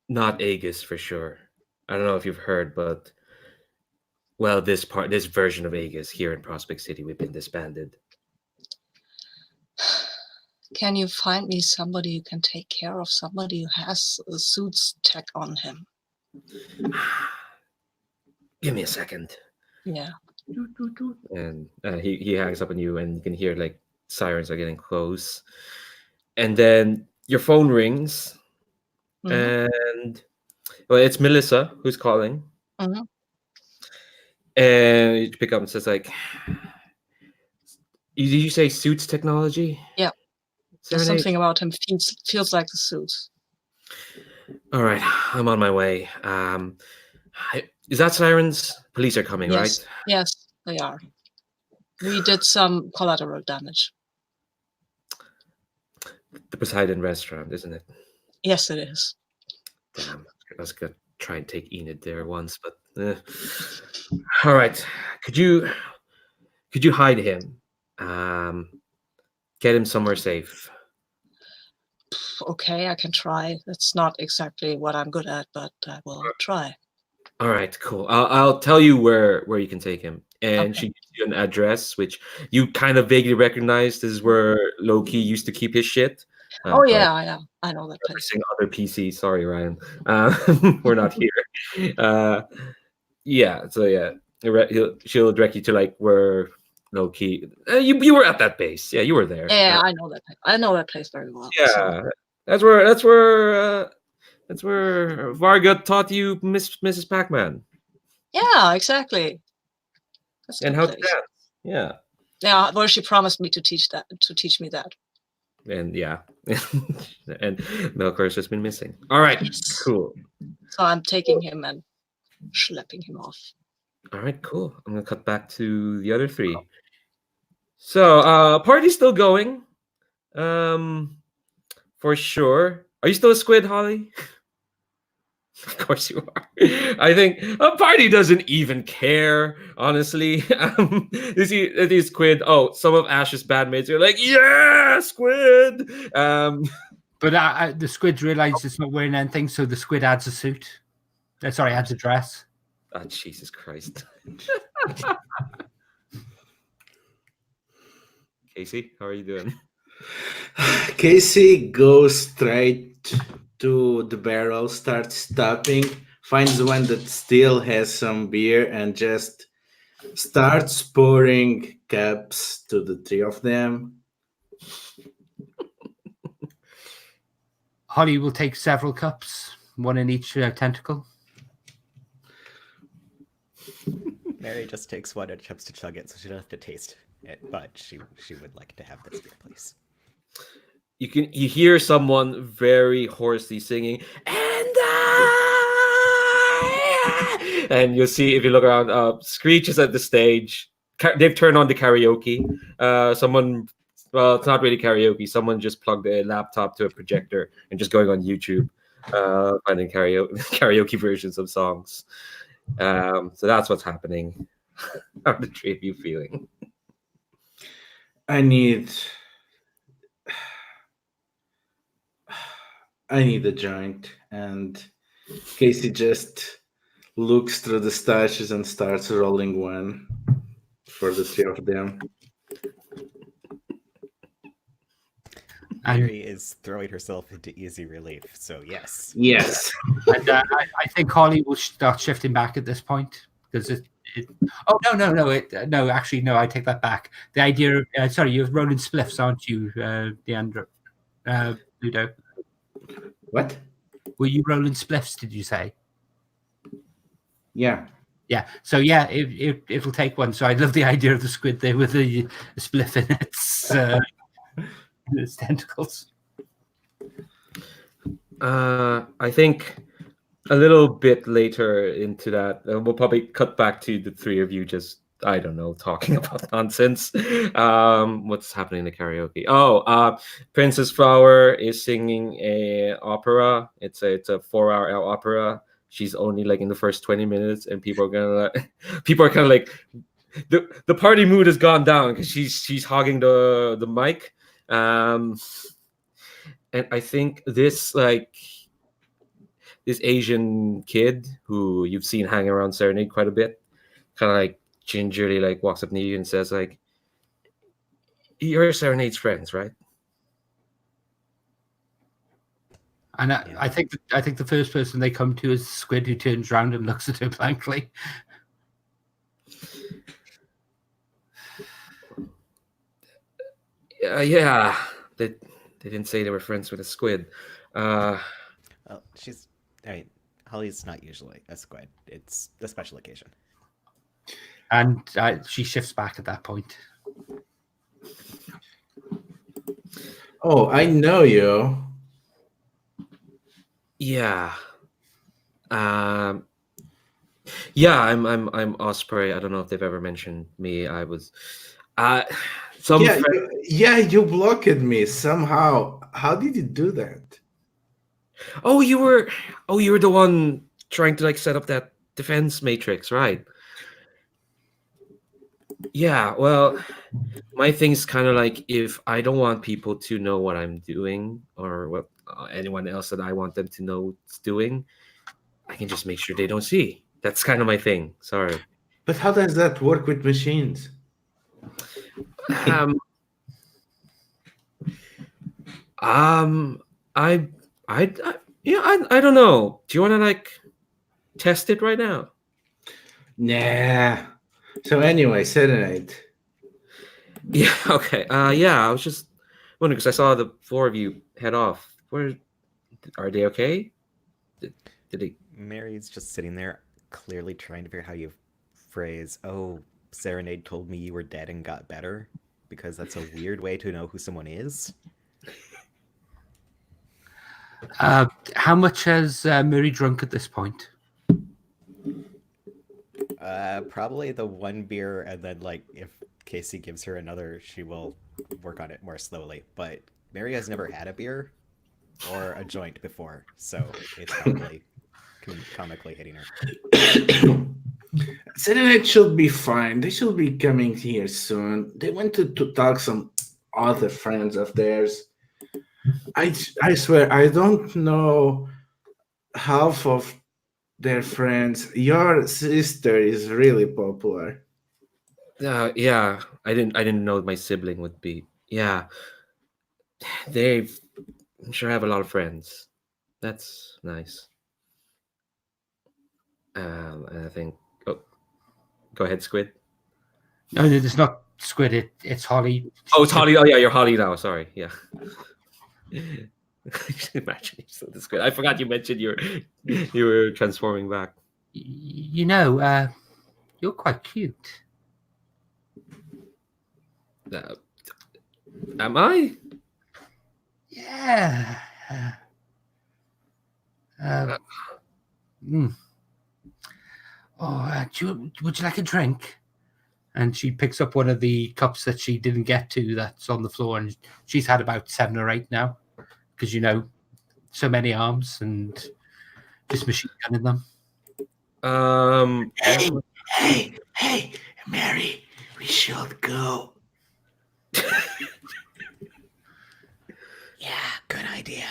not Aegis for sure. I don't know if you've heard, but well, this version of Aegis here in Prospect City, we've been disbanded. Can you find me somebody who can take care of somebody who has a suits tech on him? Give me a second. Yeah. And he hangs up on you, and you can hear like sirens are getting close, and then your phone rings, and well, it's Melissa who's calling, and you pick up and says like, "Did you say suits technology?" Yeah. There's something about him feels like the suits. All right, I'm on my way. Is that sirens? Police are coming, yes. right? Yes, they are. We did some collateral damage. The Poseidon restaurant, isn't it? Yes, it is. Damn, I was gonna try and take Enid there once, but all right. Could you hide him? Get him somewhere safe. Okay, I can try. That's not exactly what I'm good at, but I will try. All right, cool. I'll tell you where you can take him, and Okay. she gives you an address which you kind of vaguely recognize. This is where Loki used to keep his shit. Oh yeah, I know that place. Referencing other PC. Sorry, Ryan. We're not here. Yeah. So yeah, she'll direct you to like where Loki. You were at that base. Yeah, you were there. Yeah, I know that. I know that place very well. Yeah, so. that's where Varga taught you Mrs. Pac-Man. Yeah, exactly. That's a And good how place. to dance. Yeah. Yeah, well, she promised me to teach me that. And yeah. And Melkor's just been missing. All right. Yes. Cool. So I'm taking him and schlepping him off. All right, cool. I'm gonna cut back to the other three. So party's still going. For sure. Are you still a squid, Holly? Of course you are. I think a party doesn't even care, honestly. These squid. Oh, some of Ash's bandmates are like, yeah, squid. But the squid realizes it's not wearing anything, so the squid adds a suit. Sorry, adds a dress. Oh, Jesus Christ. Casey, how are you doing? Casey goes straight to the barrel, starts tapping, finds one that still has some beer, and just starts pouring caps to the three of them. Holly will take several cups, one in each tentacle. Mary just takes one and attempts to chug it, so she doesn't have to taste it. But she would like to have this beer, please. You hear someone very hoarsely singing, and you'll see if you look around, Screech is at the stage. They've turned on the karaoke. Someone, well, it's not really karaoke. Someone just plugged a laptop to a projector and just going on YouTube, finding karaoke versions of songs. So that's what's happening. How are the three of you feeling? I need a joint, and Casey just looks through the stashes and starts rolling one for the three of them. Mary is throwing herself into easy relief, so yes. Yes. And I think Holly will start shifting back at this point because oh no! Actually, no. I take that back. The idea. Sorry, you're rolling spliffs, aren't you, Leandro? Ludo. What? Were you rolling spliffs? Did you say? Yeah. Yeah. So yeah, it'll take one. So I love the idea of the squid there with the spliff in its tentacles. I think a little bit later into that, we'll probably cut back to the three of you just, I don't know, talking about nonsense. What's happening in the karaoke? Oh, Princess Flower is singing a opera. It's a 4-hour opera. She's only like in the first 20 minutes, and people are kind of like, the party mood has gone down because she's hogging the mic. And I think this Asian kid who you've seen hang around Serenade quite a bit, kind of like gingerly like walks up to you and says like, "You're Serenade's friends, right?" And I think the first person they come to is Squid, who turns around and looks at her blankly. Yeah, they didn't say they were friends with a squid. Well, Holly's not usually a squid. It's a special occasion. And she shifts back at that point. Oh, I know you. Yeah. Yeah, I'm Osprey. I don't know if they've ever mentioned me. I was you blocked me somehow. How did you do that? Oh, you were the one trying to like set up that defense matrix, right? Yeah, well, my thing's kind of like, if I don't want people to know what I'm doing or what anyone else that I want them to know is doing, I can just make sure they don't see. That's kind of my thing. Sorry. But how does that work with machines? I don't know. Do you want to like test it right now? Nah. So anyway, Serenade. Yeah. Okay. Yeah. I was just wondering because I saw the four of you head off. Where are they? Okay. Did they? Mary's just sitting there, clearly trying to figure out how you phrase, "Oh, Serenade told me you were dead and got better," because that's a weird way to know who someone is. How much has Murray drunk at this point? Probably the one beer, and then like if Casey gives her another, she will work on it more slowly. But Mary has never had a beer or a joint before, so it's probably comically hitting her. Serenade should be fine. They should be coming here soon. They went to talk some other friends of theirs. I swear, I don't know half of their friends. Your sister is really popular. Yeah. I didn't know my sibling would be. Yeah. I'm sure have a lot of friends. That's nice. And I think. Oh, go ahead, Squid. No, it's not Squid. It's Holly. Oh, it's Holly. Oh, yeah, you're Holly now. Sorry. Yeah. Imagine you're still this good. I forgot you mentioned you were transforming back. You know, you're quite cute. Am I? Yeah. Mm. Oh, would you like a drink? And she picks up one of the cups that she didn't get to that's on the floor, and she's had about 7 or 8 now, because you know, so many arms and just machine gunning them. Hey, Mary, we should go. Yeah, good idea.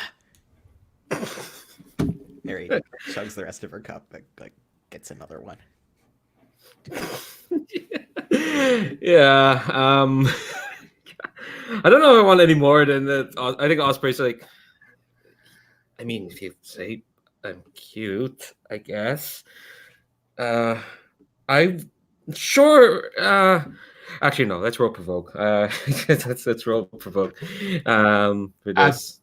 Mary chugs the rest of her cup, but like gets another one. Yeah. I don't know if I want any more than that. I think Osprey's like. I mean, if you say I'm cute, I guess. I'm sure. Actually, no. Let's roll provoke. Let's roll provoke. For this.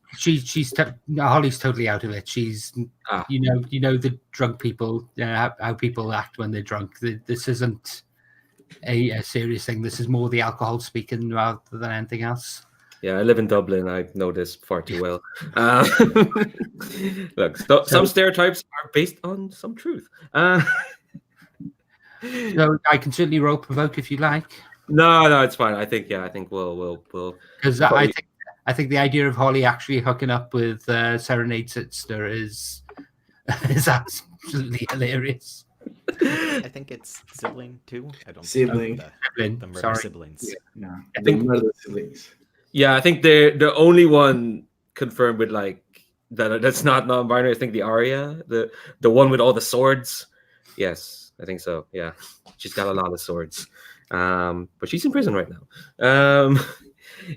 Holly's totally out of it. She's, Ah. you know the drunk people, how people act when they're drunk. This isn't a serious thing. This is more the alcohol speaking rather than anything else. Yeah, I live in Dublin. I know this far too well. Look, some stereotypes are based on some truth. So I can certainly roll provoke if you like. No, it's fine. I think we'll because I think the idea of Holly actually hooking up with Serenade's sister is absolutely hilarious. I think it's sibling too. I don't Sibling. The murder Sorry. siblings. Yeah, no, I think- the murder siblings. Yeah, I think they're the only one confirmed with like that's not non-binary. I think the Arya, the one with all the swords. Yes, I think so. Yeah, she's got a lot of swords. But she's in prison right now.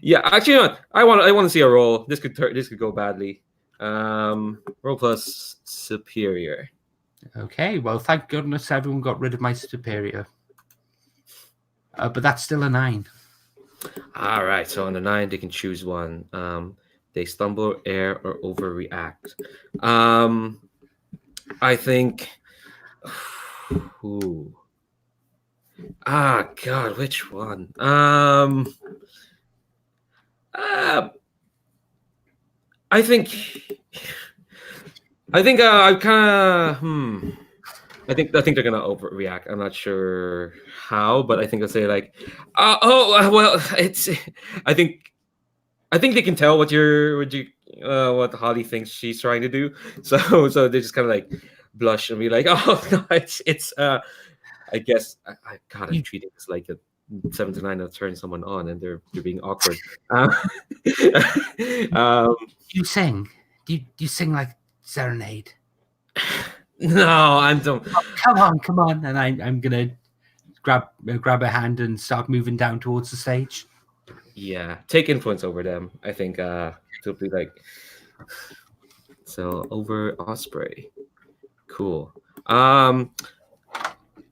Yeah, actually, you know what? I want to see a roll. This could go badly. Roll plus superior. Okay, well, thank goodness everyone got rid of my superior. But that's still a 9. All right, so on the 9, they can choose one. They stumble, err, or overreact. I think. Ooh. God, which one? I think I kind of. I think they're gonna overreact. I'm not sure how, but I think they'll say like, well, it's. I think they can tell what what Holly thinks she's trying to do. So they just kind of like blush and be like, oh no, it's. I guess I'm treating this like a 7 to 9 of turning someone on, and they're being awkward. You sing? Do you sing like Serenade? No, I'm don't. Oh, come on! And I'm gonna grab her hand and start moving down towards the stage. Yeah, take influence over them. I think to be like so over Osprey. Cool. I'm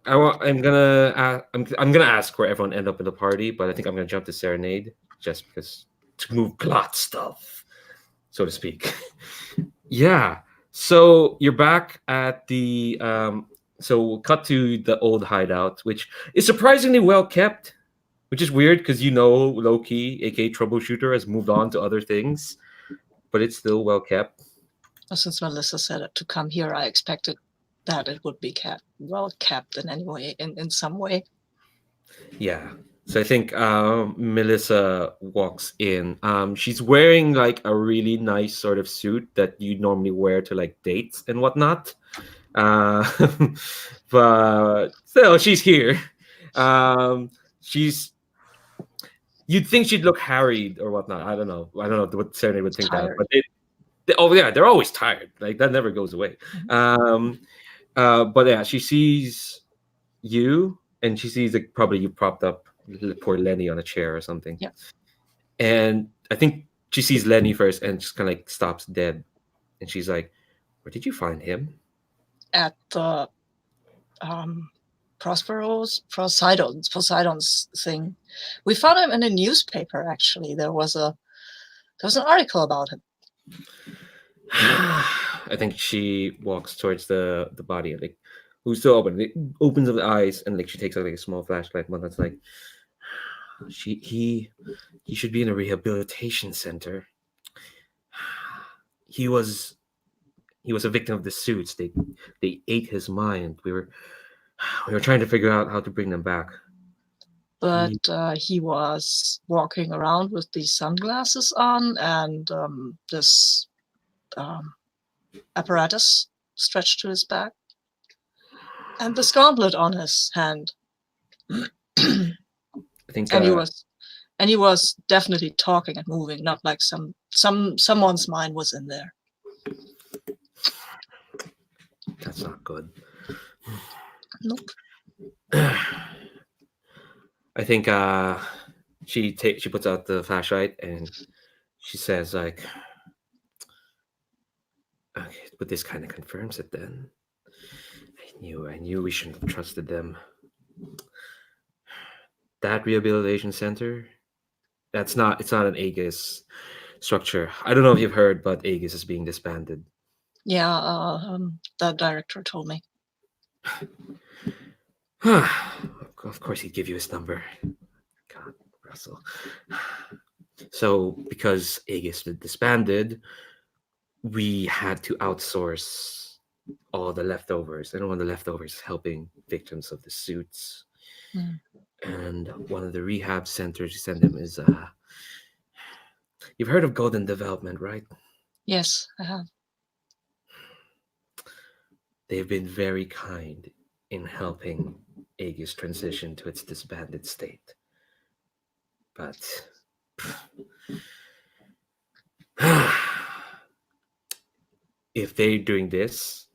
gonna ask where everyone end up in the party, but I think I'm gonna jump to Serenade just because to move plot stuff, so to speak. Yeah. So you're back at the so we'll cut to the old hideout, which is surprisingly well kept, which is weird because Loki, aka Troubleshooter, has moved on to other things, but it's still well kept. Since Melissa said it to come here, I expected that it would be well kept in any way, in some way. Yeah. So I think Melissa walks in. She's wearing like a really nice sort of suit that you normally wear to like dates and whatnot. But still, she's here. You'd think she'd look harried or whatnot. I don't know what Serenade would think Tired. that, but they're always tired. Like that never goes away. But yeah, she sees you, and she sees like probably you propped up poor Lenny on a chair or something. Yeah. And I think she sees Lenny first and just kind of like stops dead, and she's like, "Where did you find him?" At the Poseidon's thing. We found him in a newspaper. Actually, there was an article about him. I think she walks towards the body, like who's still open. It opens up the eyes, and like she takes out like a small flashlight. One that's like, he should be in a rehabilitation center. He was a victim of the suits. They ate his mind. We were trying to figure out how to bring them back. But he was walking around with these sunglasses on and this apparatus stretched to his back, and the gauntlet on his hand. I think, and he was definitely talking and moving, not like someone's mind was in there. That's not good. Nope. I think she puts out the flashlight and she says like, okay, but this kind of confirms it then. I knew we shouldn't have trusted them. That rehabilitation center, it's not an Aegis structure. I don't know if you've heard, but Aegis is being disbanded. Yeah, the director told me. Of course he'd give you his number. God, Russell. So because Aegis was disbanded, we had to outsource all the leftovers. And one of the leftovers is helping victims of the suits. Mm. And one of the rehab centers you send them is you've heard of Golden Development, right? Yes, I have. They've been very kind in helping Aegis transition to its disbanded state. But if they're doing this,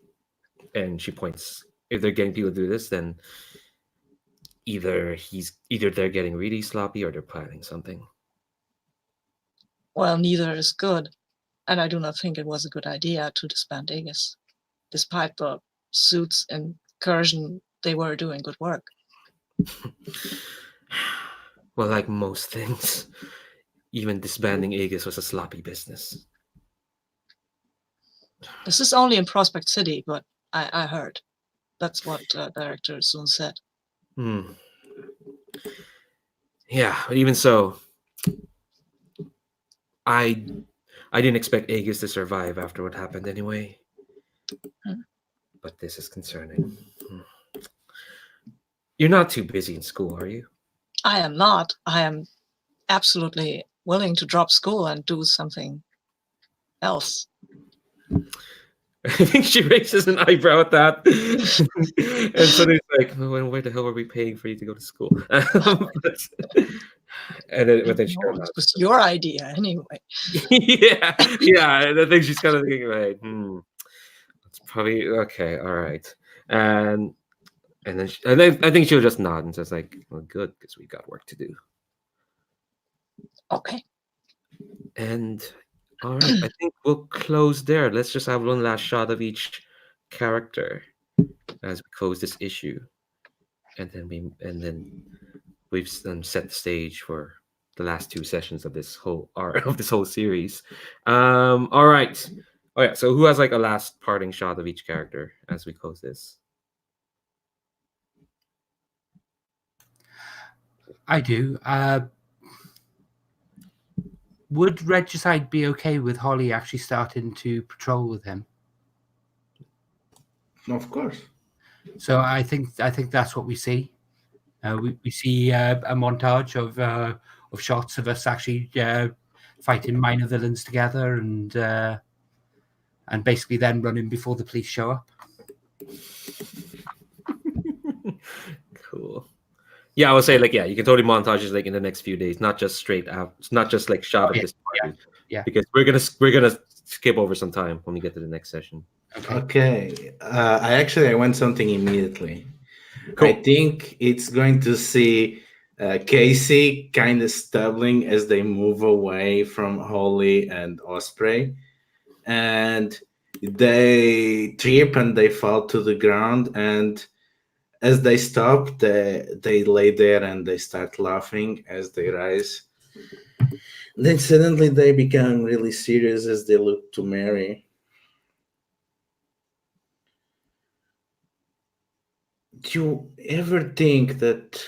and she points, if they're getting people to do this, then either they're getting really sloppy or they're planning something. Well, neither is good, and I do not think it was a good idea to disband Aegis. Despite the suits incursion, they were doing good work. Well, like most things, even disbanding Aegis was a sloppy business. This is only in Prospect City, but I heard. That's what Director Soon said. Yeah, but even so, I didn't expect Aegis to survive after what happened anyway. But this is concerning. You're not too busy in school, are you? I am not. I am absolutely willing to drop school and do something else. I think she raises an eyebrow at that. And so it's like, well, where the hell are we paying for you to go to school? And then she it was your idea anyway. yeah. And I think she's kind of thinking, like, it's probably okay, all right. And then I think she'll just nod and says, like, well, good, because we got work to do. Okay. And all right, I think we'll close there. Let's just have one last shot of each character as we close this issue, and then we've set the stage for the last two sessions of this whole series. All right. Oh yeah. So who has like a last parting shot of each character as we close this? I do. Would Regicide be okay with Holly actually starting to patrol with him? Of course. So I think that's what we see. We see a montage of shots of us actually fighting minor villains together, and basically then running before the police show up. Cool. Yeah, I would say, like, yeah, you can totally montages like in the next few days, not just straight out. It's not just like shot of this party. Yeah. Because we're gonna skip over some time when we get to the next session. Okay. I went something immediately. Cool. I think it's going to see Casey kind of stumbling as they move away from Holly and Osprey, and they trip and they fall to the ground, and as they stop, they lay there and they start laughing as they rise. Then suddenly they become really serious as they look to Mary. Do you ever think that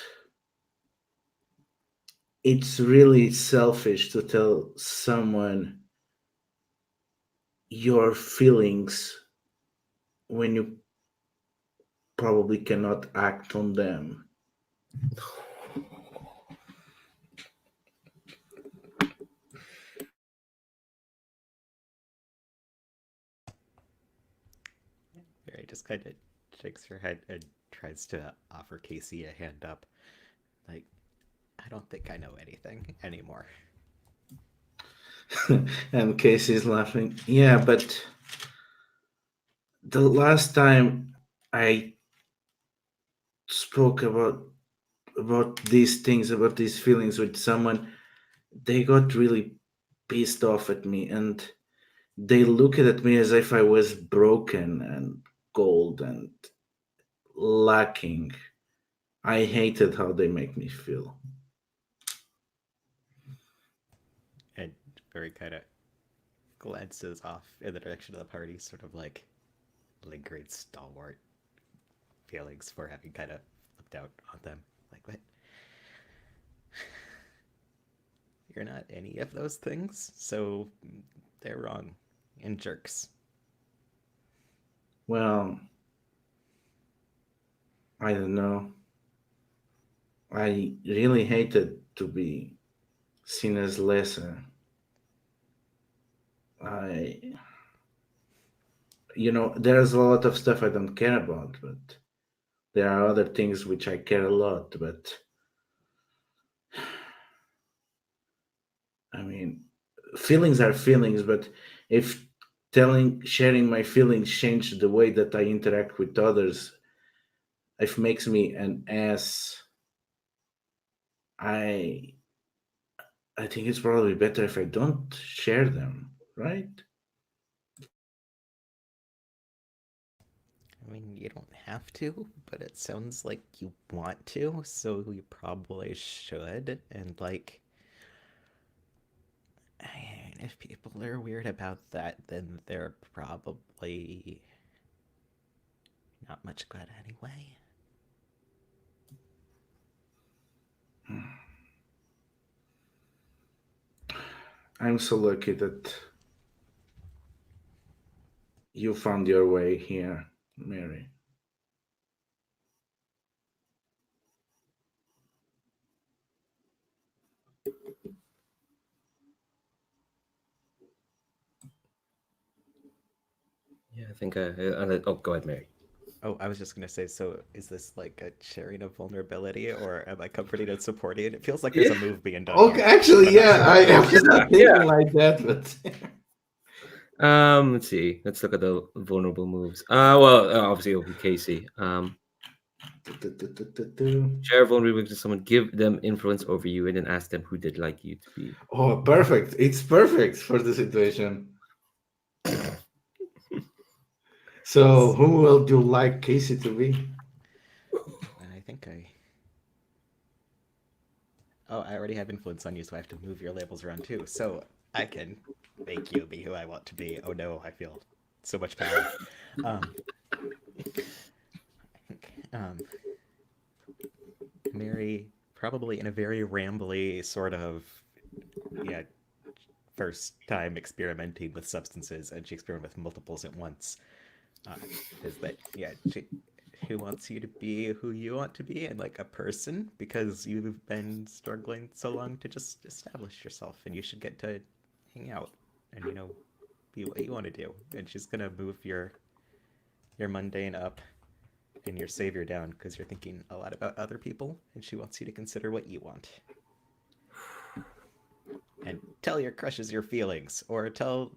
it's really selfish to tell someone your feelings when you probably cannot act on them? Mary just kind of shakes her head and tries to offer Casey a hand up. Like, I don't think I know anything anymore. And Casey's laughing. Yeah, but the last time I spoke about these things, about these feelings with someone, they got really pissed off at me, and they looked at me as if I was broken and cold and lacking. I hated how they make me feel. And Barry kind of glances off in the direction of the party, sort of like lingering stalwart feelings for having kind of flipped out on them. Like, what? You're not any of those things, so they're wrong and jerks. Well, I don't know. I really hated to be seen as lesser. I, there's a lot of stuff I don't care about, but there are other things which I care a lot. But I mean, feelings are feelings, but if sharing my feelings change the way that I interact with others, if makes me an ass, I I think it's probably better if I don't share them, right? I mean, you don't have to, but it sounds like you want to, so you probably should. And, like, I mean, if people are weird about that, then they're probably not much good anyway. I'm so lucky that you found your way here, Mary. Yeah, I think. Oh, go ahead, Mary. Oh, I was just gonna say, so is this like a sharing of vulnerability, or am I comforting and supporting? It feels like there's a move being done Okay, here. actually, but I'm not yeah, sure I what. was not thinking Yeah. like that, but Let's see. Let's look at the vulnerable moves. Well, obviously it'll be Casey. Share vulnerability to someone, give them influence over you, and then ask them who they'd like you to be. oh, perfect! It's perfect for the situation. So, who will you like Casey to be? I think I. Oh, I already have influence on you, so I have to move your labels around too. So I can make you be who I want to be. Oh no, I feel so much power. Um, I think Mary, probably in a very rambly sort of, yeah, first time experimenting with substances, and she experimented with multiples at once. Is that, yeah, who wants you to be who you want to be and like a person, because you've been struggling so long to just establish yourself, and you should get to hang out and be what you want to do. And she's gonna move your mundane up and your savior down, because you're thinking a lot about other people, and she wants you to consider what you want. And tell your crushes your feelings, or tell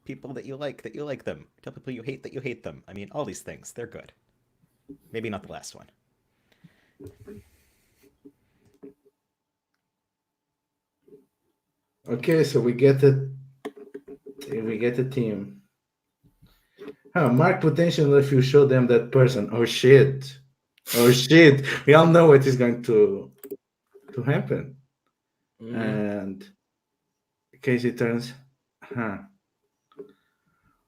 people that you like them. Tell people you hate that you hate them. I mean, all these things, they're good. Maybe not the last one. Okay, so we get a team. Mark potential if you show them that person. Oh shit! Oh shit! We all know what is going to happen. And Casey turns.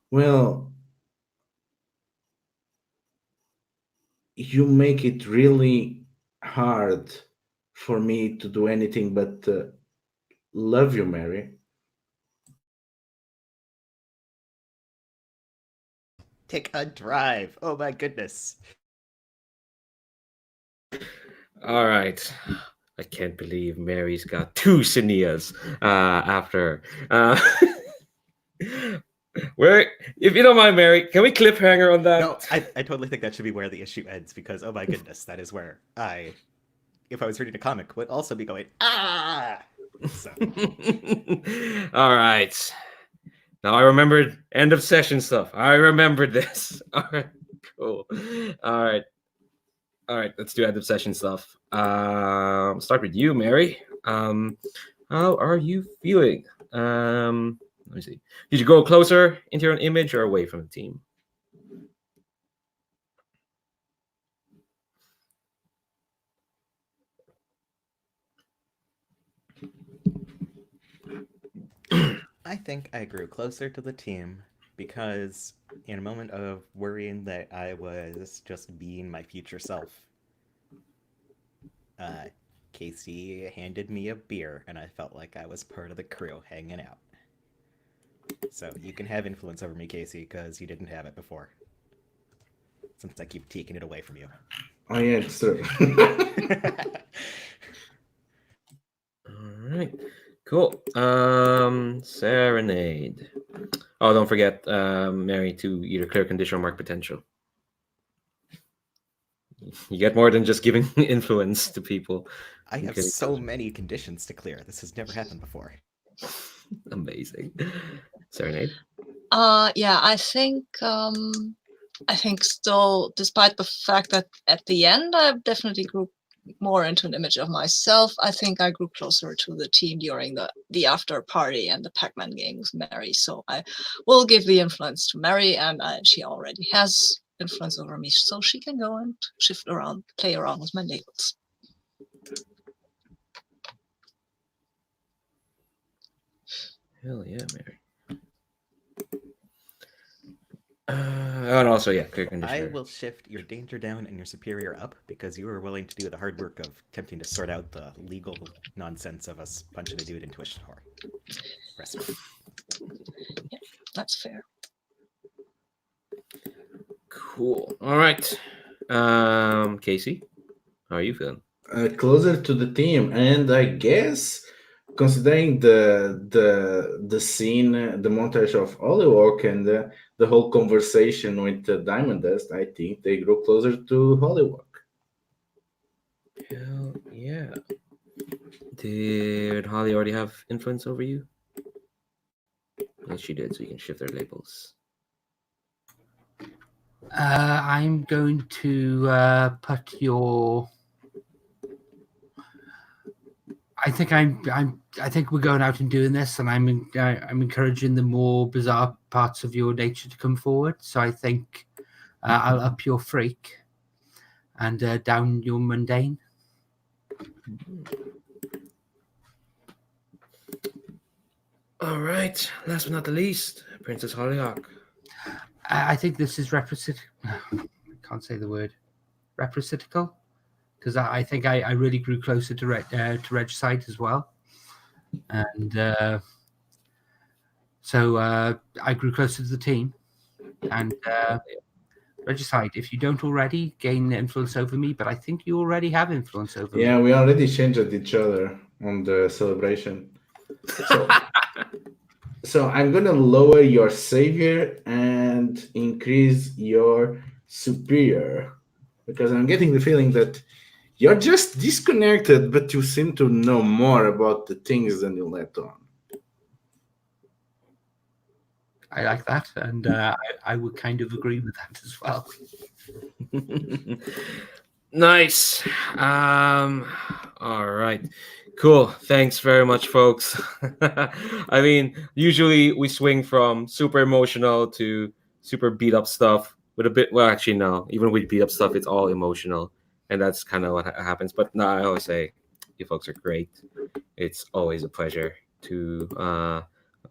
Well, you make it really hard for me to do anything but love you, Mary. Take a drive. Oh my goodness. All right. I can't believe Mary's got 2 Sinias after. Where, if you don't mind, Mary, can we cliffhanger on that? No, I totally think that should be where the issue ends because, oh my goodness, that is where if I was reading a comic, would also be going, ah! So. All right. Now I remembered end of session stuff. I remembered this. All right, cool. All right. Let's do end of session stuff. Start with you, Mary. How are you feeling? Let me see. Did you go closer into your own image or away from the team? I think I grew closer to the team because in a moment of worrying that I was just being my future self, Casey handed me a beer and I felt like I was part of the crew hanging out. So you can have influence over me, Casey, because you didn't have it before. Since I keep taking it away from you. Oh yeah, it's true. All right, cool. Serenade. Oh, don't forget, Mary, to either clear condition or mark potential. You get more than just giving influence to people. I have so many conditions to clear. This has never happened before. Amazing. Serenade. Yeah, I think still, despite the fact that at the end I definitely grew more into an image of myself, I think I grew closer to the team during the after party and the Pac-Man game with Mary. So I will give the influence to Mary, and she already has influence over me, so she can go and shift around, play around with my labels. Hell yeah, Mary. And also, yeah, clear conditioner. I will shift your danger down and your superior up because you were willing to do the hard work of attempting to sort out the legal nonsense of us punching a dude into a store. Yeah, that's fair. Cool. All right. Casey, how are you feeling? Closer to the team, and I guess considering the scene, the montage of Hollyhock and the whole conversation with Diamond Dust, I think they grew closer to Hollyhock. Hell yeah. Did Holly already have influence over you? Yes, she did, so you can shift their labels. I'm going to put your. I think we're going out and doing this, and I'm encouraging the more bizarre parts of your nature to come forward. So I think I'll up your freak and down your mundane. All right. Last but not the least, Princess Hollyhock. I think this is reciprocal. I can't say the word. Reciprocal. Because I think I really grew closer to Regicide as well. And so I grew closer to the team. And Regicide, if you don't already gain influence over me, but I think you already have influence over me. Yeah, we already changed each other on the celebration. So I'm going to lower your savior and increase your superior. Because I'm getting the feeling that you're just disconnected, but you seem to know more about the things than you let on. I like that, and I would kind of agree with that as well. Nice. All right. Cool. Thanks very much, folks. I mean, usually we swing from super emotional to super beat up stuff with a bit. Well, actually, no. Even with beat up stuff, it's all emotional. And that's kind of what happens. But no, I always say you folks are great. It's always a pleasure to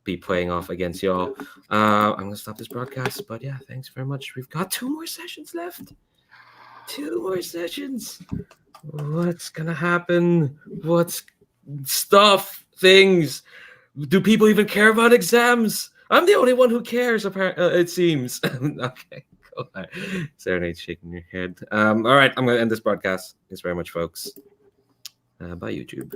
be playing off against y'all. I'm going to stop this broadcast. But yeah, thanks very much. We've got 2 more sessions left. 2 more sessions. What's gonna happen? What's stuff? Things? Do people even care about exams? I'm the only one who cares. Apparently, it seems. Okay. Cool. All right. Serenade shaking your head. All right, I'm gonna end this broadcast. Thanks very much, folks. Bye, YouTube.